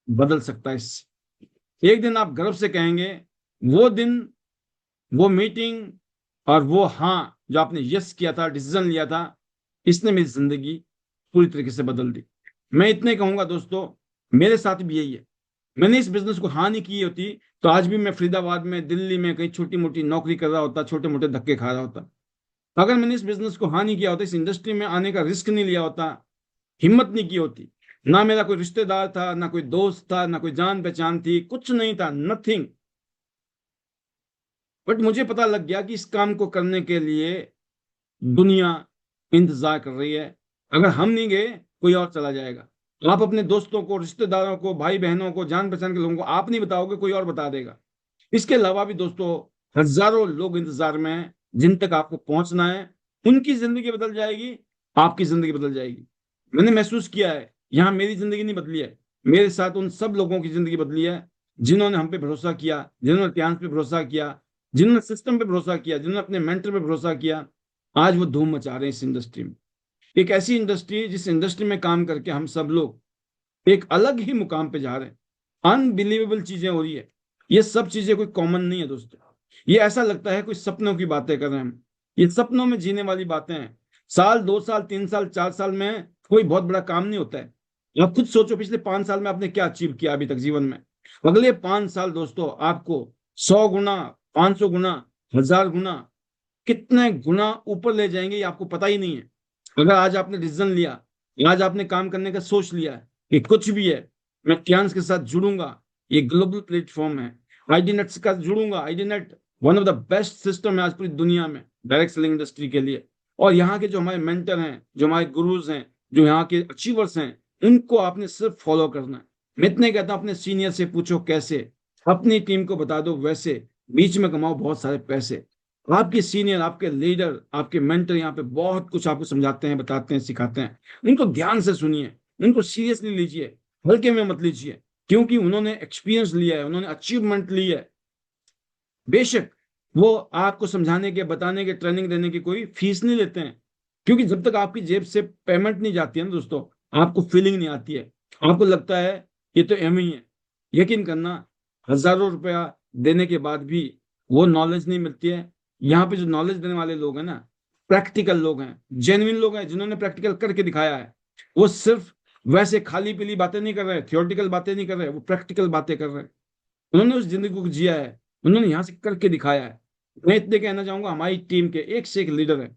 बदल सकता है इससे। एक दिन आप गर्व से कहेंगे, वो दिन, वो मीटिंग, और वो हाँ जो आपने यस किया था, डिसीजन लिया था, इसने मेरी जिंदगी पूरी तरीके से बदल दी। मैं इतने कहूंगा दोस्तों, मेरे साथ भी यही है। मैंने इस बिजनेस को हाँ नहीं की होती, तो आज भी मैं फरीदाबाद में, दिल्ली में कहीं छोटी मोटी नौकरी कर रहा होता, छोटे मोटे धक्के खा रहा होता। अगर मैंने इस बिजनेस को हाँ नहीं किया होता, इस इंडस्ट्री में आने का रिस्क नहीं लिया होता, हिम्मत नहीं की होती, ना मेरा कोई रिश्तेदार था, ना कोई दोस्त था, ना कोई जान पहचान थी, कुछ नहीं था, नथिंग। बट मुझे पता लग गया कि इस काम को करने के लिए दुनिया इंतजार कर रही है। अगर हम नहीं गए, कोई और चला जाएगा। आप अपने दोस्तों को, रिश्तेदारों को, भाई बहनों को, जान पहचान के लोगों को आप नहीं बताओगे, कोई और बता देगा। इसके अलावा भी दोस्तों हजारों लोग इंतजार में हैं, जिन तक आपको पहुंचना है। उनकी जिंदगी बदल जाएगी, आपकी जिंदगी बदल जाएगी। मैंने महसूस किया है, यहाँ मेरी जिंदगी नहीं बदली है, मेरे साथ उन सब लोगों की जिंदगी बदली है जिन्होंने हम पे भरोसा किया, जिन्होंने ध्यान पे भरोसा किया, जिन्होंने सिस्टम पे भरोसा किया, जिन्होंने अपने मेंटर पे भरोसा किया। आज वो धूम मचा रहे हैं इस इंडस्ट्री में। एक ऐसी इंडस्ट्री, जिस इंडस्ट्री में काम करके हम सब लोग एक अलग ही मुकाम पे जा रहे हैं। अनबिलीवेबल चीजें हो रही है। ये सब चीजें कोई कॉमन नहीं है दोस्तों। ये ऐसा लगता है कोई सपनों की बातें कर रहे हैं हम। ये सपनों में जीने वाली बातें हैं। साल, 2 साल, 3 साल, 4 साल में कोई बहुत बड़ा काम नहीं होता है। आप खुद सोचो, पिछले 5 साल में आपने क्या अचीव किया अभी तक जीवन में। अगले 5 साल दोस्तों आपको 100 गुना, 500 गुना, 1000 गुना, कितने गुना ऊपर ले जाएंगे, ये आपको पता ही नहीं है। अगर आज आपने डिसीजन लिया, आज आपने काम करने का सोच लिया है कि कुछ भी है, मैं क्लाइंट्स के साथ जुड़ूंगा, ये ग्लोबल प्लेटफॉर्म है, आईडी नेट के साथ जुड़ूंगा। ID net one of the best system है आज पूरी दुनिया में डायरेक्ट सेलिंग इंडस्ट्री के लिए। और यहाँ के जो हमारे मेंटर हैं, जो हमारे गुरुज हैं, जो यहाँ के अचीवर्स हैं, उनको आपने सिर्फ फॉलो करना है। मैं इतने कहता हूं, अपने सीनियर से पूछो कैसे, अपनी टीम को बता दो वैसे, बीच में कमाओ बहुत सारे पैसे। आपके सीनियर, आपके लीडर, आपके मेंटर यहाँ पे बहुत कुछ आपको समझाते हैं, बताते हैं, सिखाते हैं। उनको ध्यान से सुनिए, उनको सीरियसली लीजिए, हल्के में मत लीजिए, क्योंकि उन्होंने एक्सपीरियंस लिया है, उन्होंने अचीवमेंट ली है। बेशक वो आपको समझाने के, बताने के, ट्रेनिंग देने की कोई फीस नहीं लेते हैं, क्योंकि जब तक आपकी जेब से पेमेंट नहीं जाती है ना दोस्तों, आपको फीलिंग नहीं आती है। आपको लगता है ये तो एम ही है। यकीन करना, हजारों रुपया देने के बाद भी वो नॉलेज नहीं मिलती है। यहाँ पे जो नॉलेज देने वाले लोग हैं ना, प्रैक्टिकल लोग हैं, जेन्युइन लोग हैं, जिन्होंने प्रैक्टिकल करके दिखाया है। वो सिर्फ वैसे खाली पीली बातें नहीं कर रहे, थियोरटिकल बातें नहीं कर रहे, वो प्रैक्टिकल बातें कर रहे हैं। उन्होंने उस जिंदगी को जिया है, उन्होंने यहां से करके दिखाया है। मैं इतने कहना चाहूंगा, हमारी टीम के एक से एक लीडर है,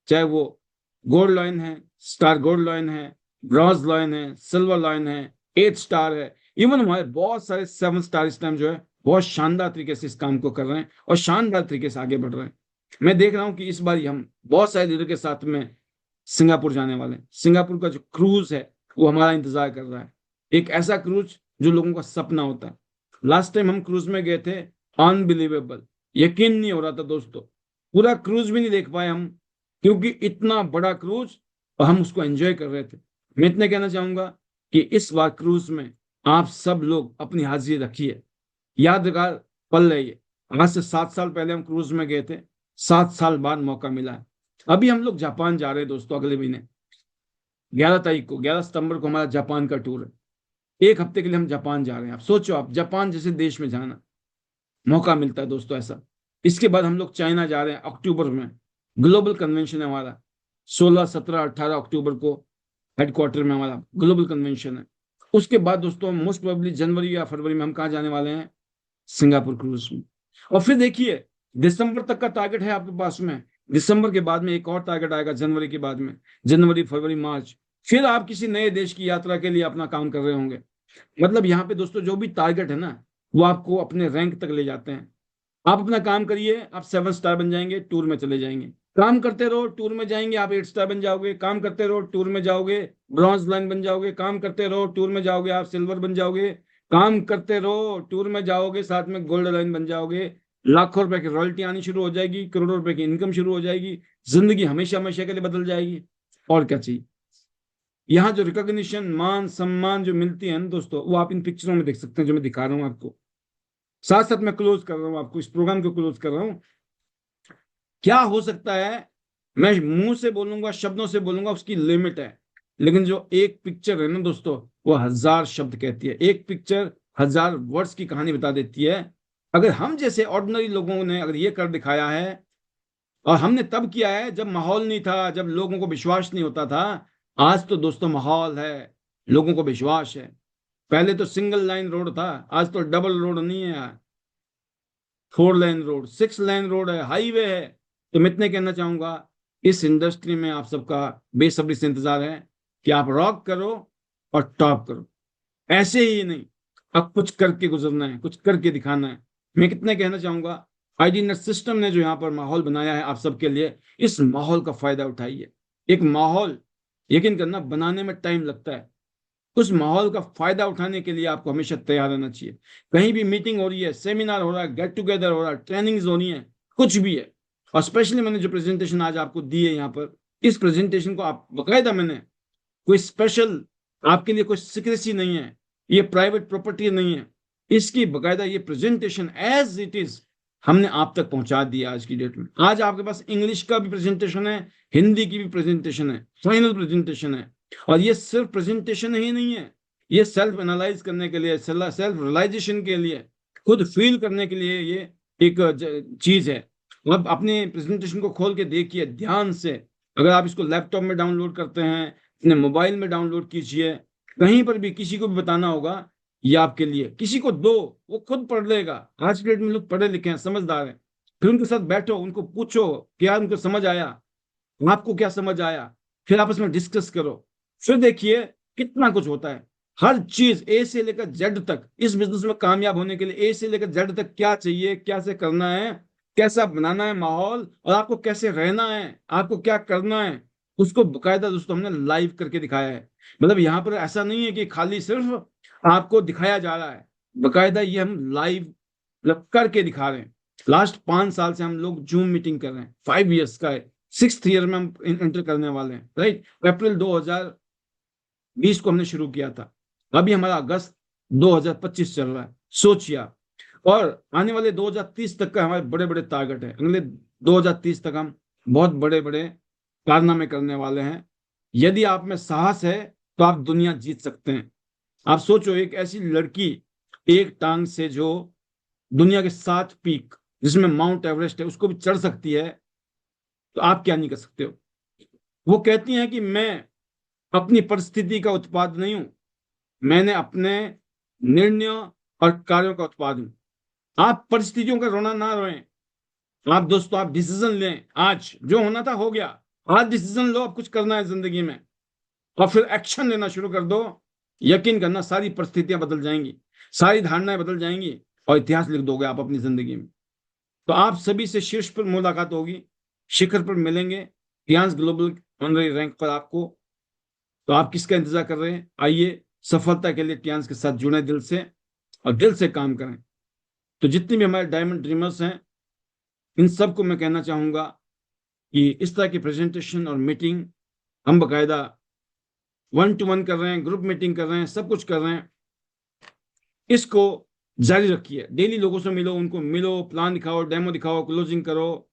चाहे वो गोल्ड लॉयन है, स्टार गोल्ड लॉयन है, ब्रॉन्ज लॉयन है, सिल्वर लॉयन है, 8 स्टार है, इवन हमारे बहुत सारे 7 स्टार इस टाइम जो है बहुत शानदार तरीके से इस काम को कर रहे हैं और शानदार तरीके से आगे बढ़ रहे हैं। मैं देख रहा हूँ कि इस बार हम बहुत सारे लीडर के साथ में सिंगापुर जाने वाले हैं। सिंगापुर का जो क्रूज है वो हमारा इंतजार कर रहा है, एक ऐसा क्रूज जो लोगों का सपना होता है। लास्ट टाइम हम क्रूज में गए थे, अनबिलीवेबल, यकीन नहीं हो रहा था दोस्तों। पूरा क्रूज भी नहीं देख पाए हम, क्योंकि इतना बड़ा क्रूज और हम उसको एंजॉय कर रहे थे। मैं इतने कहना चाहूंगा कि इस बार क्रूज में आप सब लोग अपनी हाजिरी रखिए, यादगार पल है ये। आज से 7 साल पहले हम क्रूज में गए थे, 7 साल बाद मौका मिला है। अभी हम लोग जापान जा रहे हैं दोस्तों, अगले महीने 11 तारीख को, 11 सितंबर को हमारा जापान का टूर है। एक हफ्ते के लिए हम जापान जा रहे हैं। आप सोचो, आप जापान जैसे देश में जाना, मौका मिलता है दोस्तों ऐसा। इसके बाद हम लोग चाइना जा रहे हैं अक्टूबर में, ग्लोबल कन्वेंशन है हमारा, 16, 17, 18 अक्टूबर को हेडक्वार्टर में हमारा ग्लोबल कन्वेंशन है। उसके बाद दोस्तों मोस्ट प्रोबेबली जनवरी या फरवरी में हम कहाँ जाने वाले हैं, सिंगापुर क्रूज में। और फिर देखिए, दिसंबर तक का टारगेट है आपके पास में, दिसंबर के बाद में एक और टारगेट आएगा जनवरी के बाद में, जनवरी, फरवरी, मार्च। फिर आप किसी नए देश की यात्रा के लिए अपना काम कर रहे होंगे। मतलब यहाँ पे दोस्तों जो भी टारगेट है ना, वो आपको अपने रैंक तक ले जाते हैं। आप अपना काम करिए, आप 7 स्टार बन जाएंगे, टूर में चले जाएंगे। काम करते रहो, टूर में जाएंगे, आप 8 स्टार बन जाओगे। काम करते रहो, टूर में जाओगे, ब्रॉन्ज लाइन बन जाओगे। काम करते रहो, टूर में जाओगे, आप सिल्वर बन जाओगे। काम करते रहो, टूर में जाओगे, साथ में गोल्ड लाइन बन जाओगे। लाखों रुपए की रॉयल्टी आनी शुरू हो जाएगी, करोड़ों रुपए की इनकम शुरू हो जाएगी। जिंदगी हमेशा हमेशा के लिए बदल जाएगी। और क्या चाहिए। यहाँ जो रिकॉग्निशन, मान सम्मान जो मिलती है ना दोस्तों, वो आप इन पिक्चरों में देख सकते हैं जो मैं दिखा रहा हूँ आपको। साथ साथ मैं क्लोज कर रहा हूँ, आपको इस प्रोग्राम को क्लोज कर रहा हूँ। क्या हो सकता है, मैं मुंह से बोलूंगा, शब्दों से बोलूंगा, उसकी लिमिट है। लेकिन जो एक पिक्चर है ना दोस्तों, वो 1000 शब्द कहती है। एक पिक्चर 1000 वर्ड्स की कहानी बता देती है। अगर हम जैसे ऑर्डिनरी लोगों ने अगर ये कर दिखाया है, और हमने तब किया है जब माहौल नहीं था, जब लोगों को विश्वास नहीं होता था। आज तो दोस्तों माहौल है, लोगों को विश्वास है। पहले तो सिंगल लाइन रोड था, आज तो डबल रोड नहीं है, 4 लेन रोड, 6 लेन रोड है, हाईवे है। तो मैं इतने कहना चाहूंगा, इस इंडस्ट्री में आप सबका बेसब्री से इंतजार है कि आप रॉक करो और टॉप करो। ऐसे ही नहीं, अब कुछ करके गुजरना है, कुछ करके दिखाना है। मैं कितने कहना चाहूंगा, आईडी नेट सिस्टम ने जो यहाँ पर माहौल बनाया है आप सबके लिए, इस माहौल का फायदा उठाइए। एक माहौल, यकीन करना, बनाने में टाइम लगता है। उस माहौल का फायदा उठाने के लिए आपको हमेशा तैयार रहना चाहिए। कहीं भी मीटिंग हो रही है, सेमिनार हो रहा है, गेट टुगेदर हो रहा है, ट्रेनिंग्स हो रही है, कुछ भी है। और स्पेशली मैंने जो प्रेजेंटेशन आज आपको दी है यहाँ पर, इस प्रेजेंटेशन को आप बकायदा, मैंने कोई स्पेशल आपके लिए कोई सिक्रेसी नहीं है, ये प्राइवेट प्रॉपर्टी नहीं है। इसकी बकायदा ये प्रेजेंटेशन एज इट इज हमने आप तक पहुंचा दिया। आज की डेट में आज आपके पास इंग्लिश का भी प्रेजेंटेशन है, हिंदी की भी प्रेजेंटेशन है, फाइनल प्रेजेंटेशन है। और ये सिर्फ प्रेजेंटेशन ही नहीं है, ये सेल्फ एनालाइज करने के लिए, सेल्फ रियलाइजेशन के लिए, खुद फील करने के लिए ये एक चीज है। अब अपने प्रेजेंटेशन को खोल के देखिए ध्यान से। अगर आप इसको लैपटॉप में डाउनलोड करते हैं, अपने मोबाइल में डाउनलोड कीजिए, कहीं पर भी किसी को भी बताना होगा, ये आपके लिए, किसी को दो, वो खुद पढ़ लेगा। आज के डेट में लोग पढ़े लिखे हैं, समझदार हैं। फिर उनके साथ बैठो, उनको पूछो क्या उनको समझ आया, आपको क्या समझ आया, फिर आपस में डिस्कस करो। फिर देखिए कितना कुछ होता है। हर चीज ए से लेकर जेड तक, इस बिजनेस में कामयाब होने के लिए ए से लेकर जेड तक क्या चाहिए, कैसे करना है, कैसा बनाना है माहौल, और आपको कैसे रहना है, आपको क्या करना है, उसको बकायदा दोस्तों हमने लाइव करके दिखाया है। मतलब यहाँ पर ऐसा नहीं है कि खाली सिर्फ आपको दिखाया जा रहा है, बकायदा ये हम लाइव मतलब करके दिखा रहे हैं। लास्ट 5 साल से हम लोग जूम मीटिंग कर रहे हैं, 5 years का है, 6th ईयर में हम एंटर करने वाले हैं, राइट। अप्रैल 2020 को हमने शुरू किया था, अभी हमारा अगस्त 2025 चल रहा है, सोचिए आप। और आने वाले 2030 तक का हमारे बड़े बड़े टारगेट है, अगले 2030 तक हम बहुत बड़े बड़े कारनामे करने वाले हैं। यदि आप में साहस है तो आप दुनिया जीत सकते हैं। आप सोचो, एक ऐसी लड़की एक टांग से जो दुनिया के 7 पीक, जिसमें माउंट एवरेस्ट है, उसको भी चढ़ सकती है, तो आप क्या नहीं कर सकते हो। वो कहती हैं कि मैं अपनी परिस्थिति का उत्पाद नहीं हूं, मैंने अपने निर्णयों और कार्यों का उत्पाद हूं। आप परिस्थितियों का रोना ना रोएं। आप दोस्तों, आप डिसीजन लें। आज जो होना था हो गया, आज डिसीजन लो, अब कुछ करना है जिंदगी में, और फिर एक्शन लेना शुरू कर दो। यकीन करना, सारी परिस्थितियां बदल जाएंगी, सारी धारणाएं बदल जाएंगी, और इतिहास लिख दोगे आप अपनी जिंदगी में। तो आप सभी से शीर्ष पर मुलाकात होगी, शिखर पर मिलेंगे, टियांस ग्लोबल ऑनररी रैंक पर आपको। तो आप किसका इंतजार कर रहे हैं? आइए, सफलता के लिए टियांस के साथ जुड़े दिल से, और दिल से काम करें। तो जितने भी हमारे डायमंड ड्रीमर्स हैं, इन सबको मैं कहना चाहूंगा कि इस तरह की प्रेजेंटेशन और मीटिंग हम बकायदा 1-to-1 कर रहे हैं, ग्रुप मीटिंग कर रहे हैं, सब कुछ कर रहे हैं। इसको जारी रखिए, डेली लोगों से मिलो, उनको मिलो, प्लान दिखाओ, डेमो दिखाओ, क्लोजिंग करो,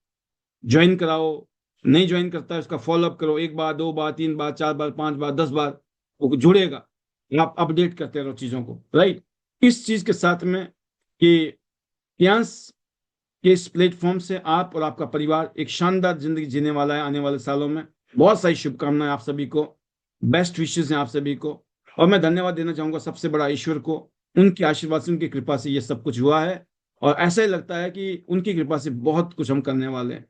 ज्वाइन कराओ। नहीं ज्वाइन करता है उसका फॉलोअप करो, 1 बार, 2 बार, 3 बार, 4 बार, 5 बार, 10 बार, वो जुड़ेगा। आप अपडेट करते रहो चीजों को, राइट। इस चीज के साथ में कि टियांस कि इस प्लेटफॉर्म से आप और आपका परिवार एक शानदार जिंदगी जीने वाला है आने वाले सालों में। बहुत सारी शुभकामनाएं आप सभी को, बेस्ट विशेष हैं आप सभी को। और मैं धन्यवाद देना चाहूंगा सबसे बड़ा ईश्वर को, उनके आशीर्वाद से, उनकी कृपा से ये सब कुछ हुआ है। और ऐसा ही लगता है कि उनकी कृपा से बहुत कुछ हम करने वाले हैं।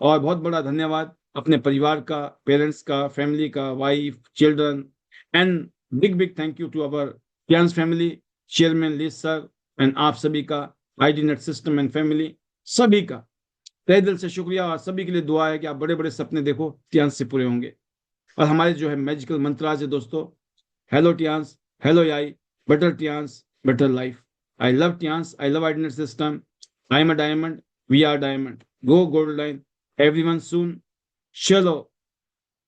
और बहुत बड़ा धन्यवाद अपने परिवार का, पेरेंट्स का, फैमिली का, wife, children, and big big thank you to our Tiens family, chairman Li sir, and आप सभी का, ID net system and family, सभी का तहे दिल से शुक्रिया। और सभी के लिए दुआ है कि आप बड़े बड़े सपने देखो, टियांस से पूरे होंगे। और हमारे जो है मैजिकल मंत्राज है दोस्तों, hello Tiens, hello AI, better Tiens, better life. I love Tiens, I love ID net system, I am a diamond, we are diamond, go gold line, everyone soon. चलो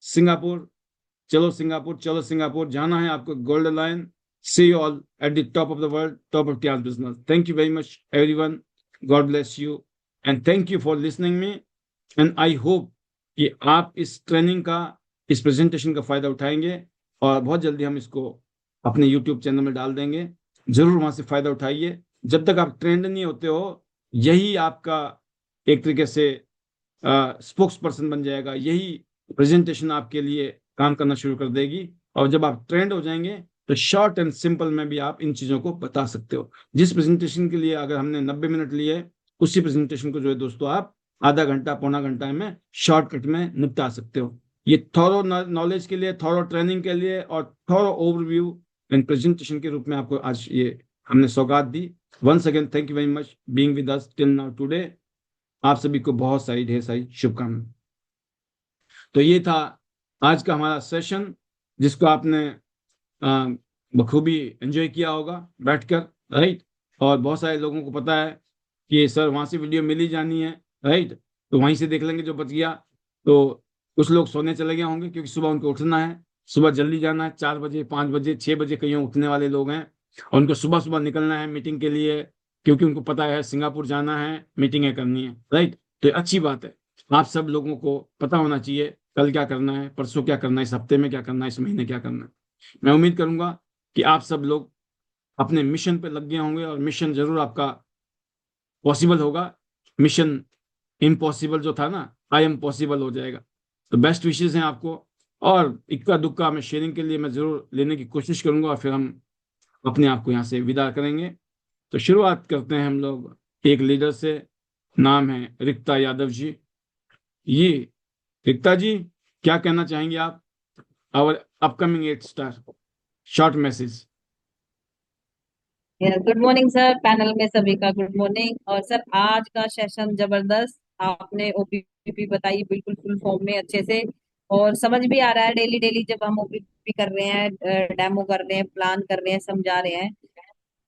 सिंगापुर, चलो Singapore, चलो Singapore, जाना है आपको golden line. See you all at the top of the world, top of Tiens business. Thank you very much everyone, God bless you, and thank you for listening me. And I hope कि आप इस training का, इस presentation का फायदा उठाएंगे, और बहुत जल्दी हम इसको अपने यूट्यूब चैनल में डाल देंगे। जरूर वहां से फायदा उठाइए। जब तक आप ट्रेंड नहीं होते हो, यही आपका एक तरीके से स्पोक्स पर्सन बन जाएगा, यही प्रेजेंटेशन आपके लिए काम करना शुरू कर देगी। और जब आप ट्रेंड हो जाएंगे, तो शॉर्ट एंड सिंपल में भी आप इन चीजों को बता सकते हो। जिस प्रेजेंटेशन के लिए अगर हमने 90 मिनट लिए, उसी प्रेजेंटेशन को जो है दोस्तों, आप आधा घंटा, पौना घंटा में शॉर्टकट में निपटा सकते हो। ये थॉरो नॉलेज के लिए, थॉरो ट्रेनिंग के लिए, और थॉरो ओवरव्यू एंड प्रेजेंटेशन के रूप में आपको आज ये हमने सौगात दी। Once again thank you very much being with us till now today. आप सभी को बहुत सारी, ढेर सारी शुभकामनाएं। तो ये था आज का हमारा सेशन, जिसको आपने अ, बखूबी एंजॉय किया होगा बैठकर, राइट। और बहुत सारे लोगों को पता है कि सर वहां से वीडियो मिल ही जानी है, राइट, तो वहीं से देख लेंगे जो बच गया। तो कुछ लोग सोने चले गए होंगे, क्योंकि सुबह उनको उठना है, सुबह जल्दी जाना है, 4 बजे, 5 बजे, 6 बजे कहीं उठने वाले लोग हैं, और उनको सुबह सुबह निकलना है मीटिंग के लिए, क्योंकि उनको पता है सिंगापुर जाना है, मीटिंगें करनी है, राइट। तो ये अच्छी बात है। आप सब लोगों को पता होना चाहिए कल क्या करना है, परसों क्या करना है, इस हफ्ते में क्या करना है, इस महीने क्या करना है। मैं उम्मीद करूंगा कि आप सब लोग अपने मिशन पे लग गए होंगे, और मिशन जरूर आपका पॉसिबल होगा। मिशन इम्पॉसिबल जो था ना, आई एम पॉसिबल हो जाएगा। तो बेस्ट विशेष हैं आपको। और इक्का दुक्का में शेयरिंग के लिए मैं जरूर लेने की कोशिश करूंगा, और फिर हम अपने आप को यहाँ से विदा करेंगे। तो शुरुआत करते हैं हम लोग एक लीडर से, नाम है रिक्ता यादव जी। ये रिक्ता जी, क्या कहना चाहेंगे आप? Our upcoming 8 star, short message. Good morning sir, panel में सभी का गुड मॉर्निंग। और सर आज का सेशन जबरदस्त, आपने ओपीपी बताई बिल्कुल फुल फॉर्म में अच्छे से, और समझ भी आ रहा है। डेली डेली जब हम ओपीपी कर रहे हैं, डेमो कर रहे हैं, प्लान कर रहे हैं, समझा रहे हैं,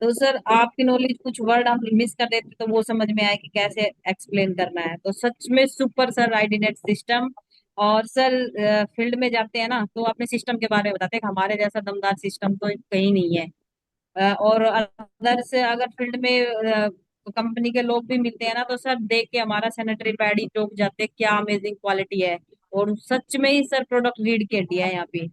तो सर आपकी नॉलेज कुछ वर्ड आप मिस कर देते तो वो समझ में आए कि कैसे एक्सप्लेन करना है। तो सच में सुपर सर आईडीनेट सिस्टम। और सर फील्ड में जाते हैं ना तो अपने सिस्टम के बारे में बताते हैं कि हमारे जैसा दमदार सिस्टम तो कहीं नहीं है। और अदर से अगर फील्ड में कंपनी के लोग भी मिलते हैं ना तो सर देख के हमारा सैनिटरी पैड ही चौंक जाते हैं, क्या अमेजिंग क्वालिटी है। और सच में ही सर प्रोडक्ट रीड के दिया है यहाँ पे,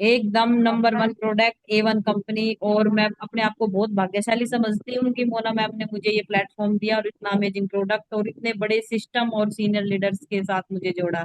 एकदम number one product, A1 company. और मैं अपने आप को बहुत भाग्यशाली समझती हूँ कि मोना मैम ने मुझे ये प्लेटफॉर्म दिया और इतना अमेजिंग प्रोडक्ट और इतने बड़े सिस्टम और सीनियर लीडर्स के साथ मुझे जोड़ा।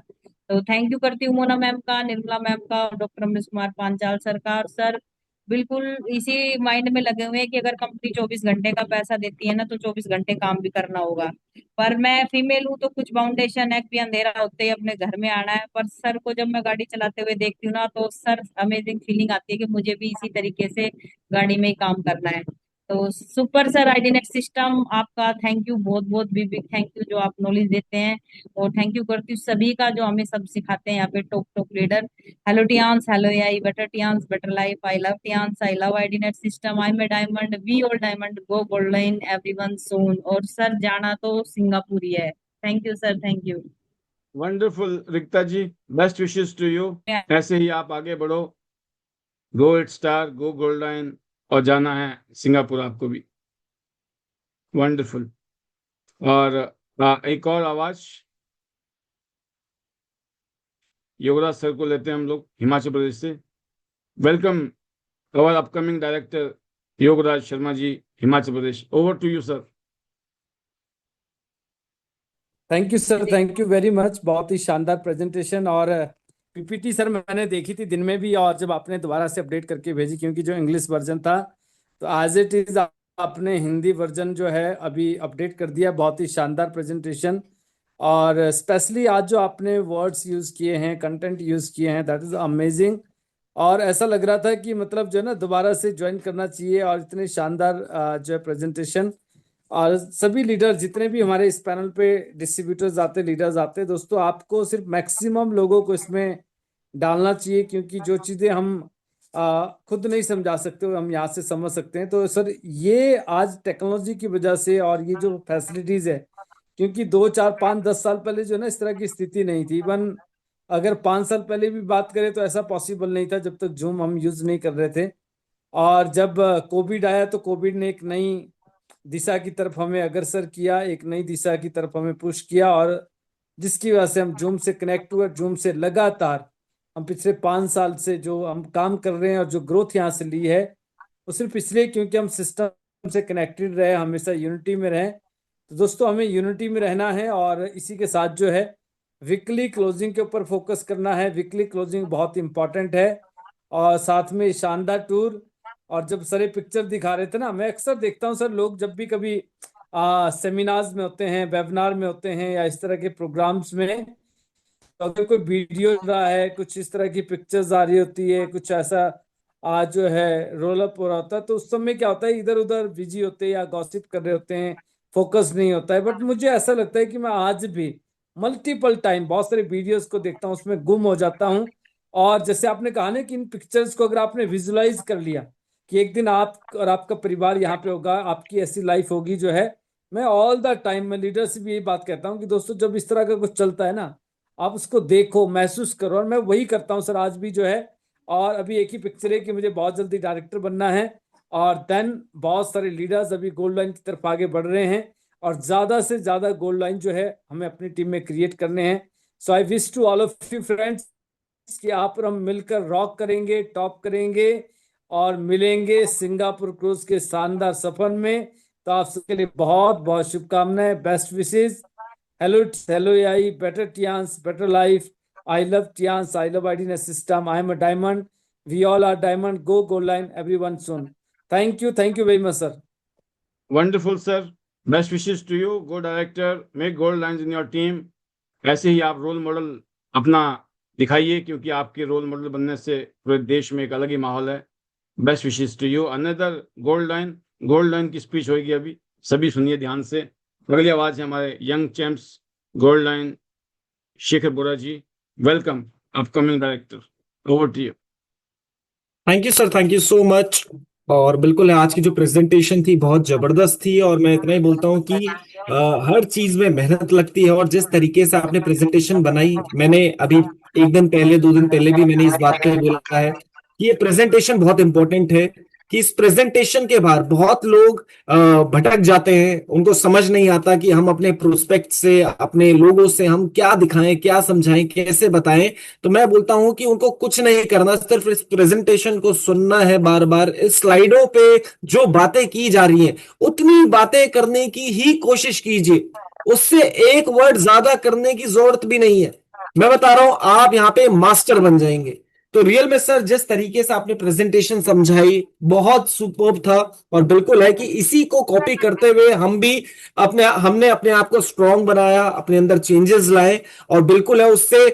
तो थैंक यू करती हूँ मोना मैम का, निर्मला मैम का, डॉक्टर रमेश कुमार पांचाल सर का। और सर बिल्कुल इसी माइंड में लगे हुए हैं कि अगर कंपनी 24 घंटे का पैसा देती है ना तो 24 घंटे काम भी करना होगा। पर मैं फीमेल हूँ तो कुछ बाउंडेशन है कि अंधेरा होते ही अपने घर में आना है। पर सर को जब मैं गाड़ी चलाते हुए देखती हूँ ना तो सर अमेजिंग फीलिंग आती है कि मुझे भी इसी तरीके से गाड़ी में ही काम करना है। तो सुपर सर आईडीनेट सिस्टम आपका थैंक यू, बहुत बहुत बिग बिग थैंक यू जो आप नॉलेज देते हैं। और थैंक यू करती हूँ सभी का जो हमें सब सिखाते हैं यहाँ पे top top leader. Hello Tiens, hello AI, better Tiens, better life, I love Tiens, I love ID net system, I am a diamond, we all diamond, go gold line, everyone soon. और सर जाना तो Singapore ही है। Thank you sir, thank you. Wonderful Rikta ji, best wishes to you. ऐसे ही आप आगे बढ़ो, go it star, go gold line, और जाना है सिंगापुर आपको भी। वंडरफुल। और एक और आवाज योगराज सर को लेते हैं हम लोग हिमाचल प्रदेश से। Welcome our upcoming director Yograj Sharma ji, Himachal Pradesh. Over to you sir. Thank you sir, thank you very much. बहुत ही शानदार प्रेजेंटेशन। और पीपीटी सर मैंने देखी थी दिन में भी, और जब आपने दोबारा से अपडेट करके भेजी, क्योंकि जो इंग्लिश वर्जन था तो एज इट इज आपने हिंदी वर्जन जो है अभी अपडेट कर दिया। बहुत ही शानदार प्रेजेंटेशन। और स्पेशली आज जो आपने वर्ड्स यूज किए हैं, कंटेंट यूज किए हैं, दैट इज अमेजिंग। और ऐसा लग रहा था कि मतलब जो है ना दोबारा से ज्वाइन करना चाहिए। और इतने शानदार जो है प्रेजेंटेशन। और सभी लीडर जितने भी हमारे इस पैनल पे डिस्ट्रीब्यूटर्स आते, लीडर्स आते, दोस्तों आपको सिर्फ मैक्सिमम लोगों को इसमें डालना चाहिए, क्योंकि जो चीजें हम खुद नहीं समझा सकते वो हम यहाँ से समझ सकते हैं। तो सर ये आज टेक्नोलॉजी की वजह से और ये जो फैसिलिटीज है, क्योंकि 2 4 5 10 साल पहले जो है ना इस तरह की स्थिति नहीं थी। इवन अगर 5 साल पहले भी बात करें तो ऐसा पॉसिबल नहीं था, जब तक जूम हम यूज नहीं कर रहे थे। और जब कोविड आया तो कोविड ने एक नई दिशा की तरफ हमें अग्रसर किया, एक नई दिशा की तरफ हमें पुश किया, और जिसकी वजह से हम जूम से कनेक्ट हुए। जूम से लगातार हम पिछले 5 साल से जो हम काम कर रहे हैं और जो ग्रोथ यहाँ से ली है वो सिर्फ इसलिए क्योंकि हम सिस्टम से कनेक्टेड रहे, हमेशा यूनिटी में रहे। तो दोस्तों हमें यूनिटी में रहना है, और इसी के साथ जो है वीकली क्लोजिंग के ऊपर फोकस करना है। वीकली क्लोजिंग बहुत इंपॉर्टेंट है। और साथ में शानदार टूर। और जब सर पिक्चर दिखा रहे थे ना, मैं अक्सर देखता हूँ सर, लोग जब भी कभी सेमिनार्स में होते हैं, वेबिनार में होते हैं, या इस तरह के प्रोग्राम्स में, तो अगर कोई वीडियो रहा है, कुछ इस तरह की पिक्चर्स आ रही होती है, कुछ ऐसा आज जो है रोल अप हो रहा होता है, तो उस समय क्या होता है, इधर उधर बिजी होते हैं या गॉसिप कर रहे होते हैं, फोकस नहीं होता है। बट मुझे ऐसा लगता है कि मैं आज भी मल्टीपल टाइम बहुत सारे वीडियोस को देखता हूँ, उसमें गुम हो जाता हूँ। और जैसे आपने कहा ना कि इन पिक्चर्स को अगर आपने विजुलाइज कर लिया कि एक दिन आप और आपका परिवार यहाँ पे होगा, आपकी ऐसी लाइफ होगी जो है, मैं ऑल द टाइम मैं लीडर से भी यही बात कहता हूँ कि दोस्तों जब इस तरह का कुछ चलता है ना, आप उसको देखो, महसूस करो। और मैं वही करता हूँ सर आज भी जो है। और अभी एक ही पिक्चर है कि मुझे बहुत जल्दी डायरेक्टर बनना है, और देन बहुत सारे लीडर्स अभी गोल्ड लाइन की तरफ आगे बढ़ रहे हैं, और ज्यादा से ज्यादा गोल्ड लाइन जो है हमें अपनी टीम में क्रिएट करने हैं। So I wish to all of you friends कि आप और हम मिलकर रॉक करेंगे, टॉप करेंगे, और मिलेंगे सिंगापुर क्रूज के शानदार सफर में। तो आप सबके लिए बहुत बहुत शुभकामनाएं, best wishes. Hello hello AI, better Tiens, better life, I love Tiens, I love ID net system, I am a diamond, we all are diamond, go gold line, everyone soon. Thank you very much sir. Wonderful sir, best wishes to you. Go director, make gold lines in your team. ऐसे ही आप role model अपना दिखाइए, क्योंकि आपके role model बनने से पूरे देश में एक अलग ही माहौल है। Best wishes to you. Another gold line की स्पीच होगी अभी, सभी सुनिए ध्यान से। अगली आवाज है हमारे young champs gold line, Shekhar Bora ji. Welcome upcoming director, over to you. Thank you sir, thank you so much. और बिल्कुल आज की जो प्रेजेंटेशन थी बहुत जबरदस्त थी, और मैं इतना ही बोलता हूँ कि हर चीज में मेहनत लगती है, और जिस तरीके से आपने प्रेजेंटेशन बनाई, मैंने अभी एक दिन पहले 2 दिन पहले भी मैंने इस बात पे बोला है कि ये प्रेजेंटेशन बहुत इंपॉर्टेंट है, कि इस प्रेजेंटेशन के बाद बहुत लोग भटक जाते हैं, उनको समझ नहीं आता कि हम अपने प्रोस्पेक्ट से, अपने लोगों से हम क्या दिखाएं, क्या समझाएं, कैसे बताएं। तो मैं बोलता हूं कि उनको कुछ नहीं करना, सिर्फ इस प्रेजेंटेशन को सुनना है बार बार। इस स्लाइडों पे जो बातें की जा रही हैं उतनी बातें करने की ही कोशिश कीजिए, उससे एक वर्ड ज्यादा करने की जरूरत भी नहीं है। मैं बता रहा हूं आप यहाँ पे मास्टर बन जाएंगे। तो रियल में सर जिस तरीके से आपने प्रेजेंटेशन समझाई बहुत सुपर्ब था, और बिल्कुल है कि इसी को कॉपी करते हुए हम भी हमने अपने आप को स्ट्रांग बनाया, अपने अंदर चेंजेस लाए। और बिल्कुल है उससे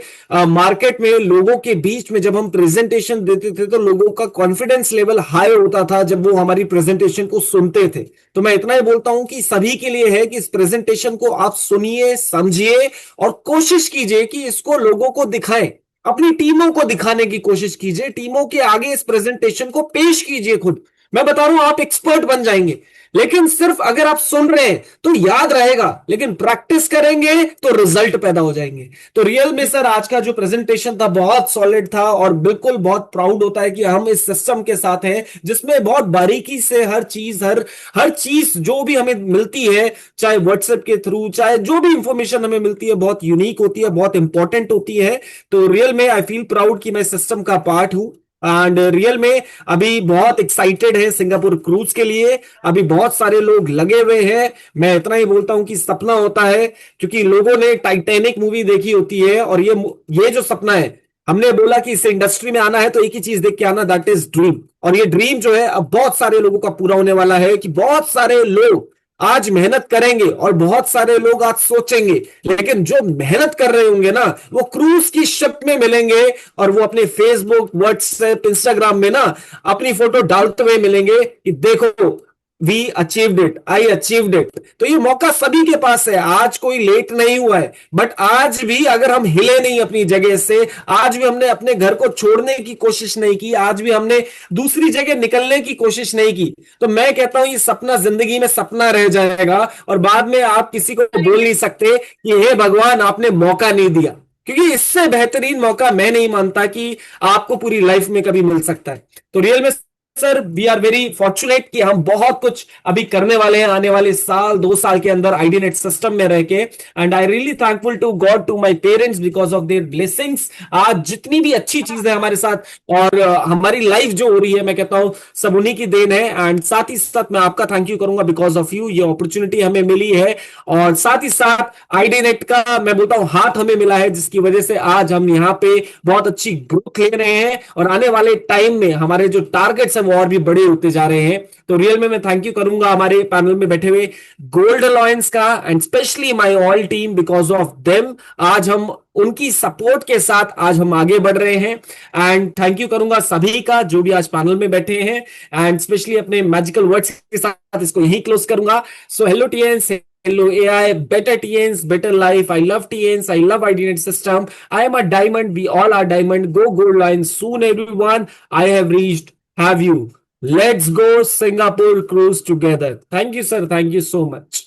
मार्केट में लोगों के बीच में जब हम प्रेजेंटेशन देते थे तो लोगों का कॉन्फिडेंस लेवल हाई होता था जब वो हमारी प्रेजेंटेशन को सुनते थे। तो मैं इतना ही बोलता हूं कि सभी के लिए है कि इस प्रेजेंटेशन को आप सुनिए, समझिए, और कोशिश कीजिए कि इसको लोगों को दिखाएं, अपनी टीमों को दिखाने की कोशिश कीजिए, टीमों के आगे इस प्रेजेंटेशन को पेश कीजिए खुद। मैं बता रहा हूं आप एक्सपर्ट बन जाएंगे। लेकिन सिर्फ अगर आप सुन रहे हैं तो याद रहेगा, लेकिन प्रैक्टिस करेंगे तो रिजल्ट पैदा हो जाएंगे। तो रियल में सर आज का जो प्रेजेंटेशन था बहुत सॉलिड था, और बिल्कुल बहुत प्राउड होता है कि हम इस सिस्टम के साथ हैं जिसमें बहुत बारीकी से हर चीज जो भी हमें मिलती है, चाहे व्हाट्सएप के थ्रू, चाहे जो भी इंफॉर्मेशन हमें मिलती है, बहुत यूनिक होती है, बहुत इंपॉर्टेंट होती है। तो रियल में आई फील प्राउड कि मैं सिस्टम का पार्ट हूं। एंड रियल में अभी बहुत एक्साइटेड है सिंगापुर क्रूज के लिए, अभी बहुत सारे लोग लगे हुए हैं। मैं इतना ही बोलता हूं कि सपना होता है, क्योंकि लोगों ने टाइटैनिक मूवी देखी होती है, और ये जो सपना है, हमने बोला कि इस इंडस्ट्री में आना है तो एक ही चीज देख के आना, दैट इज ड्रीम। और ये ड्रीम जो है अब बहुत सारे लोगों का पूरा होने वाला है, कि बहुत सारे लोग आज मेहनत करेंगे और बहुत सारे लोग आज सोचेंगे, लेकिन जो मेहनत कर रहे होंगे ना वो क्रूज की शिप में मिलेंगे, और वो अपने फेसबुक, व्हाट्सएप, इंस्टाग्राम में ना अपनी फोटो डालते हुए मिलेंगे कि देखो we achieved it, I achieved it. तो ये मौका सभी के पास है, आज कोई लेट नहीं हुआ है। बट आज भी अगर हम हिले नहीं अपनी जगह से, आज भी हमने अपने घर को छोड़ने की कोशिश नहीं की, आज भी हमने दूसरी जगह निकलने की कोशिश नहीं की, तो मैं कहता हूं ये सपना जिंदगी में सपना रह जाएगा, और बाद में आप किसी को बोल नहीं सकते कि हे भगवान आपने मौका नहीं दिया, क्योंकि इससे बेहतरीन मौका मैं नहीं मानता कि आपको पूरी लाइफ में कभी मिल सकता है। तो रियल में sir we are very fortunate कि हम बहुत कुछ अभी करने वाले हैं आने वाले साल 2 साल के अंदर आईडीनेट सिस्टम में रह के। And I really thankful to God, to my parents, because of their blessings. आज जितनी भी अच्छी चीजें हमारे साथ और हमारी लाइफ जो हो रही है, मैं कहता हूं सब उन्हीं की देन है। एंड साथ ही साथ मैं आपका थैंक यू करूंगा, बिकॉज ऑफ यू ये अपॉर्चुनिटी हमें मिली है, और साथ ही साथ आईडीनेट का मैं बोलता हूं हाथ हमें मिला है, जिसकी वजह से आज हम यहाँ पे बहुत अच्छी ग्रोथ ले रहे हैं, और आने वाले टाइम में हमारे जो टारगेट्स हैं वो और भी बड़े होते जा रहे हैं। तो रियल में मैं थैंक यू करूंगा हमारे पैनल में बैठे हुए गोल्ड अलॉयंस का, and specially my all team, because of them आज हम उनकी सपोर्ट के साथ आज हम आगे बढ़ रहे हैं। एंड थैंक यू करूंगा सभी का जो भी आज पैनल में बैठे हैं, एंड स्पेशली अपने मैजिकल वर्ड्स के साथ इसको यही क्लोज करूंगा। So hello Tiens, hello AI, better TNs, better life. I love TNs. I love IDNet system. I am a diamond. We all are diamond. Go gold line soon, everyone. I have reached. Have you? Let's go Singapore cruise together. Thank you, sir. Thank you so much.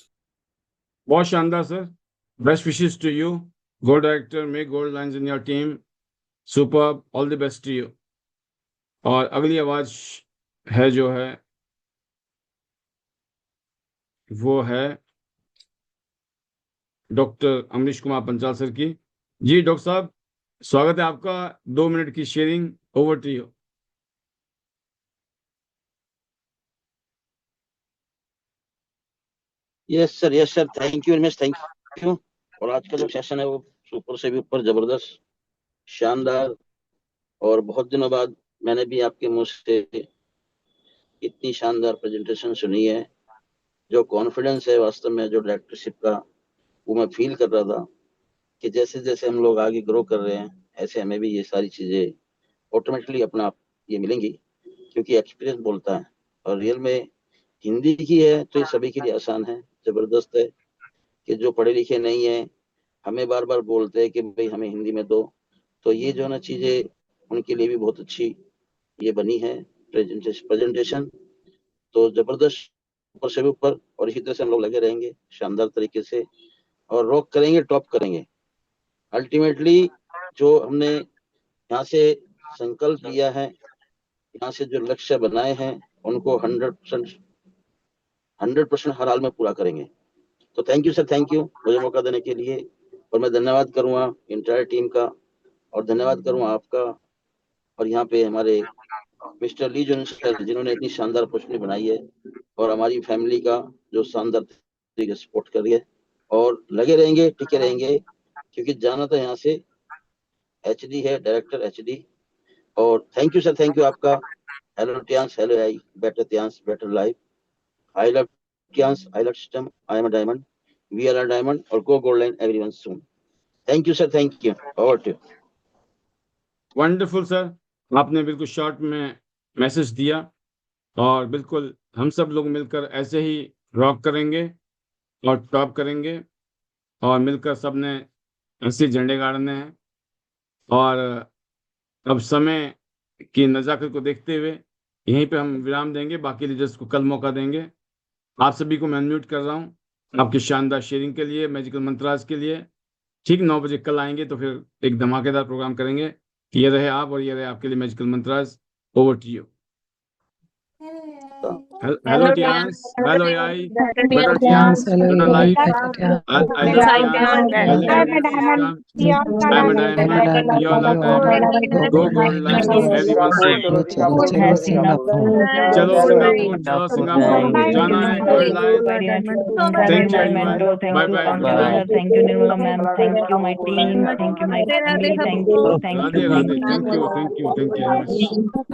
बहुत शानदार sir, best wishes to you, gold director में gold lines in your team, super, all the best to you. और अगली आवाज है जो है वो है डॉक्टर अमरीश कुमार पंचाल सर की। जी डॉक्टर साहब, स्वागत है आपका, 2 मिनट की sharing, over to you. Yes sir, thank you very much, thank you. और आज का जो सेशन है वो सुपर से भी ऊपर, जबरदस्त, शानदार, और बहुत दिनों बाद मैंने भी आपके मुंह से इतनी शानदार प्रेजेंटेशन सुनी है। जो कॉन्फिडेंस है वास्तव में जो डायरेक्टरशिप का, वो मैं फील कर रहा था कि जैसे जैसे हम लोग आगे ग्रो कर रहे हैं ऐसे हमें भी ये सारी चीजें ऑटोमेटिकली अपना आप ये मिलेंगी, क्योंकि एक्सपीरियंस बोलता है। और रियल में हिंदी की है तो ये सभी के लिए आसान है, जबरदस्त है। कि जो पढ़े लिखे नहीं है हमें बार बार बोलते हैं कि भाई हमें हिंदी में दो, तो ये जो है ना चीजें उनके लिए भी बहुत अच्छी ये बनी है प्रेजेंटेशन। तो जबरदस्त ऊपर से भी ऊपर, और इसी तरह से हम लोग लगे रहेंगे शानदार तरीके से, और रॉक करेंगे, टॉप करेंगे। अल्टीमेटली जो हमने यहाँ से संकल्प लिया है, यहाँ से जो लक्ष्य बनाए हैं, उनको 100% हर हाल में पूरा करेंगे। तो thank you sir, thank you मुझे मौका देने के लिए। और मैं धन्यवाद करूंगा इंटायर टीम का, और धन्यवाद करूंगा आपका, और यहाँ पे हमारे मिस्टर ली जॉन सर जिन्होंने इतनी शानदार अपॉर्चुनिटी बनाई है, और हमारी फैमिली का जो शानदार तरीके से सपोर्ट कर रही है। और लगे रहेंगे, टिके रहेंगे, क्योंकि जाना तो यहाँ से HD है, डायरेक्टर HD। और thank you sir, thank you आपका। Hello Tiens, hello AI, better Tiens, better life. I love Tiens, I love system, I am a diamond, we are a diamond, और go gold line everyone soon. Thank you sir, thank you. Over to you. Wonderful sir, आपने बिल्कुल short में message दिया, और बिल्कुल हम सब लोग मिलकर ऐसे ही रॉक करेंगे और टॉप करेंगे, और मिलकर सबने ऐसे झंडे गाड़ने हैं। और अब समय की नज़ाकत को देखते हुए यहीं पे हम विराम देंगे, बाकी लीडर्स को कल मौका देंगे। आप सभी को मैं अनम्यूट कर रहा हूँ आपकी शानदार शेयरिंग के लिए, मैजिकल मंत्रास के लिए। ठीक 9 बजे कल आएंगे तो फिर एक धमाकेदार प्रोग्राम करेंगे। ये रहे आप, और ये रहे आपके लिए magical mantras. Over to you. Hello Tiens, hello AI, better Tiens, लूना life, I love Tiens, I love system, I am a diamond, you all are diamond, go gold line everyone soon. चलो Singapore, चलो Singapore, जाना है gold line. Thank you everyone, bye bye, good night. Thank you, Nirmala ma'am. Thank you, my team. Thank you, my family. Thank you. Radhe Radhe, thank you, thank you, thank you very much.